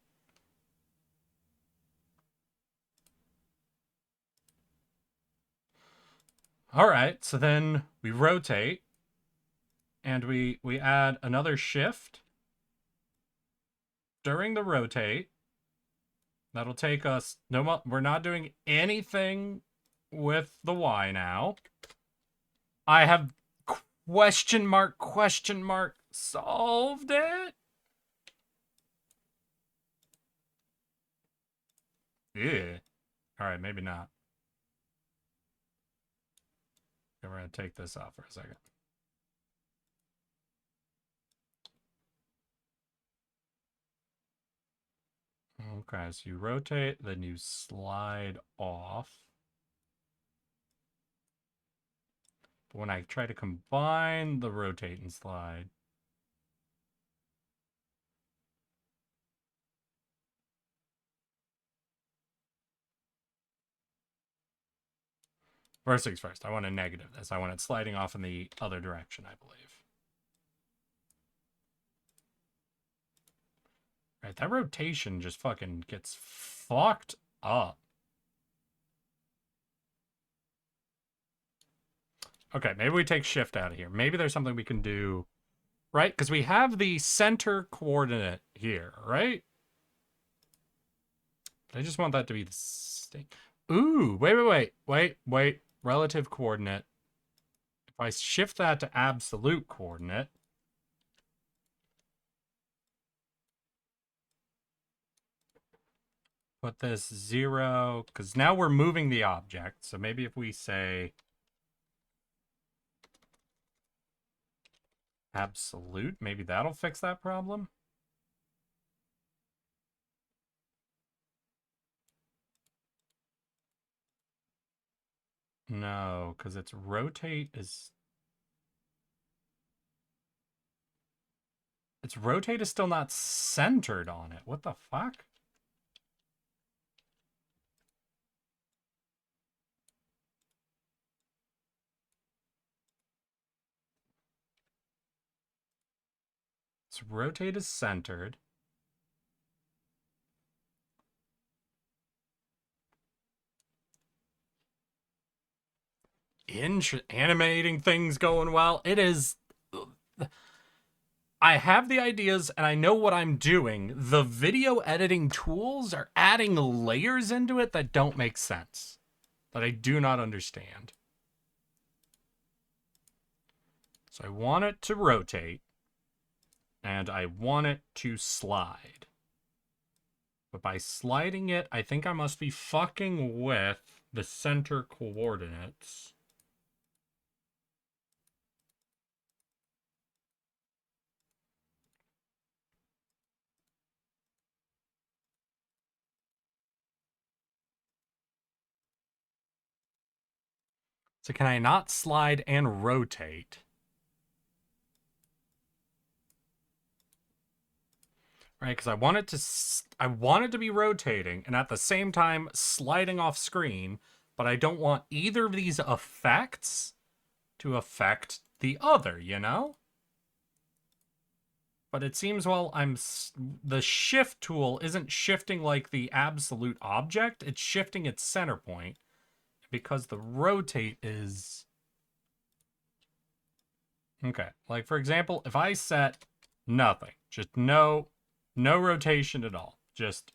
All right, so then we rotate and we add another shift during the rotate. That'll take us, no, we're not doing anything with the Y now. I have question mark, solved it? Yeah. All right, maybe not. Okay, we're going to take this off for a second. Okay, so you rotate, then you slide off. But when I try to combine the rotate and slide, first things first, I want to negative this. I want it sliding off in the other direction, I believe. Right, that rotation just fucking gets fucked up. Okay, maybe we take shift out of here. Maybe there's something we can do, right? Because we have the center coordinate here, right? I just want that to be the same. Ooh, wait. Relative coordinate. If I shift that to absolute coordinate, put this 0, because now we're moving the object. So maybe if we say absolute, maybe that'll fix that problem. No, because its rotate is... Its rotate is still not centered on it. What the fuck? Its rotate is centered. Animating things going well. It is... I have the ideas and I know what I'm doing. The video editing tools are adding layers into it that don't make sense. That I do not understand. So I want it to rotate. And I want it to slide. But by sliding it, I think I must be fucking with the center coordinates. So can I not slide and rotate? Right, because I want it to be rotating and at the same time sliding off screen, but I don't want either of these effects to affect the other, you know? But it seems while the shift tool isn't shifting like the absolute object, it's shifting its center point because the rotate is... Okay, like for example, if I set nothing, just no rotation at all, just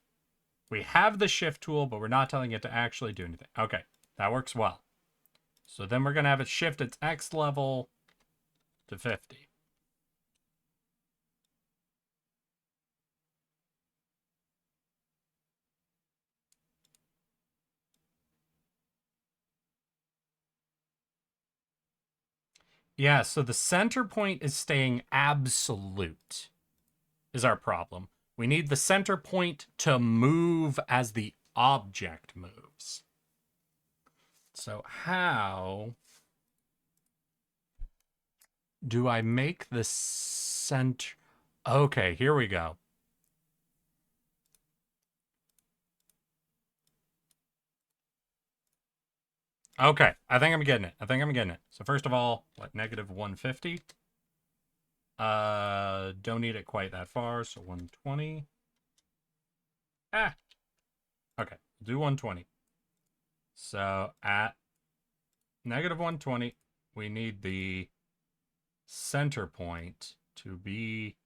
we have the shift tool, but we're not telling it to actually do anything. Okay, that works well. So then we're going to have it shift its X level to 50. Yeah, so the center point is staying absolute, is our problem. We need the center point to move as the object moves. So how do I make the center... Okay, here we go. Okay, I think I'm getting it. So first of all, what, negative 150? Don't need it quite that far, so 120. Ah! Okay, do 120. So at negative 120, we need the center point to be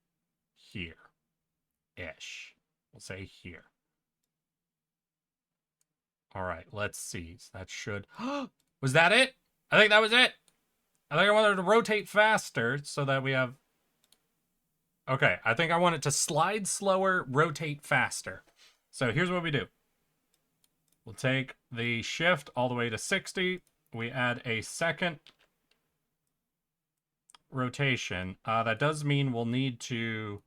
here-ish. We'll say here. All right, let's see. So that should... Was that it? I think that was it. I think I wanted to rotate faster so that we have... Okay, I think I want it to slide slower, rotate faster. So here's what we do. We'll take the shift all the way to 60. We add a second rotation. That does mean we'll need to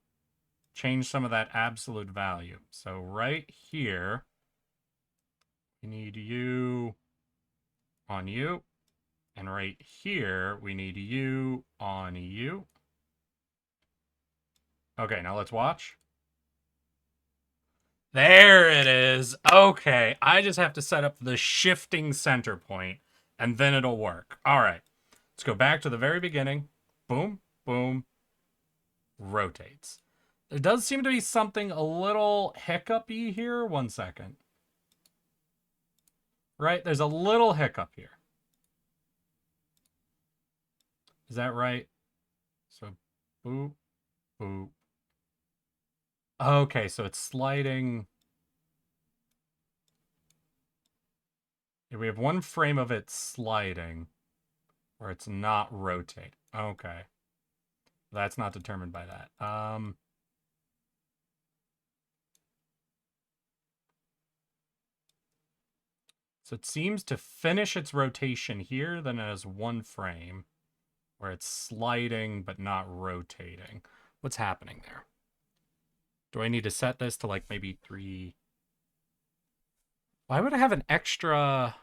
change some of that absolute value. So right here... We need you on you. And right here, we need you on you. Okay, now let's watch. There it is. Okay, I just have to set up the shifting center point, and then it'll work. All right, let's go back to the very beginning. Boom, boom, rotates. There does seem to be something a little hiccupy here. 1 second. Right? There's a little hiccup here. Is that right? So, boop, boop. Okay, so it's sliding. Yeah, we have one frame of it sliding where it's not rotating. Okay. That's not determined by that. So it seems to finish its rotation here, then it has one frame where it's sliding but not rotating. What's happening there? Do I need to set this to like maybe 3? Why would I have an extra...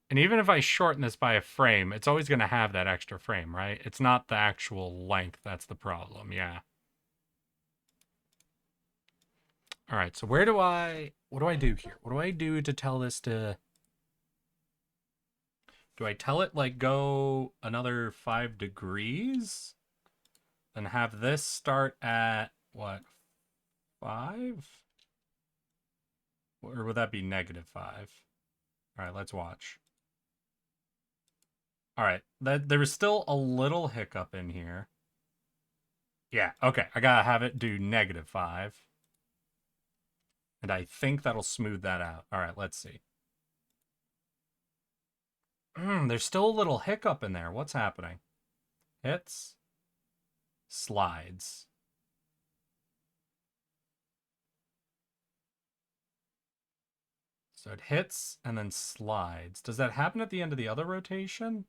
And even if I shorten this by a frame, it's always going to have that extra frame, right? It's not the actual length that's the problem, yeah. All right, so what do I do here? What do I do to tell this to... Do I tell it, like, go another 5 degrees? Then have this start at, what, 5? Or would that be negative 5? All right, let's watch. All right, there was still a little hiccup in here. Yeah, okay, I gotta have it do negative 5. And I think that'll smooth that out. All right, let's see. There's still a little hiccup in there. What's happening? Hits. Slides. So it hits and then slides. Does that happen at the end of the other rotation?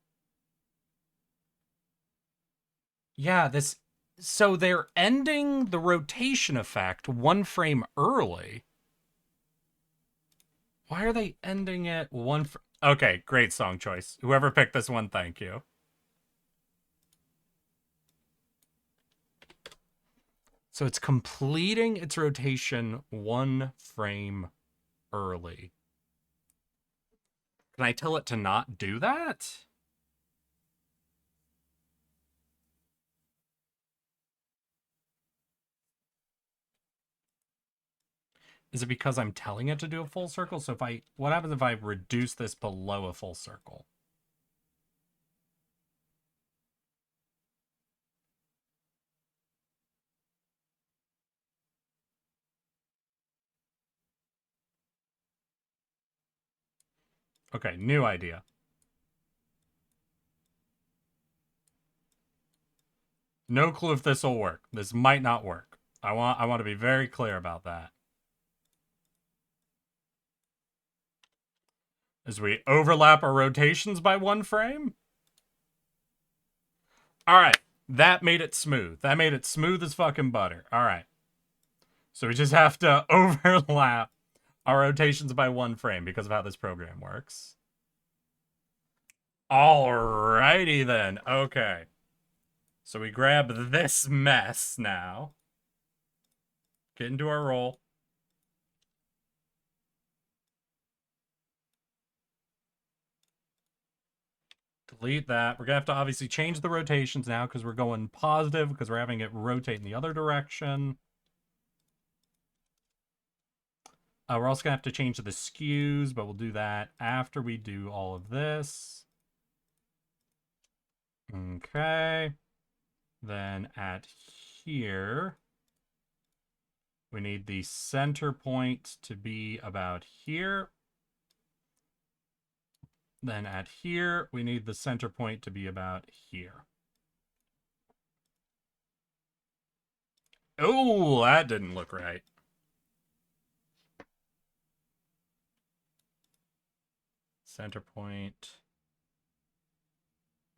Yeah, this... So they're ending the rotation effect 1 frame early. Why are they ending it 1 Okay, great song choice. Whoever picked this one, thank you. So it's completing its rotation 1 frame early. Can I tell it to not do that? Is it because I'm telling it to do a full circle? So what happens if I reduce this below a full circle? Okay, new idea. No clue if this will work. This might not work. I want to be very clear about that. As we overlap our rotations by 1 frame? Alright, that made it smooth. That made it smooth as fucking butter. Alright. So we just have to overlap our rotations by 1 frame because of how this program works. Alrighty then. Okay. So we grab this mess now. Get into our roll. Delete that. We're going to have to obviously change the rotations now because we're going positive because we're having it rotate in the other direction. We're also going to have to change the skews, but we'll do that after we do all of this. Okay. Then at here, we need the center point to be about here. Then at here, we need the center point to be about here. Oh, that didn't look right. Center point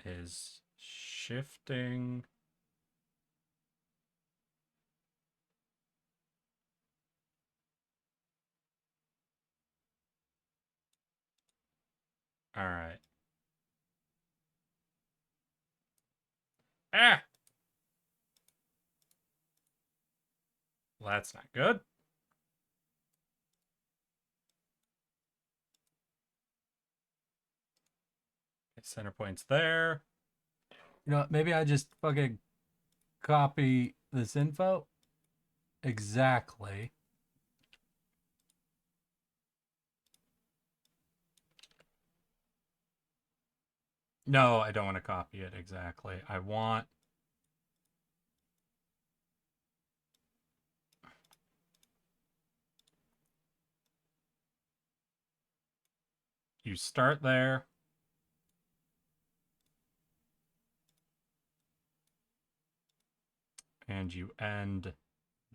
is shifting. All right. Ah! Well, that's not good. Okay, center point's there. You know what? Maybe I just fucking copy this info. Exactly. No, I don't want to copy it exactly. I want... You start there. And you end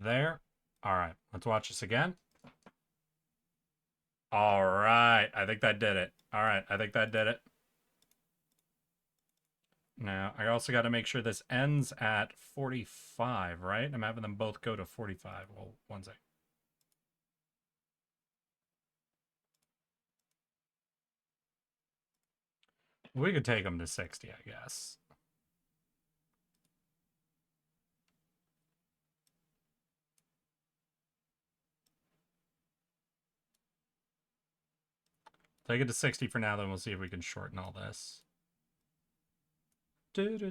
there. All right, let's watch this again. All right, I think that did it. All right, I think that did it. Now, I also got to make sure this ends at 45, right? I'm having them both go to 45. Well, one sec. We could take them to 60, I guess. Take it to 60 for now, then we'll see if we can shorten all this. Wait,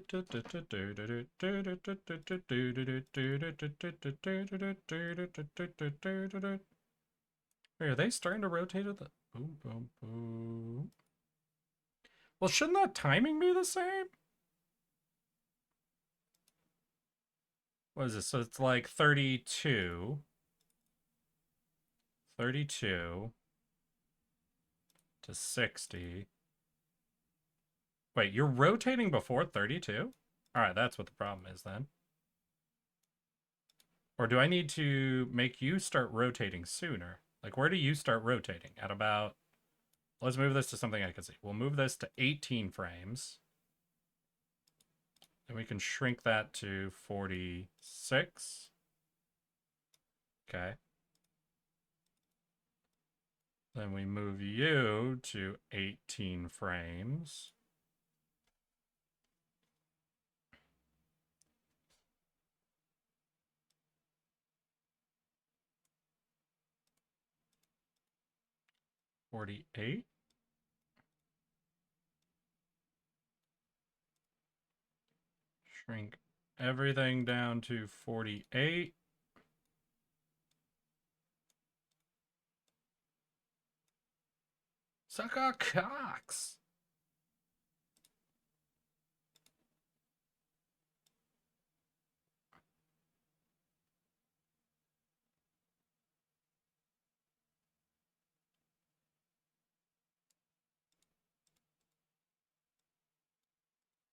are they starting to rotate at the... Boom, boom, boom. Well, shouldn't that timing be the same? What is this? So it's like 32. 32 to 60. Wait, you're rotating before 32? All right, that's what the problem is then. Or do I need to make you start rotating sooner? Like, where do you start rotating? At about... Let's move this to something I can see. We'll move this to 18 frames. And we can shrink that to 46. Okay. Then we move you to 18 frames. 48. Shrink everything down to 48. Suck our cocks.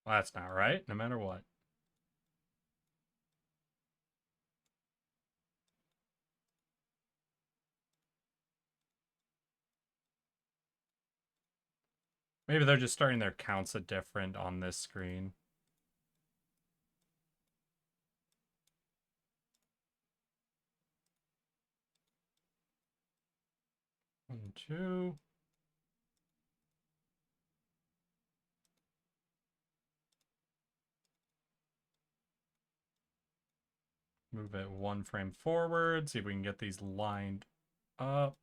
Well, that's not right, no matter what. Maybe they're just starting their counts at different on this screen. One, two. Move it one frame forward. See if we can get these lined up.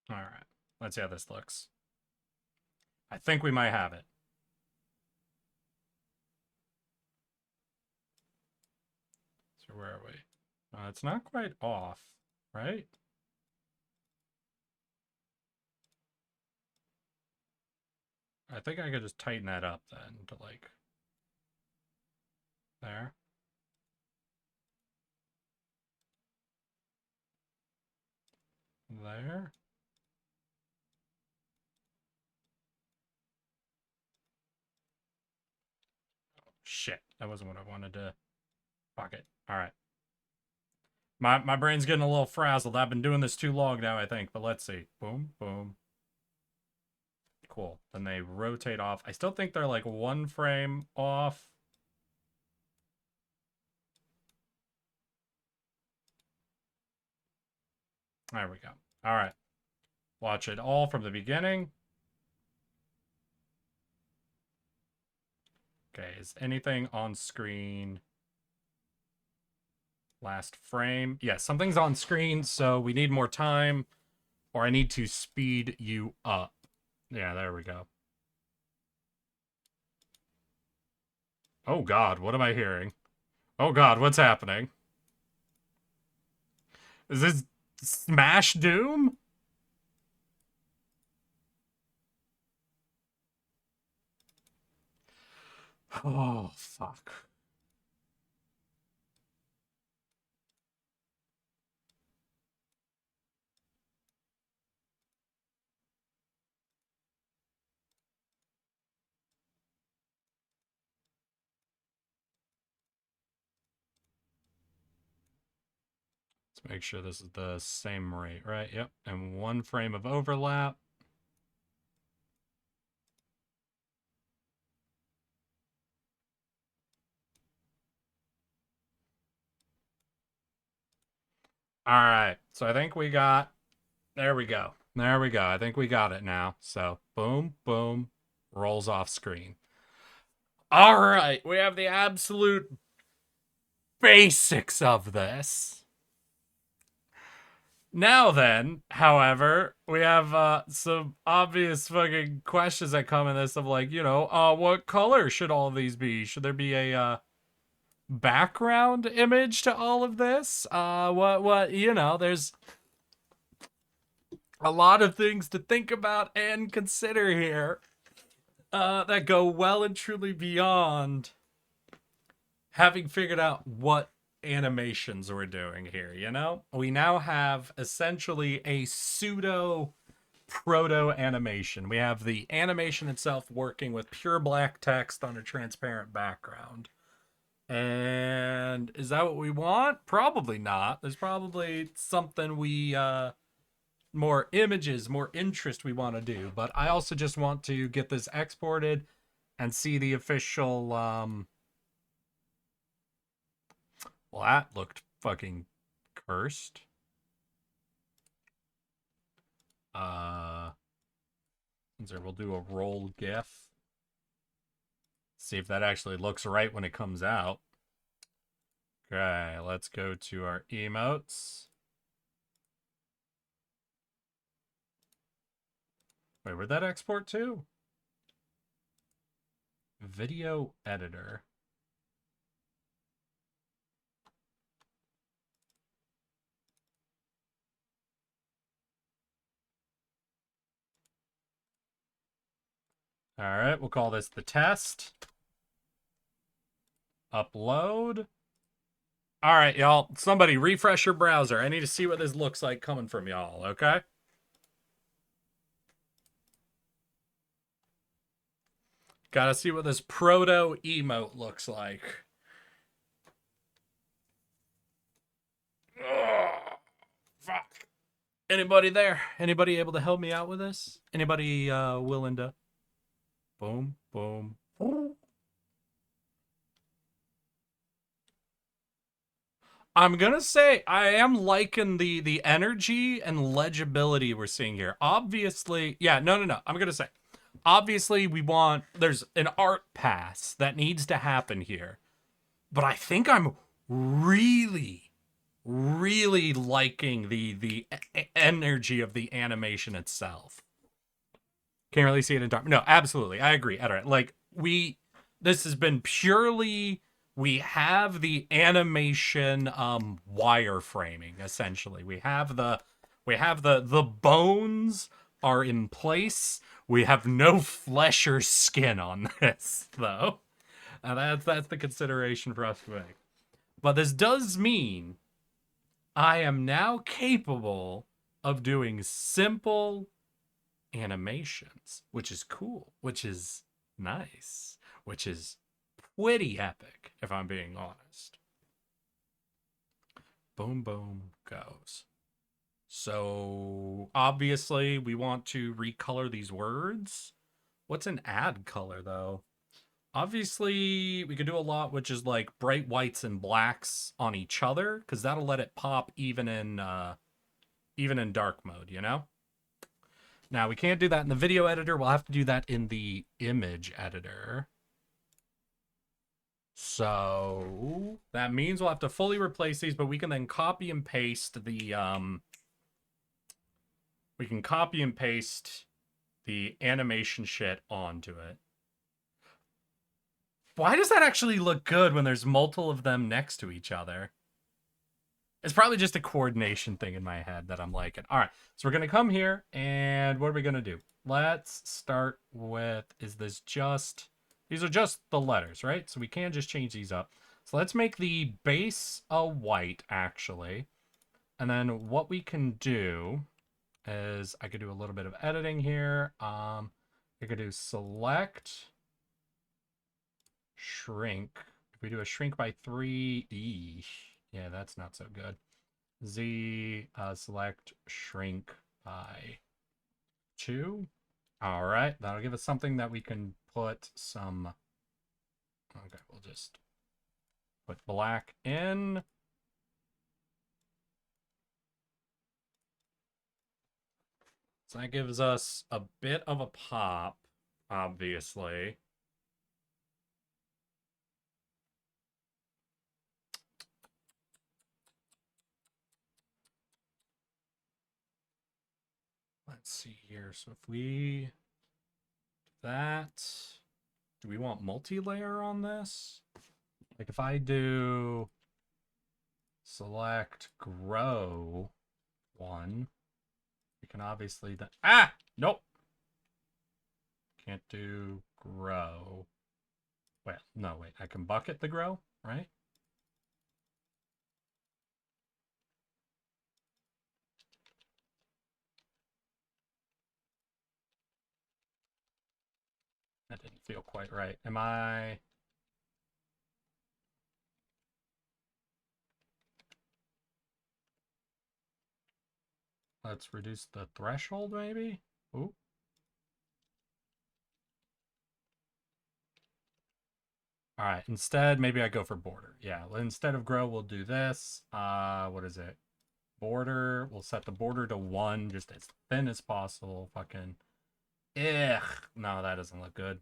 All right. Let's see how this looks. I think we might have it. So where are we? It's not quite off, right? I think I could just tighten that up then to like there. There. Shit, that wasn't what I wanted to. Fuck it. All right. My brain's getting a little frazzled. I've been doing this too long now, I think. But let's see. Boom, boom. Cool. Then they rotate off. I still think they're like one frame off. There we go. All right. Watch it all from the beginning. Okay, is anything on screen? Last frame. Yeah, something's on screen, so we need more time, or I need to speed you up. Yeah, there we go. Oh God, what am I hearing? Oh God, what's happening? Is this Smash Doom? Oh, fuck. Let's make sure this is the same rate, right? Yep, and one frame of overlap. All right, so I think we got, there we go. There we go. I think we got it now. So boom, boom, rolls off screen. All right, we have the absolute basics of this. Now then, however, we have some obvious fucking questions that come in this of like, what color should all of these be? Should there be a background image to all of this? There's a lot of things to think about and consider here that go well and truly beyond having figured out what animations we're doing here, We now have essentially a pseudo proto animation. We have the animation itself working with pure black text on a transparent background. And is that what we want? Probably not. There's probably something we more images, more interest we want to do, but I also just want to get this exported and see the official well, that looked fucking cursed. There, we'll do a roll GIF. See if that actually looks right when it comes out. Okay, let's go to our emotes. Wait, where'd that export to? Video editor. All right, we'll call this the test. Upload. All right, y'all. Somebody refresh your browser. I need to see what this looks like coming from y'all, okay? Gotta see what this proto emote looks like. Ugh, fuck. Anybody there? Anybody able to help me out with this? Anybody willing to? Boom, boom. I'm gonna say I am liking the energy and legibility we're seeing here. Obviously, yeah, no. I'm gonna say, obviously, there's an art pass that needs to happen here, but I think I'm really, really liking the energy of the animation itself. Can't really see it in dark. No, absolutely, I agree. All right, like this has been purely. We have the animation wireframing essentially. We have the bones are in place. We have no flesh or skin on this though. And that's the consideration for us to make. But this does mean I am now capable of doing simple animations, which is cool, which is nice, which is pretty epic, if I'm being honest. Boom, boom goes. So, obviously, we want to recolor these words. What's an add color, though? Obviously, we could do a lot, which is like bright whites and blacks on each other, because that'll let it pop even in dark mode, you know? Now, we can't do that in the video editor. We'll have to do that in the image editor. So that means we'll have to fully replace these, but we can then copy and paste the animation shit onto it. Why does that actually look good when there's multiple of them next to each other? It's probably just a coordination thing in my head that I'm liking. All right, so we're going to come here, and what are we going to do? Let's start with, these are just the letters, right? So we can just change these up. So let's make the base a white, actually. And then what we can do is I could do a little bit of editing here. I could do select, shrink. If we do a shrink by 3, yeah, that's not so good. Select shrink by 2. All right, that'll give us something that we can put some. Okay, we'll just put black in. So that gives us a bit of a pop, obviously. Let's see here. So if we that, do we want multi-layer on this? Like if I do select grow 1, we can obviously nope. Can't do grow. Wait, no, wait. I can bucket the grow, right? That didn't feel quite right. Am I? Let's reduce the threshold, maybe? Ooh. All right, instead, maybe I go for border. Yeah, instead of grow, we'll do this. What is it? Border. We'll set the border to 1, just as thin as possible. Fucking Ugh, no, that doesn't look good.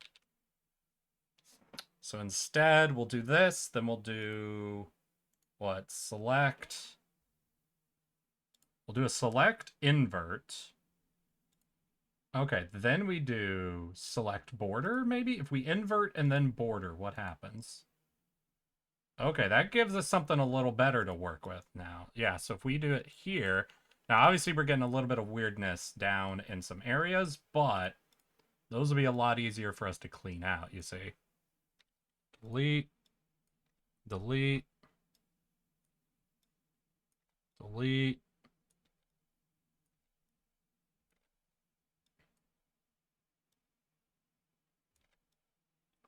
So instead, we'll do this, then we'll do, what, select. We'll do a select invert. Okay, then we do select border, maybe? If we invert and then border, what happens? Okay, that gives us something a little better to work with now. Yeah, so if we do it here, now obviously we're getting a little bit of weirdness down in some areas, but those will be a lot easier for us to clean out, you see. Delete, delete, delete.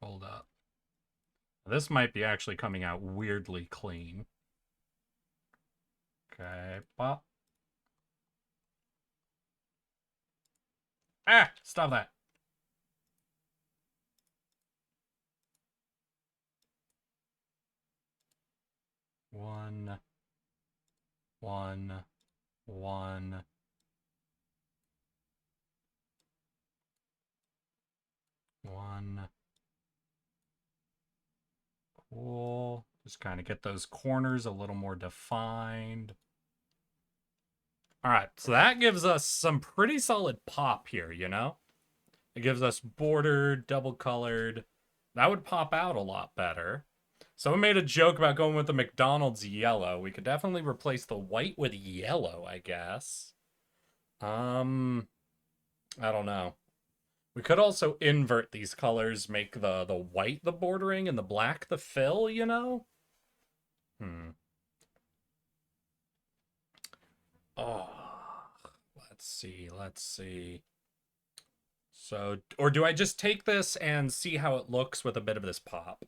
Hold up. This might be actually coming out weirdly clean. Okay, pop. Ah, stop that. One, one, one. One. Cool. Just kind of get those corners a little more defined. All right, so that gives us some pretty solid pop here, you know? It gives us bordered, double colored. That would pop out a lot better. Someone made a joke about going with the McDonald's yellow. We could definitely replace the white with yellow, I guess. I don't know. We could also invert these colors, make the white the bordering and the black the fill, you know? Oh, let's see, let's see. So, or do I just take this and see how it looks with a bit of this pop?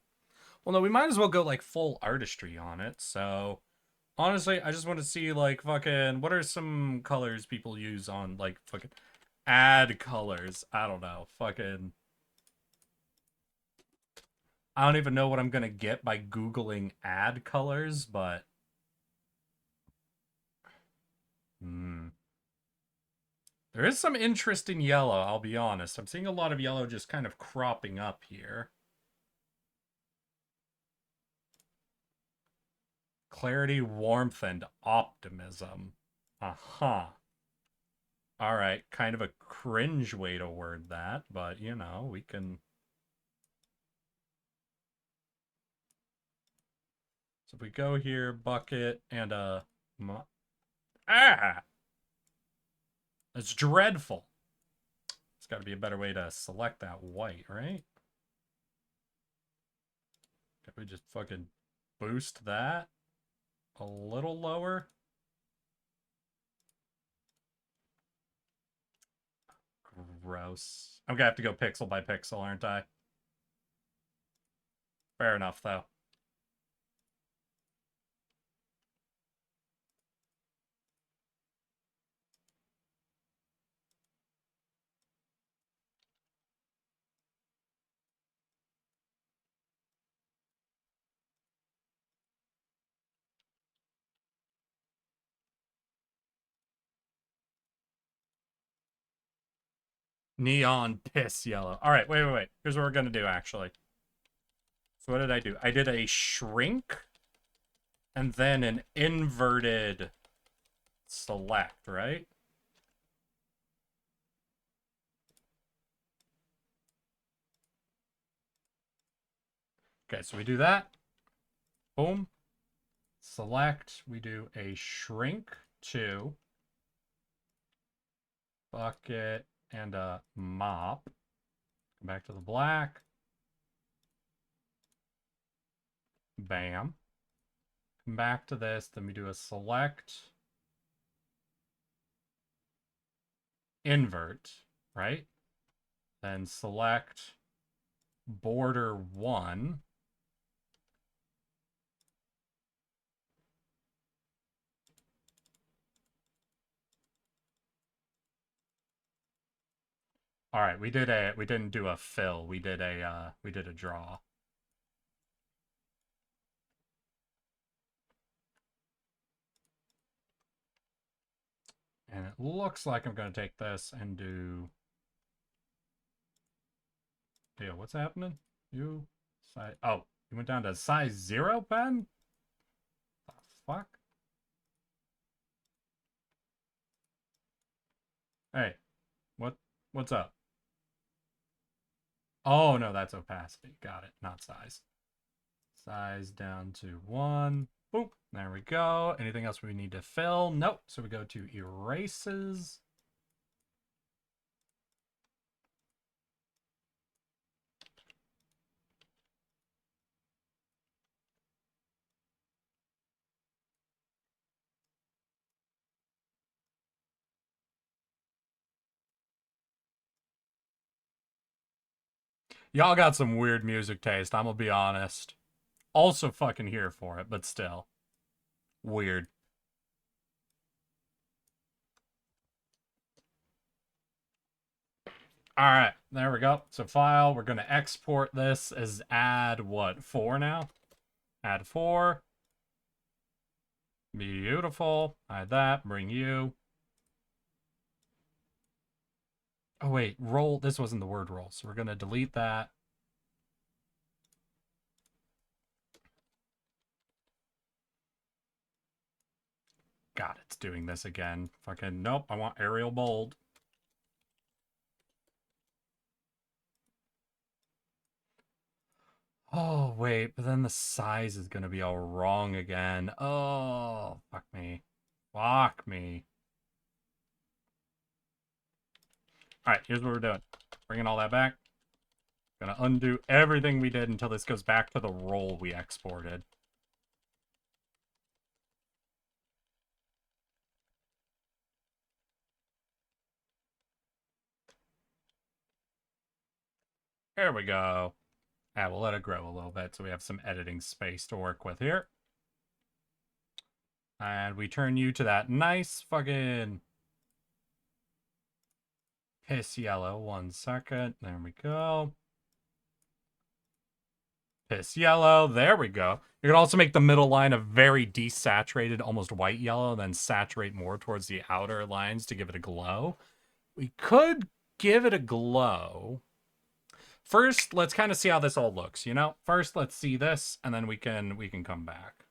Well, no, we might as well go like full artistry on it. So, honestly, I just want to see like fucking what are some colors people use on like fucking add colors. I don't know. Fucking I don't even know what I'm going to get by googling add colors, but there is some interest in yellow, I'll be honest. I'm seeing a lot of yellow just kind of cropping up here. Clarity, warmth, and optimism. Uh-huh. Alright, kind of a cringe way to word that, but, you know, we can... So if we go here, bucket, and Ah! That's dreadful. There's got to be a better way to select that white, right? Can we just fucking boost that a little lower? Gross. I'm gonna have to go pixel by pixel, aren't I? Fair enough, though. Neon piss yellow. All right, wait. Here's what we're gonna do, actually. So what did I do? I did a shrink and then an inverted select, right? Okay, so we do that. Boom. Select. We do a shrink to bucket and a mop. Come back to the black. Bam. Come back to this. Then we do a select. Invert, right? Then select border 1. All right, we didn't do a fill. We did a draw. And it looks like I'm going to take this and do deal? What's happening? You size. Oh, you went down to size 0 pen? The fuck? Hey, what's up? Oh no, that's opacity. Got it. Not size. Size down to 1. Boop. There we go. Anything else we need to fill? Nope. So we go to erases. Y'all got some weird music taste, I'm gonna be honest. Also fucking here for it, but still. Weird. Alright, there we go. So file, we're gonna export this as add what, 4 now? Add 4. Beautiful. Hide that, bring you. Oh wait, roll, this wasn't the word roll, so we're gonna delete that. God, it's doing this again. Fucking, nope, I want Arial bold. Oh, wait, but then the size is gonna be all wrong again. Oh, fuck me. Fuck me. Alright, here's what we're doing. Bringing all that back. Gonna undo everything we did until this goes back to the roll we exported. There we go. Yeah, we'll let it grow a little bit so we have some editing space to work with here. And we turn you to that nice fucking piss yellow. 1 second. There we go. Piss yellow. There we go. You can also make the middle line a very desaturated, almost white yellow, then saturate more towards the outer lines to give it a glow. We could give it a glow. First, let's kind of see how this all looks, you know? First, let's see this, and then we can come back.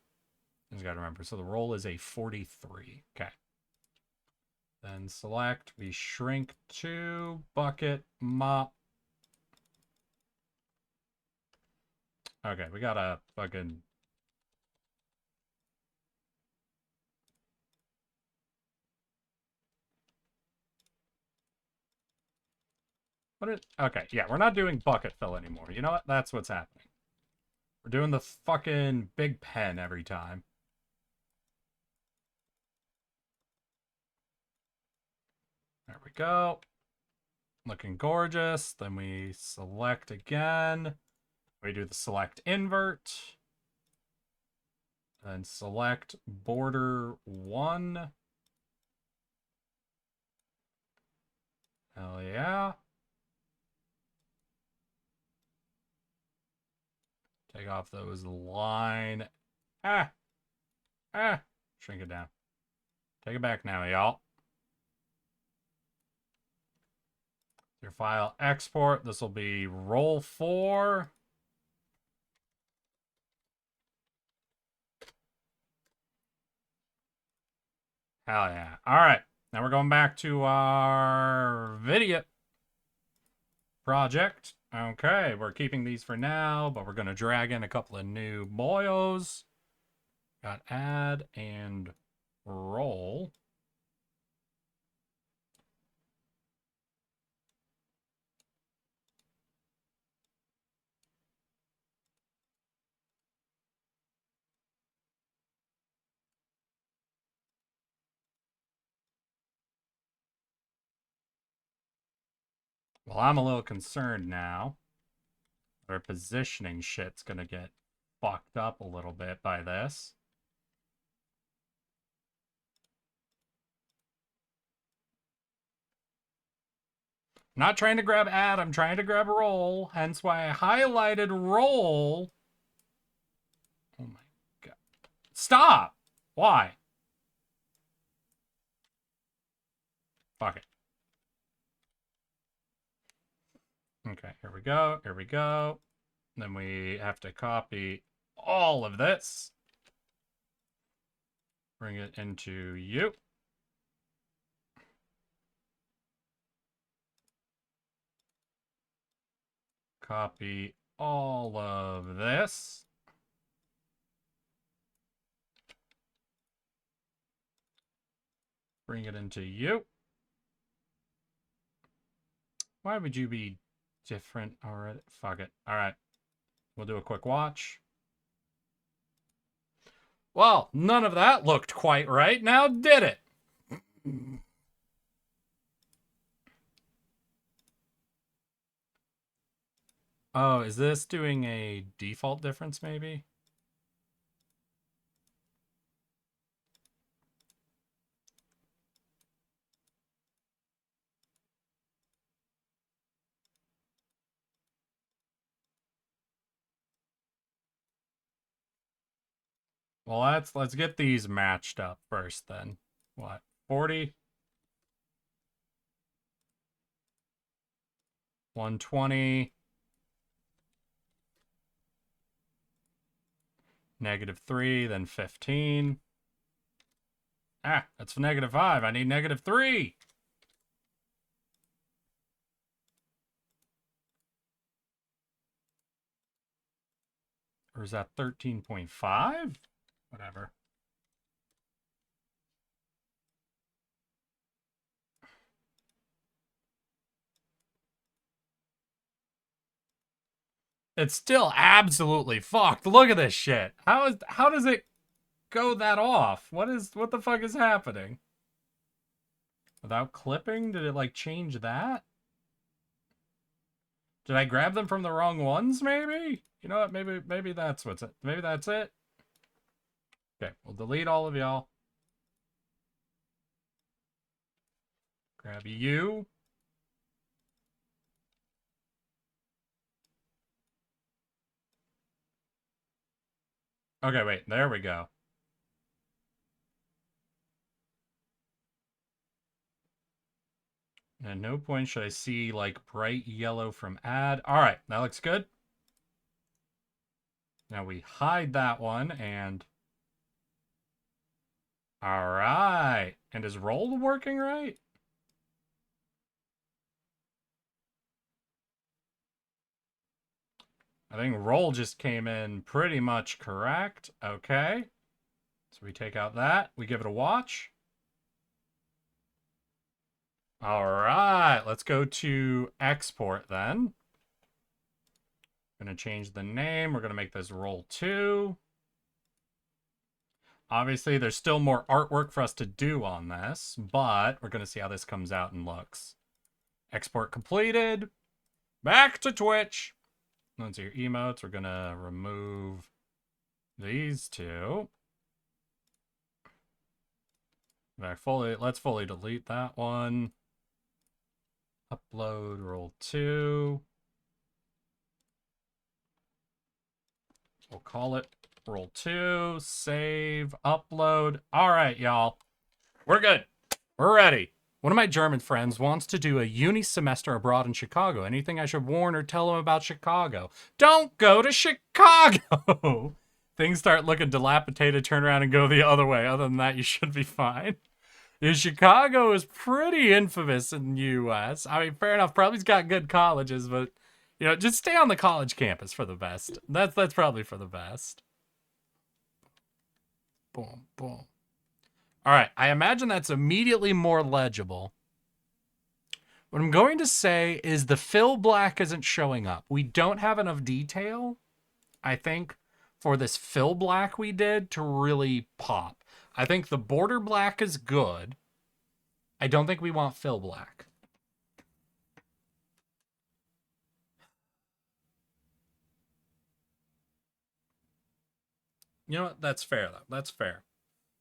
You just gotta remember, so the roll is a 43. Okay. Then select, we shrink to bucket, mop. Okay, we gotta fucking... Okay, yeah, we're not doing bucket fill anymore. You know what? That's what's happening. We're doing the fucking big pen every time. There we go. Looking gorgeous. Then we select again. We do the select invert. Then select border 1. Hell yeah. Take off those line. Shrink it down. Take it back now, y'all. Your file export. This will be roll 4. Hell yeah. All right. Now we're going back to our video project. Okay, we're keeping these for now, but we're going to drag in a couple of new boyos. Got add and roll. Well, I'm a little concerned now. Our positioning shit's gonna get fucked up a little bit by this. I'm not trying to grab add, I'm trying to grab roll. Hence why I highlighted roll. Oh my god. Stop! Why? Fuck it. Okay, here we go. Here we go. Then we have to copy all of this. Bring it into you. Copy all of this. Bring it into you. Why would you be different already? Fuck it. All right. We'll do a quick watch. Well, none of that looked quite right. Now did it? Oh, is this doing a default difference maybe? Well, let's get these matched up first then. What? 40? 120? -3, then 15. Ah, that's -5. I need -3. Or is that 13.5? Whatever. It's still absolutely fucked. Look at this shit. How does it go that off? What the fuck is happening? Without clipping? Did it like change that? Did I grab them from the wrong ones maybe? You know what? Maybe that's what's it. Maybe that's it. Okay, we'll delete all of y'all. Grab you. Okay, wait. There we go. At no point should I see like bright yellow from add. All right, that looks good. Now we hide that one and... All right. And is roll working right? I think roll just came in pretty much correct. Okay. So we take out that. We give it a watch. All right. Let's go to export then. I'm going to change the name. We're going to make this roll 2. Obviously, there's still more artwork for us to do on this, but we're going to see how this comes out and looks. Export completed. Back to Twitch. Those are your emotes. We're going to remove these two. Let's fully delete that one. Upload roll 2. We'll call it roll 2. Save, upload. All right, y'all. We're good. We're ready. One of my German friends wants to do a uni semester abroad in Chicago. Anything I should warn or tell him about Chicago? Don't go to Chicago! Things start looking dilapidated, turn around and go the other way. Other than that, you should be fine. Chicago is pretty infamous in the U.S. I mean, fair enough. Probably's got good colleges, but, you know, just stay on the college campus for the best. That's probably for the best. Boom, boom. All right, I imagine that's immediately more legible. What I'm going to say is the fill black isn't showing up. We don't have enough detail, I think, for this fill black we did to really pop. I think the border black is good. I don't think we want fill black. You know what? That's fair, though. That's fair.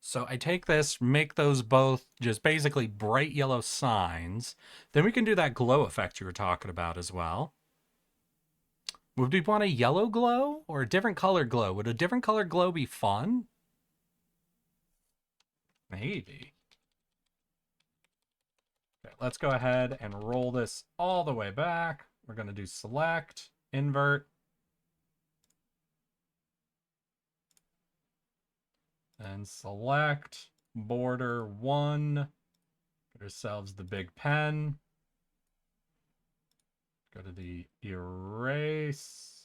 So I take this, make those both just basically bright yellow signs. Then we can do that glow effect you were talking about as well. Would we want a yellow glow or a different color glow? Would a different color glow be fun? Maybe. Okay, let's go ahead and roll this all the way back. we're going to do select, invert, and select border 1. Get ourselves the big pen. Go to the erase.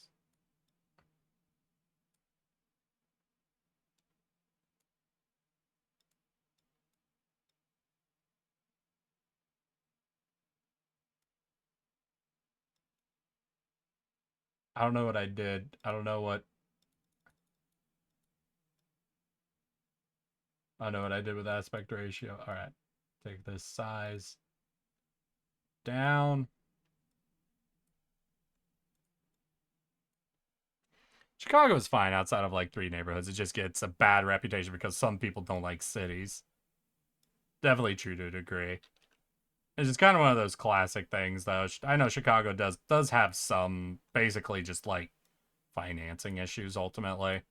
I don't know what I did. I don't know what I did with aspect ratio. All right. Take this size down. Chicago is fine outside of like 3 neighborhoods. It just gets a bad reputation because some people don't like cities. Definitely true to a degree. It's just kind of one of those classic things, though. I know Chicago does have some basically just like financing issues ultimately.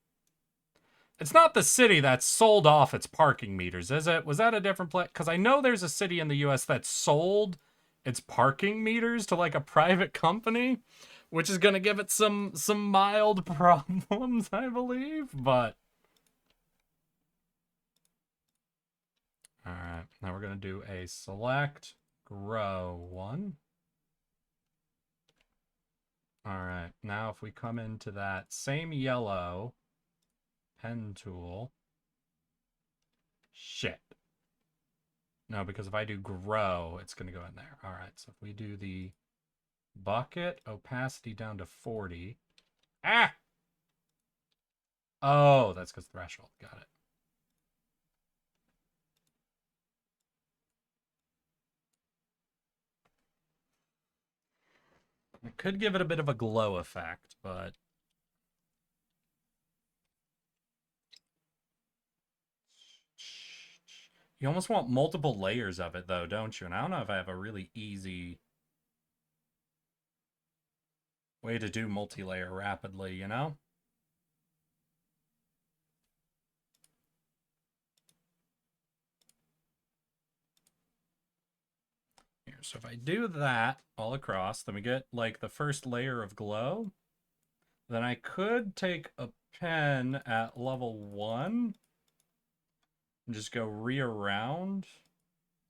It's not the city that sold off its parking meters, is it? Was that a different place? Because I know there's a city in the U.S. that sold its parking meters to like a private company, which is gonna give it some mild problems, I believe. But all right, now we're gonna do a select grow 1. All right, now if we come into that same yellow pen tool, shit. No, because if I do grow, it's going to go in there. All right, so if we do the bucket opacity down to 40. Ah! Oh, that's because threshold. Got it. It could give it a bit of a glow effect, but you almost want multiple layers of it, though, don't you? And I don't know if I have a really easy way to do multi-layer rapidly, you know? Here, so if I do that all across, then we get like the first layer of glow. Then I could take a pen at level 1 and just go re-around.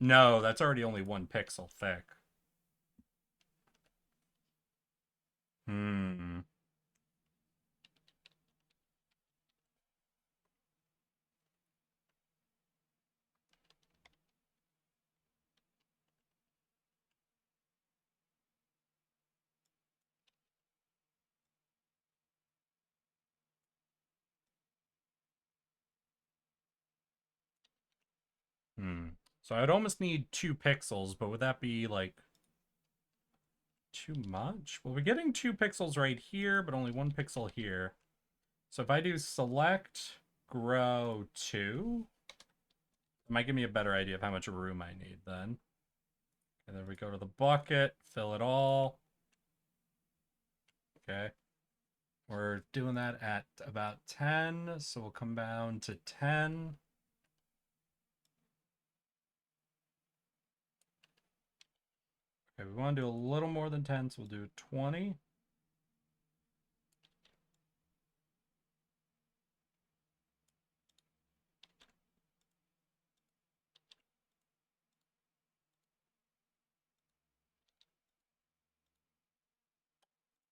No, that's already only 1 pixel thick. Hmm. Hmm. So I'd almost need 2 pixels, but would that be like too much? Well, we're getting 2 pixels right here, but only 1 pixel here. So if I do select grow 2, it might give me a better idea of how much room I need then. And then we go to the bucket, fill it all. Okay. We're doing that at about 10, so we'll come down to 10. Okay, we want to do a little more than 10, so we'll do 20.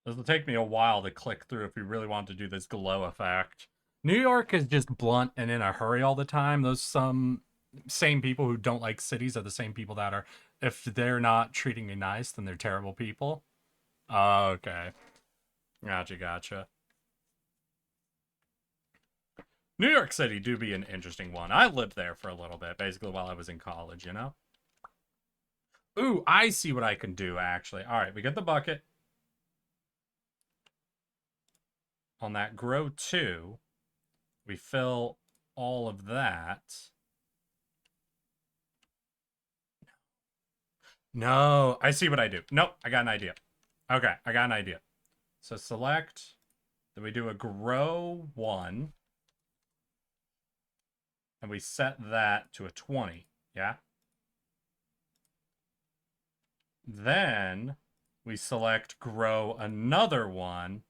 This will take me a while to click through if we really want to do this glow effect. New York is just blunt and in a hurry all the time. Those same people who don't like cities are the same people that are, if they're not treating me nice, then they're terrible people. Okay. Gotcha. New York City do be an interesting one. I lived there for a little bit, basically while I was in college, you know? Ooh, I see what I can do, actually. All right, we get the bucket. On that grow 2, we fill all of that. No, I see what I do. Nope, I got an idea. Okay, I got an idea. So select, then we do a grow 1. And we set that to a 20, yeah? Then We select grow another one.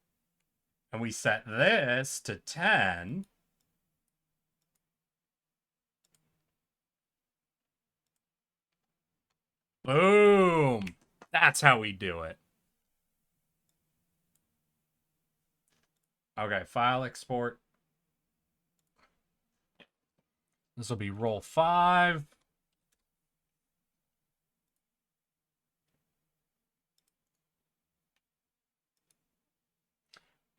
And we set this to 10. Boom. That's how we do it. Okay, file export. This will be roll 5.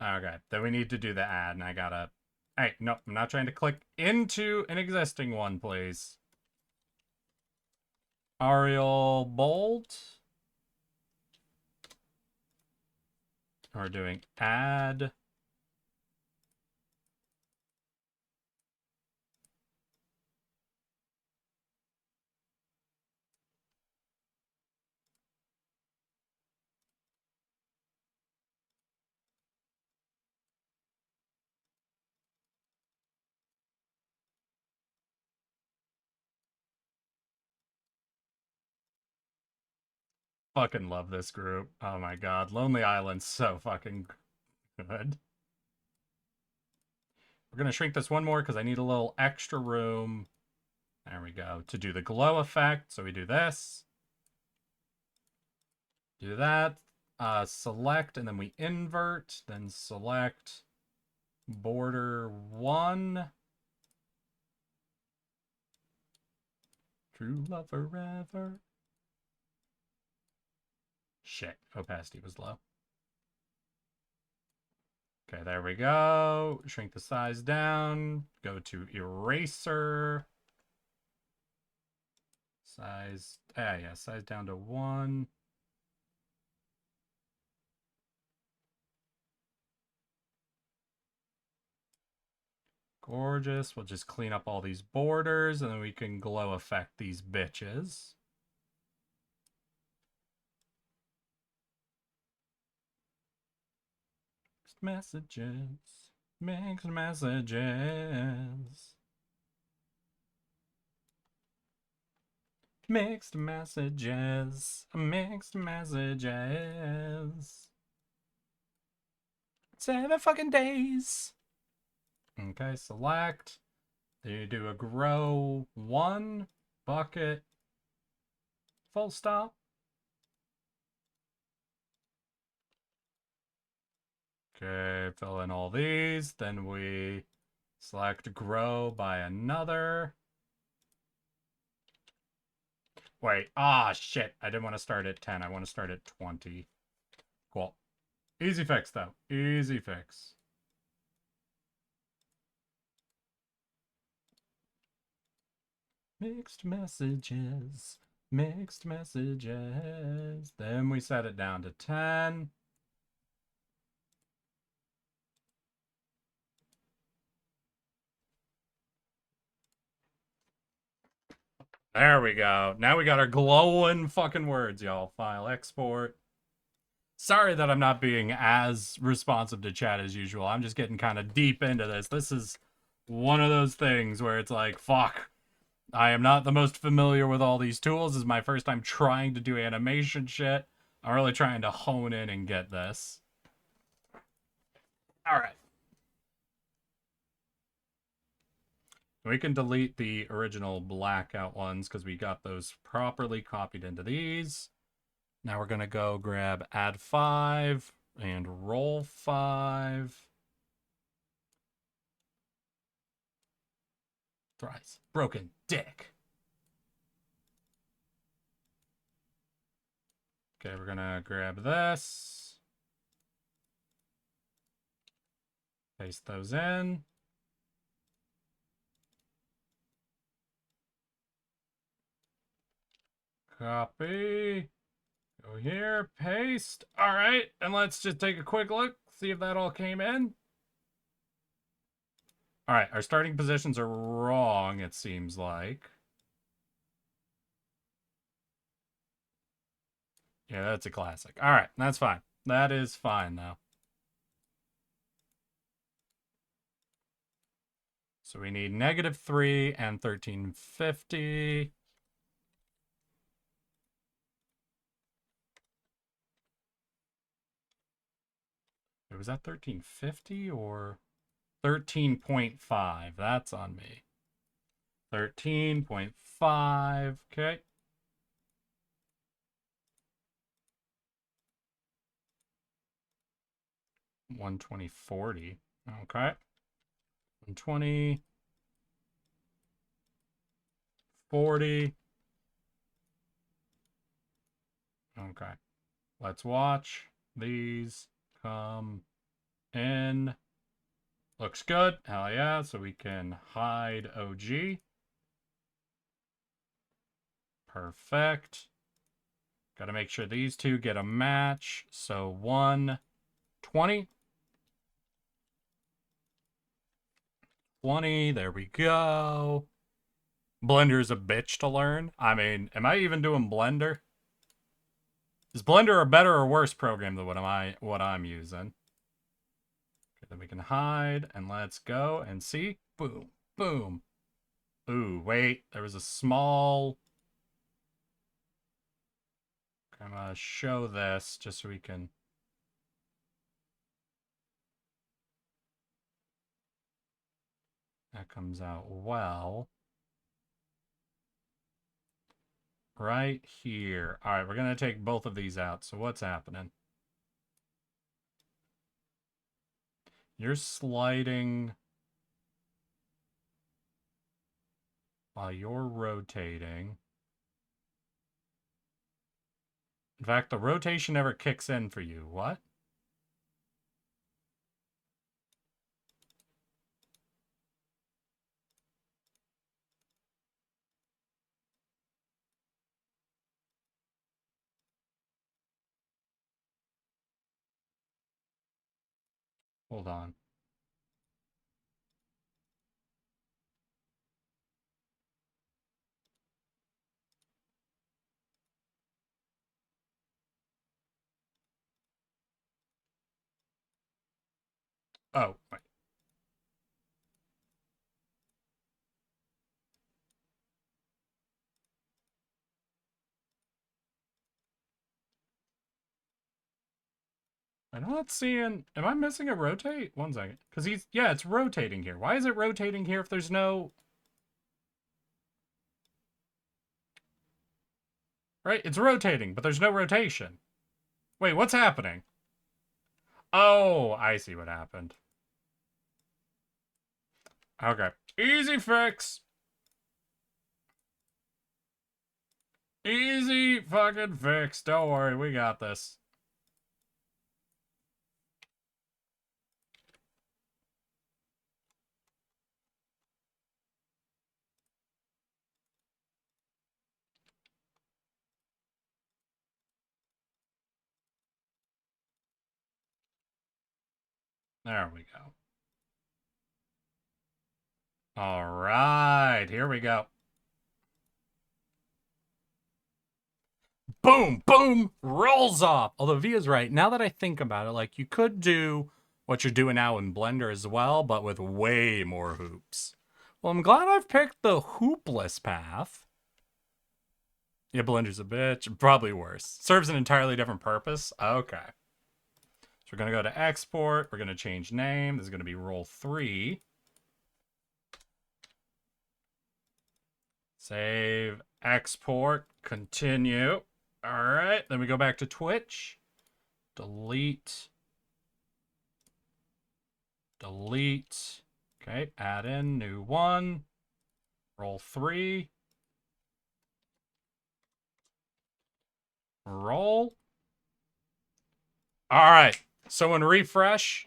Okay, then we need to do the add, and I gotta... Hey, no, I'm not trying to click into an existing one, please. Arial bold. We're doing add. Fucking love this group. Oh my god. Lonely Island's so fucking good. We're going to shrink this one more because I need a little extra room. There we go. To do the glow effect. So we do this. Do that. Select, and then we invert. Then select border 1. True love forever. Shit. Opacity was low. Okay, there we go. Shrink the size down. Go to eraser. Size, yeah, size down to 1. Gorgeous. We'll just clean up all these borders, and then we can glow effect these bitches. Messages. Mixed messages. Mixed messages. Mixed messages. 7 fucking days. Okay, select. Then you do a grow 1 bucket. Full stop. Okay, fill in all these. Then we select grow by another. Wait, shit. I didn't want to start at 10. I want to start at 20. Cool. Easy fix, though. Easy fix. Mixed messages. Mixed messages. Then we set it down to 10. There we go. Now we got our glowing fucking words, y'all. File export. Sorry that I'm not being as responsive to chat as usual. I'm just getting kind of deep into this. This is one of those things where it's like, fuck. I am not the most familiar with all these tools. This is my first time trying to do animation shit. I'm really trying to hone in and get this. All right. We can delete the original blackout ones because we got those properly copied into these. Now we're going to go grab add 5 and roll 5. Thrice. Broken dick. Okay, we're going to grab this. Paste those in. Copy. Go here, paste. All right, and let's just take a quick look, see if that all came in. All right, our starting positions are wrong, it seems like. Yeah, that's a classic. All right, that's fine. That is fine, though. So we need -3 and 1350. Wait, was that 1350 or 13.5? That's on me. 13.5. Okay. 120/40. Okay. 120. 40. Okay. Let's watch these come in. Looks good. Hell yeah. So we can hide OG. Perfect. Got to make sure these two get a match. So 120. 20. There we go. Blender's a bitch to learn. I mean, am I even doing Blender? Is Blender a better or worse program than what I'm using? Okay, then we can hide and let's go and see. Boom, boom. Ooh, wait, there was a small. I'm gonna show this just so we can. That comes out well. Right here. All right, we're gonna take both of these out. So what's happening? You're sliding while you're rotating. In fact, the rotation never kicks in for you. What? Hold on. Oh, wait. I'm not seeing. Am I missing a rotate? 1 second. Because yeah, it's rotating here. Why is it rotating here if there's no. Right? It's rotating, but there's no rotation. Wait, what's happening? Oh, I see what happened. Okay. Easy fix. Easy fucking fix. Don't worry, we got this. There we go. All right, here we go. Boom, boom, rolls off. Although Via's right. Now that I think about it, like you could do what you're doing now in Blender as well, but with way more hoops. Well, I'm glad I've picked the hoopless path. Yeah, Blender's a bitch. Probably worse. Serves an entirely different purpose. Okay. So we're going to go to export. We're going to change name. This is going to be roll 3. Save, export, continue. All right. Then we go back to Twitch. Delete. Delete. Okay. Add in new one. Roll 3. Roll. All right. So in refresh,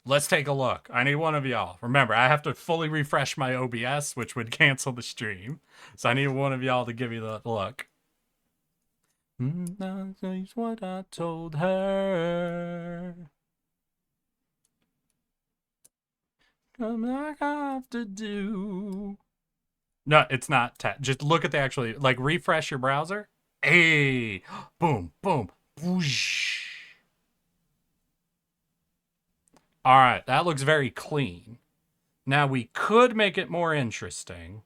let's take a look. I need one of y'all. Remember, I have to fully refresh my OBS, which would cancel the stream. So I need one of y'all to give me the look. That's what I told her. I have to do. No, it's not. Just look at the actually, like, refresh your browser. Hey, boom, boom, whoosh. All right, that looks very clean. Now we could make it more interesting.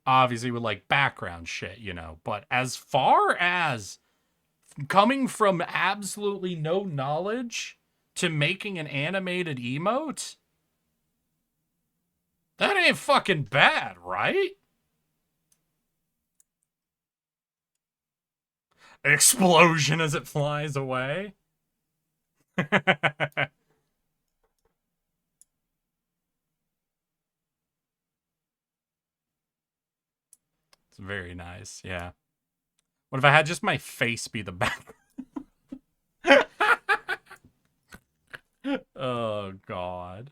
Obviously with like background shit, you know. But as far as coming from absolutely no knowledge to making an animated emote? That ain't fucking bad, right? Explosion as it flies away. It's very nice, yeah. What if I had just my face be the back? Oh, God.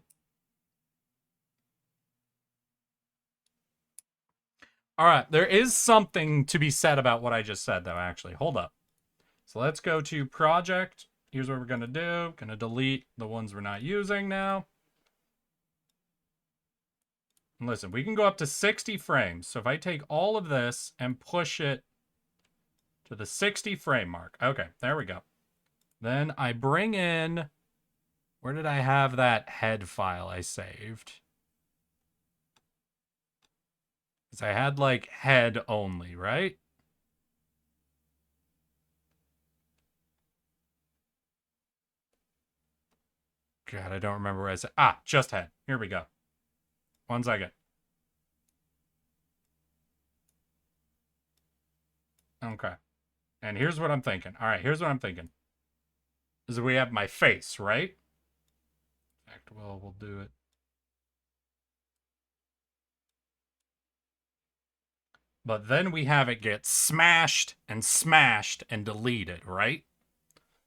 All right, there is something to be said about what I just said, though, actually. Hold up. So let's go to project. Here's what we're going to do. Going to delete the ones we're not using now. And listen, we can go up to 60 frames. So if I take all of this and push it to the 60 frame mark. Okay, there we go. Then I bring in... Where did I have that head file I saved? Because I had, like, head only, right? God, I don't remember where I said... Ah, just head. Here we go. 1 second. Okay. And here's what I'm thinking. All right, here's what I'm thinking. Is we have my face, right? In fact, well, we'll do it. But then we have it get smashed and deleted, right?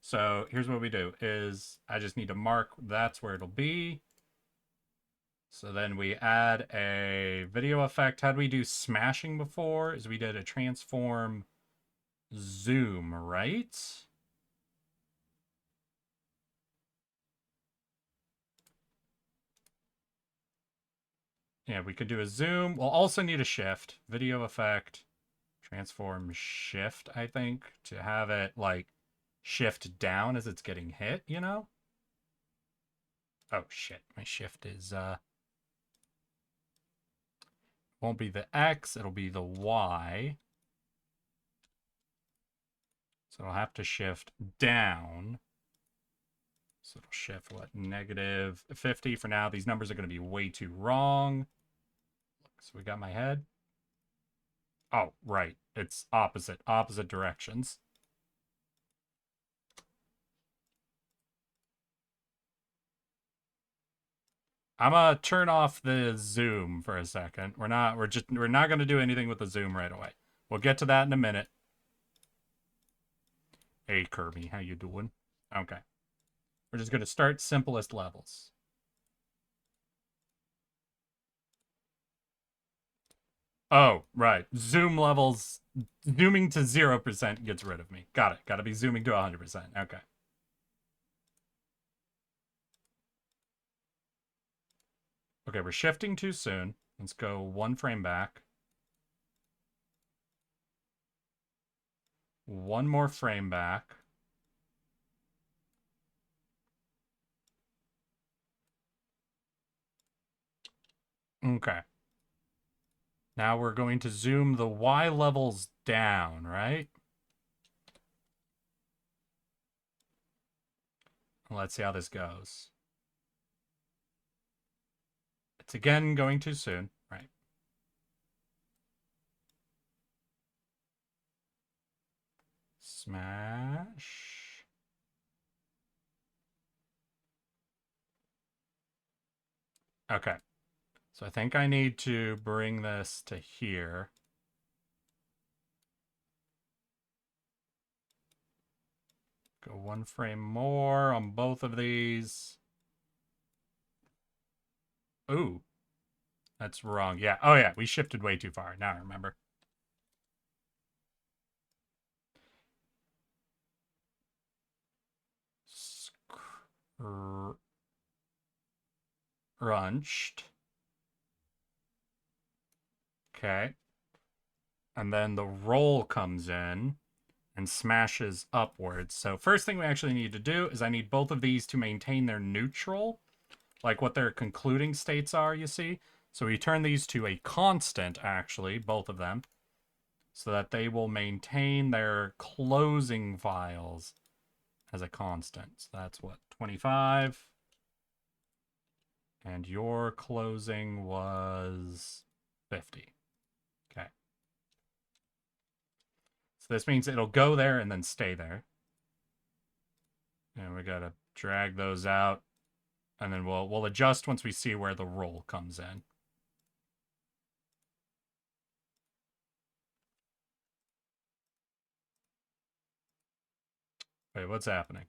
So here's what we do is I just need to mark that's where it'll be. So then we add a video effect. How did we do smashing before? Is we did a transform zoom, right? Yeah, we could do a zoom. We'll also need a shift. Video effect, transform shift, I think, to have it, like, shift down as it's getting hit, you know? Oh, shit. My shift is, won't be the X, it'll be the Y. So it'll have to shift down. So it'll shift, what, negative 50 for now. These numbers are going to be way too wrong. So we got my head. Oh, right. It's opposite directions. I'm gonna turn off the zoom for a second. We're not gonna do anything with the zoom right away. We'll get to that in a minute. Hey Kirby, how you doing? Okay. We're just gonna start simplest levels. Oh, right. Zoom levels, zooming to 0% gets rid of me. Got it. Gotta be zooming to 100%. Okay. Okay, we're shifting too soon. Let's go 1 frame back. 1 more frame back. Okay. Now we're going to zoom the Y levels down, right? Let's see how this goes. It's again going too soon, right? Smash. Okay. So I think I need to bring this to here. Go 1 frame more on both of these. Ooh. That's wrong. Yeah. Oh, yeah. We shifted way too far. Now I remember. Crunched. Okay. And then the roll comes in and smashes upwards. So first thing we actually need to do is I need both of these to maintain their neutral, like what their concluding states are, you see? So we turn these to a constant, actually, both of them. so that they will maintain their closing files as a constant. So that's what, 25? And your closing was 50. Okay. So this means it'll go there and then stay there. And we gotta drag those out. And then we'll adjust once we see where the roll comes in. Wait, what's happening?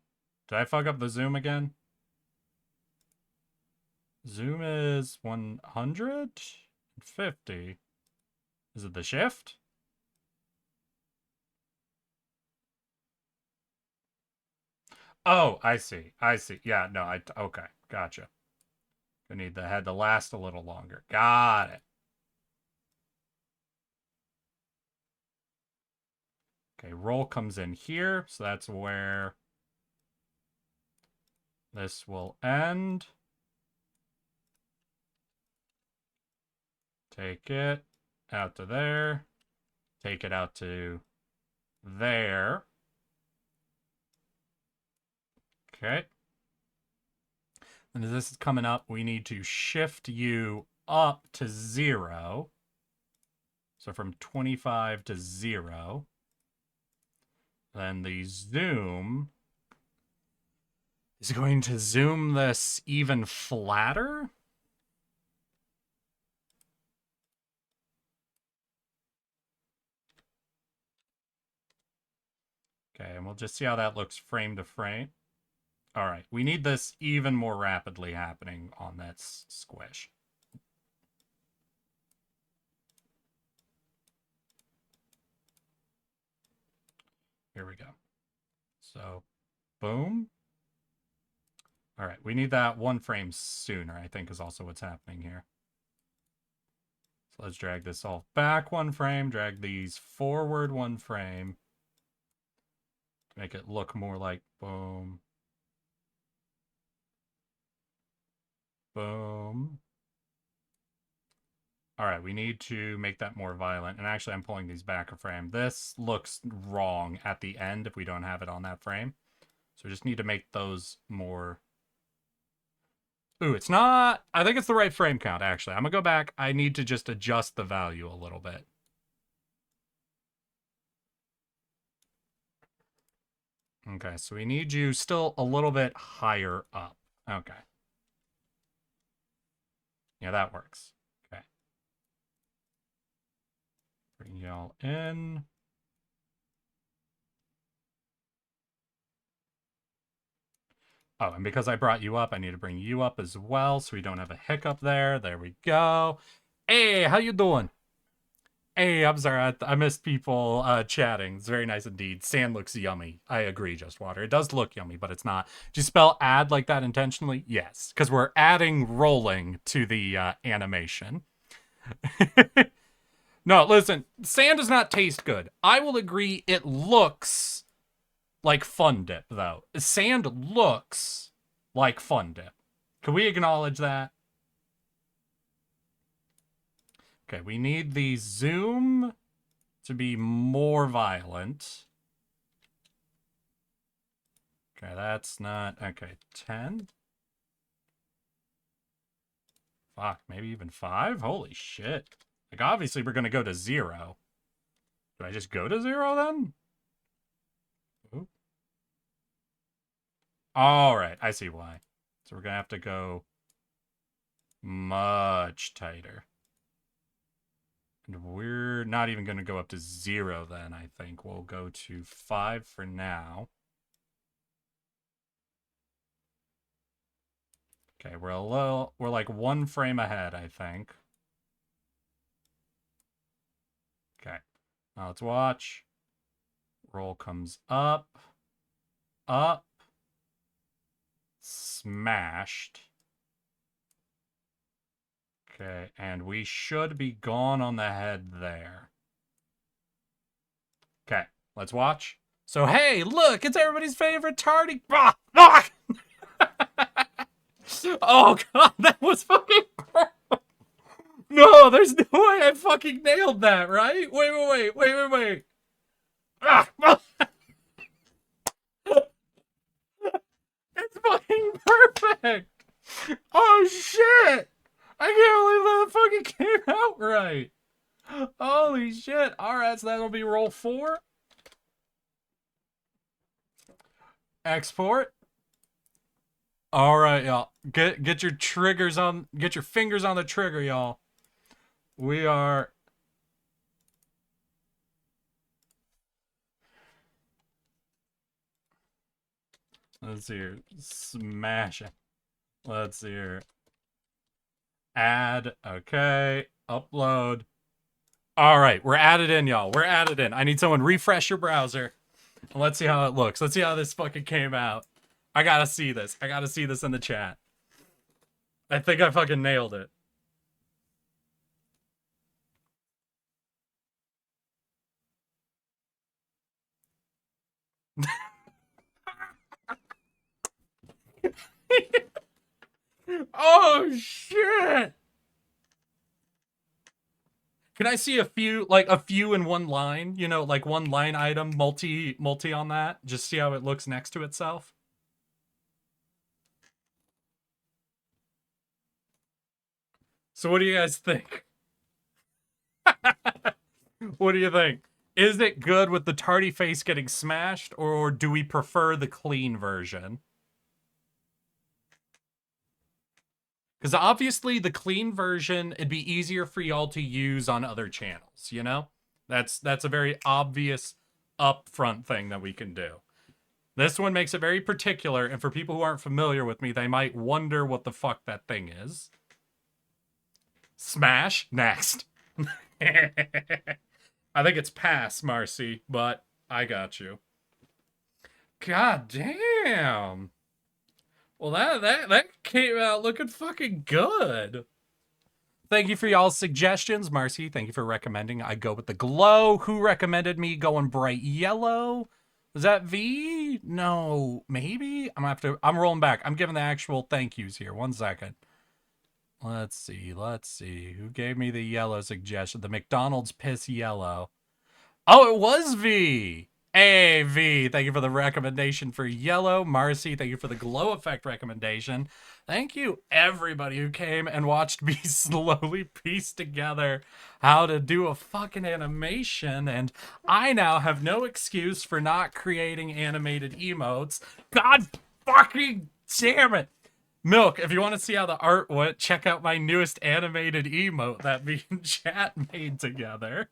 Did I fuck up the zoom again? Zoom is 150. Is it the shift? Oh, I see. I see. Yeah, no, okay, gotcha. I need the head to last a little longer. Got it. Okay, roll comes in here, so that's where this will end. Take it out to there. Take it out to there. Okay. And as this is coming up, we need to shift you up to 0. So from 25 to 0. Then the zoom is going to zoom this even flatter. Okay, and we'll just see how that looks frame to frame. All right, we need this even more rapidly happening on that squish. Here we go. So, boom. All right, we need that 1 frame sooner, I think is also what's happening here. So let's drag this all back 1 frame, drag these forward 1 frame. To make it look more like boom. Boom. All right, we need to make that more violent. And actually, I'm pulling these back a frame. This looks wrong at the end if we don't have it on that frame. So we just need to make those more... Ooh, it's not... I think it's the right frame count, actually. I'm going to go back. I need to just adjust the value a little bit. Okay, so we need you still a little bit higher up. Okay. Yeah, that works. Okay. Bring y'all in. Oh, and because I brought you up, I need to bring you up as well so we don't have a hiccup there. There we go. Hey, how you doing? Hey, I'm sorry, I missed people chatting. It's very nice indeed. Sand looks yummy. I agree, Just Water. It does look yummy, but it's not. Did you spell add like that intentionally? Yes, because we're adding rolling to the animation. No, listen, sand does not taste good. I will agree it looks like Fun Dip, though. Sand looks like Fun Dip. Can we acknowledge that? Okay, we need the zoom to be more violent. Okay, that's not... Okay, 10? Fuck, maybe even 5? Holy shit. Like, obviously we're going to go to 0. Do I just go to 0, then? Ooh. Alright, I see why. So we're going to have to go much tighter. And we're not even going to go up to 0 then, I think. We'll go to 5 for now. Okay, we're like 1 frame ahead, I think. Okay, now let's watch. Roll comes up, up, smashed. Okay, and we should be gone on the head there. Okay, let's watch. So, hey, look, it's everybody's favorite tardy. Ah! Ah! Oh, God, that was fucking perfect. No, there's no way I fucking nailed that, right? Wait. Ah, it's fucking perfect. Oh shit! I can't believe that fucking came out right. Holy shit! All right, so that'll be roll 4. Export. All right, y'all. Get your triggers on. Get your fingers on the trigger, y'all. We are. Let's see here. Smash it. Let's see here. Add. Okay. Upload. All right, we're added in, y'all. We're added in. I need someone refresh your browser. Let's see how it looks. Let's see how this fucking came out. I gotta see this. I gotta see this in the chat. I think I fucking nailed it. Oh shit! Can I see a few in one line? You know, like one line item, multi on that. Just see how it looks next to itself. So what do you guys think? What do you think? Is it good with the tardy face getting smashed, or do we prefer the clean version? Because obviously the clean version, it'd be easier for y'all to use on other channels, you know? That's a very obvious upfront thing that we can do. This one makes it very particular, and for people who aren't familiar with me, they might wonder what the fuck that thing is. Smash? Next. I think it's pass, Marcy, but I got you. God damn. Well, that came out looking fucking good. Thank you for y'all's suggestions, Marcy. Thank you for recommending. I go with the glow. Who recommended me going bright yellow? Was that V? No, maybe? I'm rolling back. I'm giving the actual thank yous here. 1 second. Let's see. Who gave me the yellow suggestion? The McDonald's piss yellow. Oh, it was V. Hey, V. Thank you for the recommendation for yellow. Marcy, thank you for the glow effect recommendation. Thank you, everybody who came and watched me slowly piece together how to do a fucking animation. And I now have no excuse for not creating animated emotes. God fucking damn it. Milk, if you want to see how the art went, check out my newest animated emote that me and chat made together.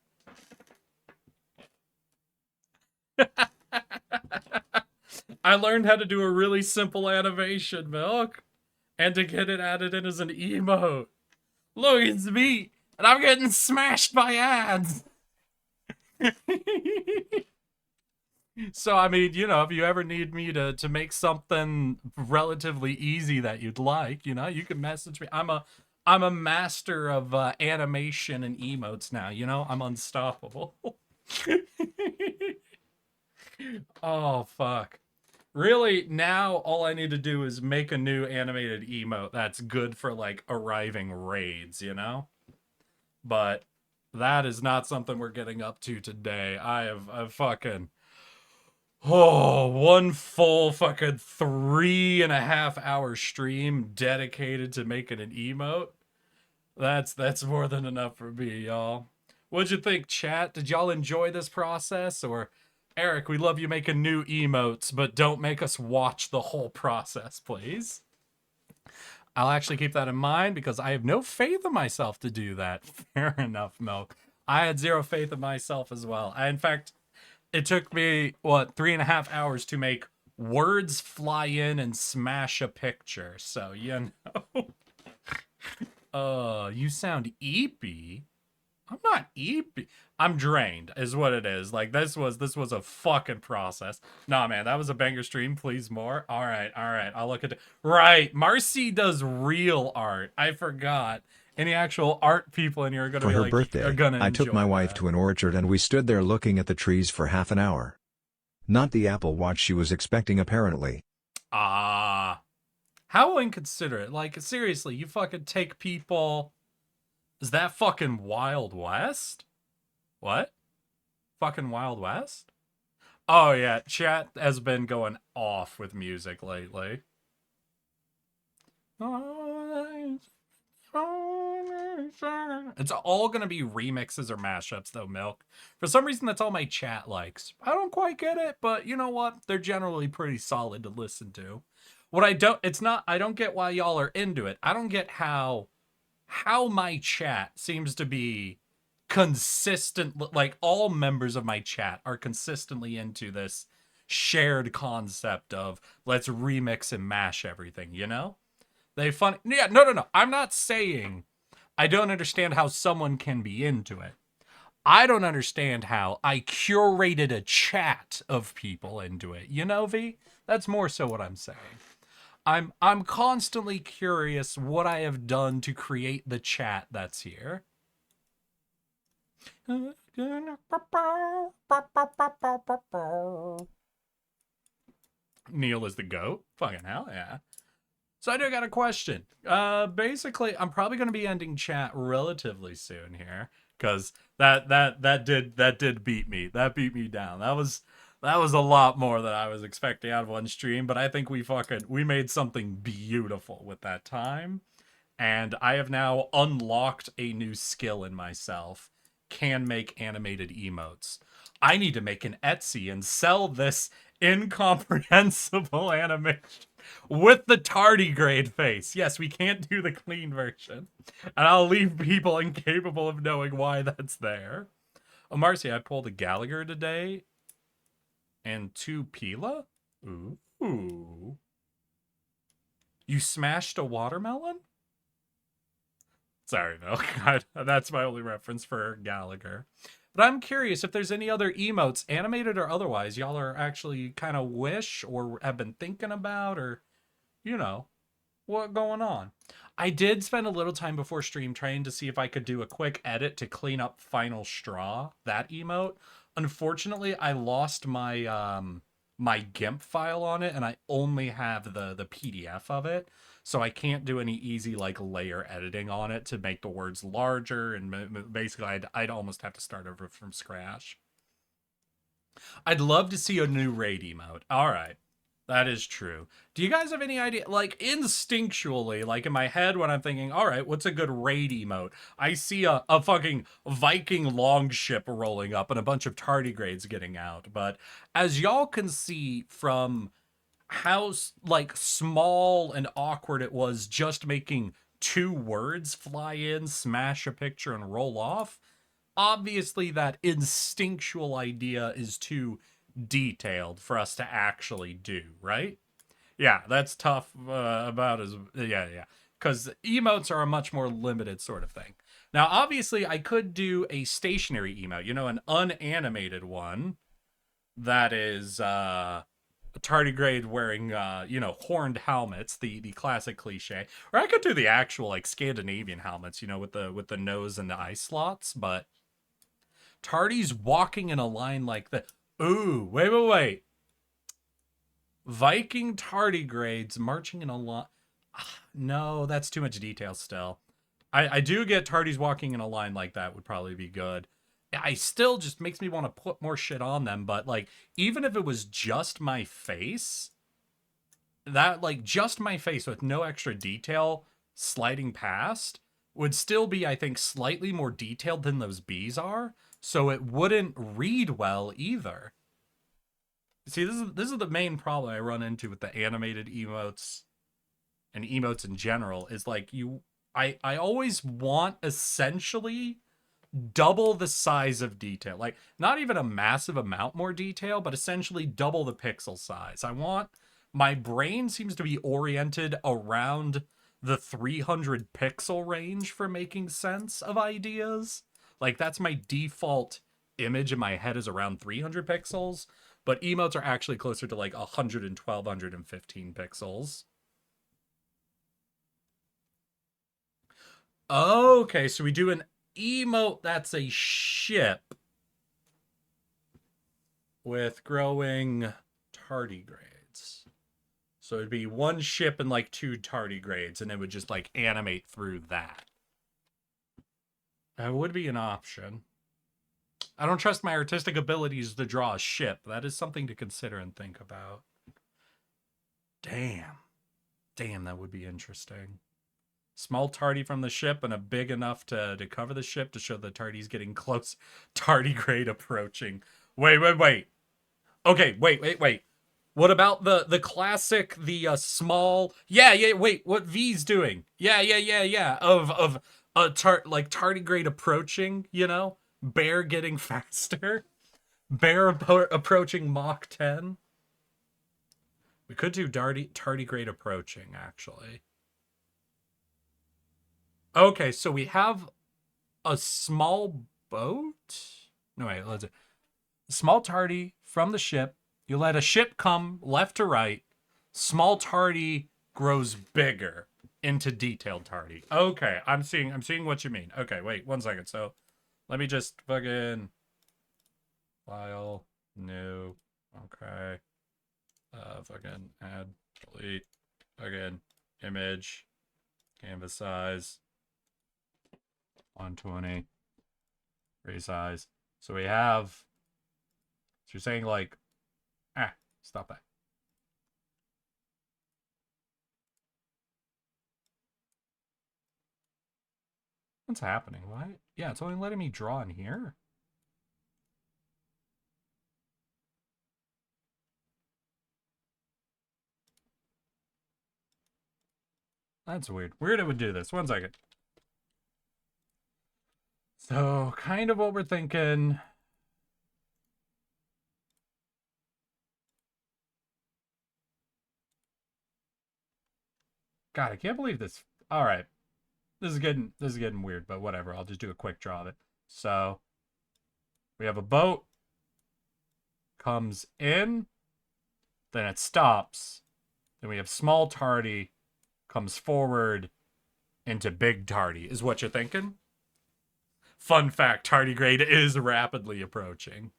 I learned how to do a really simple animation, Milk, and to get it added in as an emote. Look, it's me, and I'm getting smashed by ads. So, I mean, you know, if you ever need me to make something relatively easy that you'd like, you know, you can message me. I'm a master of animation and emotes now, you know? I'm unstoppable. Oh, fuck. Really, now all I need to do is make a new animated emote that's good for, like, arriving raids, you know? But that is not something we're getting up to today. I've fucking... Oh, one full fucking 3.5 hour stream dedicated to making an emote. That's more than enough for me, y'all. What'd you think, chat? Did y'all enjoy this process? Or, Eric, we love you making new emotes, but don't make us watch the whole process, please. I'll actually keep that in mind because I have no faith in myself to do that. Fair enough, Milk. I had zero faith in myself as well. In fact, it took me, 3.5 hours to make words fly in and smash a picture. So, you know. You sound eepy. I'm not eepy. I'm drained, is what it is. Like, this was a fucking process. Nah, man, that was a banger stream. Please more. All right. I'll look at it. Right. Marcy does real art. I forgot. Any actual art people in here are gonna For be her like, birthday, are gonna I took enjoy my wife that. to an orchard and we stood there looking at the trees for half an hour. Not the Apple Watch she was expecting, apparently. Ah. How inconsiderate. Like, seriously, you fucking take people Is that fucking Wild West? What? Fucking Wild West? Oh yeah, chat has been going off with music lately. It's all gonna be remixes or mashups though, Milk. For some reason that's all my chat likes. I don't quite get it, but you know what? They're generally pretty solid to listen to. What I don't get why y'all are into it. I don't get how my chat seems to be consistent, like all members of my chat are consistently into this shared concept of let's remix and mash everything, you know? Yeah, no. I'm not saying I don't understand how someone can be into it. I don't understand how I curated a chat of people into it. You know, V? That's more so what I'm saying. I'm constantly curious what I have done to create the chat that's here. Neil is the goat. Fucking hell, yeah. So I do got a question. Basically, I'm probably going to be ending chat relatively soon here because that did beat me. That beat me down. That was a lot more than I was expecting out of one stream. But I think we made something beautiful with that time, and I have now unlocked a new skill in myself. Can make animated emotes. I need to make an Etsy and sell this incomprehensible animation with the tardigrade face. Yes, we can't do the clean version. And I'll leave people incapable of knowing why that's there. Oh, Marcy, I pulled a Gallagher today and 2 Pila. Ooh. You smashed a watermelon? Sorry, Milk. That's my only reference for Gallagher. But I'm curious if there's any other emotes, animated or otherwise, y'all are actually kind of wish or have been thinking about, or, you know, what going on. I did spend a little time before stream trying to see if I could do a quick edit to clean up Final Straw, that emote. Unfortunately, I lost my my GIMP file on it, and I only have the PDF of it. So I can't do any easy like layer editing on it to make the words larger, and basically I'd almost have to start over from scratch. I'd love to see a new raid emote. All right. That is true. Do you guys have any idea, like instinctually, like in my head when I'm thinking, all right, what's a good raid emote? I see a fucking Viking longship rolling up and a bunch of tardigrades getting out. But as y'all can see from how like small and awkward it was just making 2 words fly in, smash a picture, and roll off, obviously that instinctual idea is too detailed for us to actually do, right? Yeah, that's tough about as yeah. Because emotes are a much more limited sort of thing. Now, obviously, I could do a stationary emote, you know, an unanimated one that is a tardigrade wearing you know, horned helmets, the classic cliche. Or I could do the actual like Scandinavian helmets, you know, with the nose and the eye slots, but Tardy's walking in a line like that. Ooh, wait. Viking tardigrades marching in a line. No, that's too much detail still. I do get tardies walking in a line like that would probably be good. I still just makes me want to put more shit on them, but like even if it was just my face, that like just my face with no extra detail sliding past would still be, I think, slightly more detailed than those bees are, so it wouldn't read well either. See, this is the main problem I run into with the animated emotes and emotes in general is like I always want essentially double the size of detail. Like not even a massive amount more detail, but essentially double the pixel size. My brain seems to be oriented around the 300 pixel range for making sense of ideas. Like that's my default image in my head is around 300 pixels, but emotes are actually closer to like 112, 115 pixels. Okay, so we do an emote that's a ship with growing tardigrades. So it'd be one ship and like 2 tardigrades, and it would just like animate through that. That would be an option. I don't trust my artistic abilities to draw a ship. That is something to consider and think about. Damn. Damn, that would be interesting. Small tardy from the ship and a big enough to cover the ship to show the tardy's getting close. Tardigrade approaching. Wait. Okay, wait. What about the classic, the small? Yeah. Wait, what V's doing? Yeah. Of tardigrade approaching. You know, bear getting faster. Bear approaching Mach 10. We could do tardigrade approaching actually. Okay, so we have a small boat. No wait, let's. Small tardy from the ship. You let a ship come left to right. Small tardy grows bigger into detailed tardy. Okay, I'm seeing what you mean. Okay, wait 1 second. So let me just fucking file new. Okay. Fucking add, delete, fucking image, canvas size 120, resize. So we have. So you're saying like, stop that. What's happening? What? Yeah, it's only letting me draw in here. That's weird. Weird it would do this. 1 second. So, kind of what we're thinking. God, I can't believe this. All right. This is getting weird, but whatever. I'll just do a quick draw of it. So, we have a boat comes in, then it stops. Then we have small tardy comes forward into big tardy. Is what you're thinking? Fun fact, tardigrade is rapidly approaching.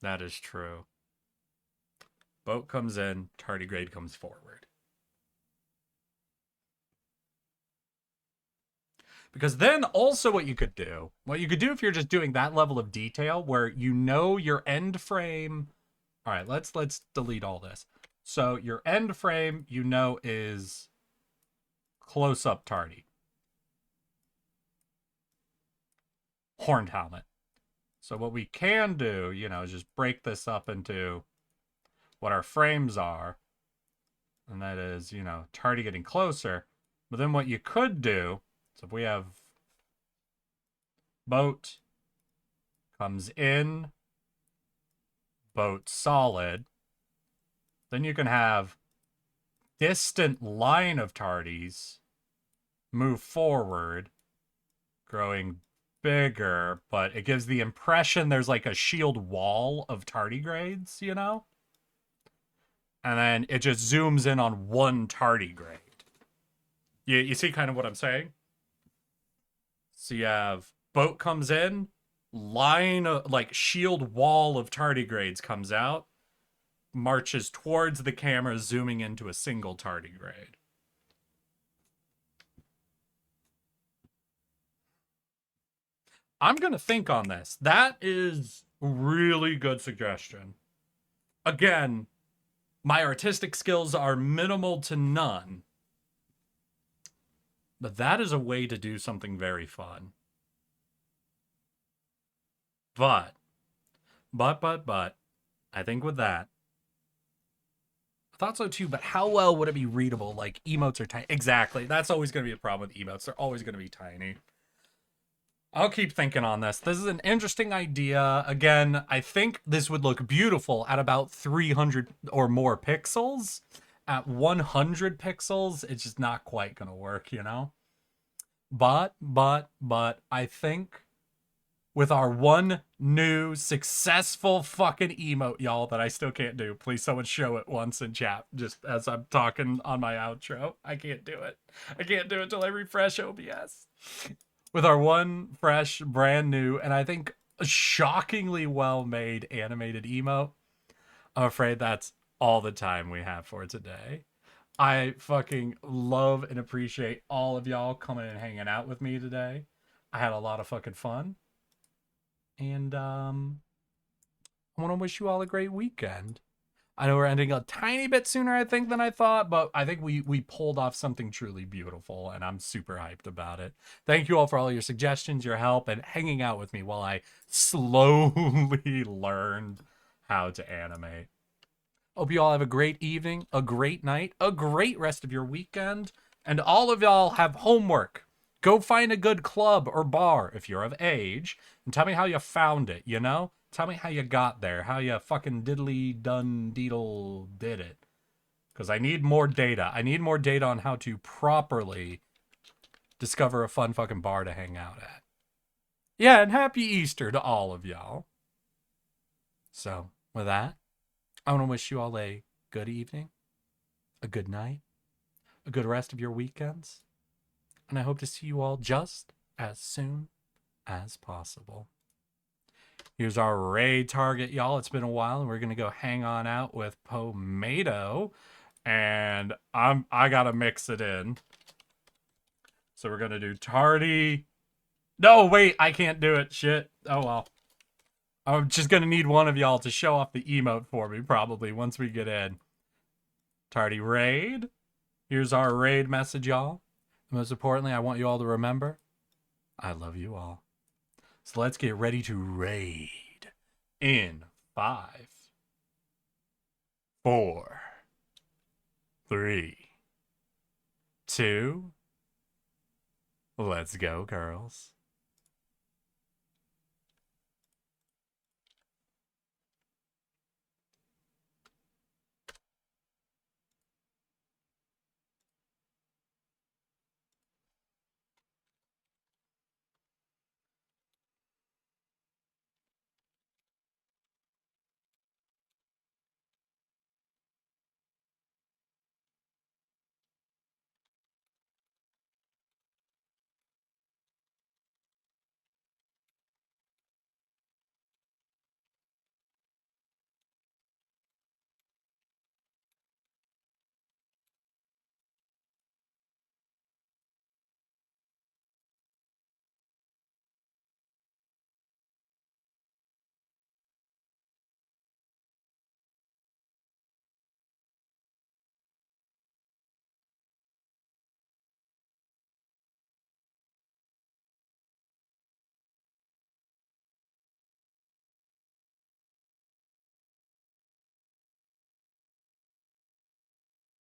That is true. Boat comes in, tardigrade comes forward. Because then also what you could do if you're just doing that level of detail where you know your end frame. All right, let's delete all this. So your end frame, you know, is close up tardy. Horned helmet. So what we can do, you know, is just break this up into what our frames are. And that is, you know, tardy getting closer. But then what you could do, so if we have boat comes in, boat solid, then you can have distant line of tardies move forward, growing bigger, but it gives the impression there's like a shield wall of tardigrades, you know? And then it just zooms in on one tardigrade. You see kind of what I'm saying? So you have boat comes in, line of, like shield wall of tardigrades comes out, marches towards the camera, zooming into a single tardigrade. I'm going to think on this. That is a really good suggestion. Again, my artistic skills are minimal to none. But that is a way to do something very fun. But, I think with that, I thought so too, but how well would it be readable? Like, emotes are tiny. Exactly. That's always going to be a problem with emotes. They're always going to be tiny. I'll keep thinking on this. This is an interesting idea. Again, I think this would look beautiful at about 300 or more pixels. At 100 pixels, it's just not quite going to work, you know? But, I think with our one new successful fucking emote, y'all, that I still can't do. Please someone show it once in chat, just as I'm talking on my outro. I can't do it. I can't do it till I refresh OBS. With our one fresh, brand new, and I think shockingly well-made animated emote, I'm afraid that's all the time we have for today. I fucking love and appreciate all of y'all coming and hanging out with me today. I had a lot of fucking fun. And I want to wish you all a great weekend. I know we're ending a tiny bit sooner, I think, than I thought, but I think we pulled off something truly beautiful, and I'm super hyped about it. Thank you all for all your suggestions, your help, and hanging out with me while I slowly learned how to animate. Hope you all have a great evening, a great night, a great rest of your weekend, and all of y'all have homework. Go find a good club or bar if you're of age, and tell me how you found it, you know? Tell me how you got there, how you fucking diddly done deedle did it. Because I need more data. I need more data on how to properly discover a fun fucking bar to hang out at. Yeah, and happy Easter to all of y'all. So, with that, I want to wish you all a good evening, a good night, a good rest of your weekends, and I hope to see you all just as soon as possible. Here's our raid target, y'all. It's been a while, and we're gonna go hang on out with Pomato, and I gotta mix it in. So we're gonna do tardy. No, wait, I can't do it. Shit. Oh well. I'm just gonna need one of y'all to show off the emote for me, probably once we get in. Tardy raid. Here's our raid message, y'all. And most importantly, I want you all to remember, I love you all. So let's get ready to raid in 5, 4, 3, 2. Let's go, girls.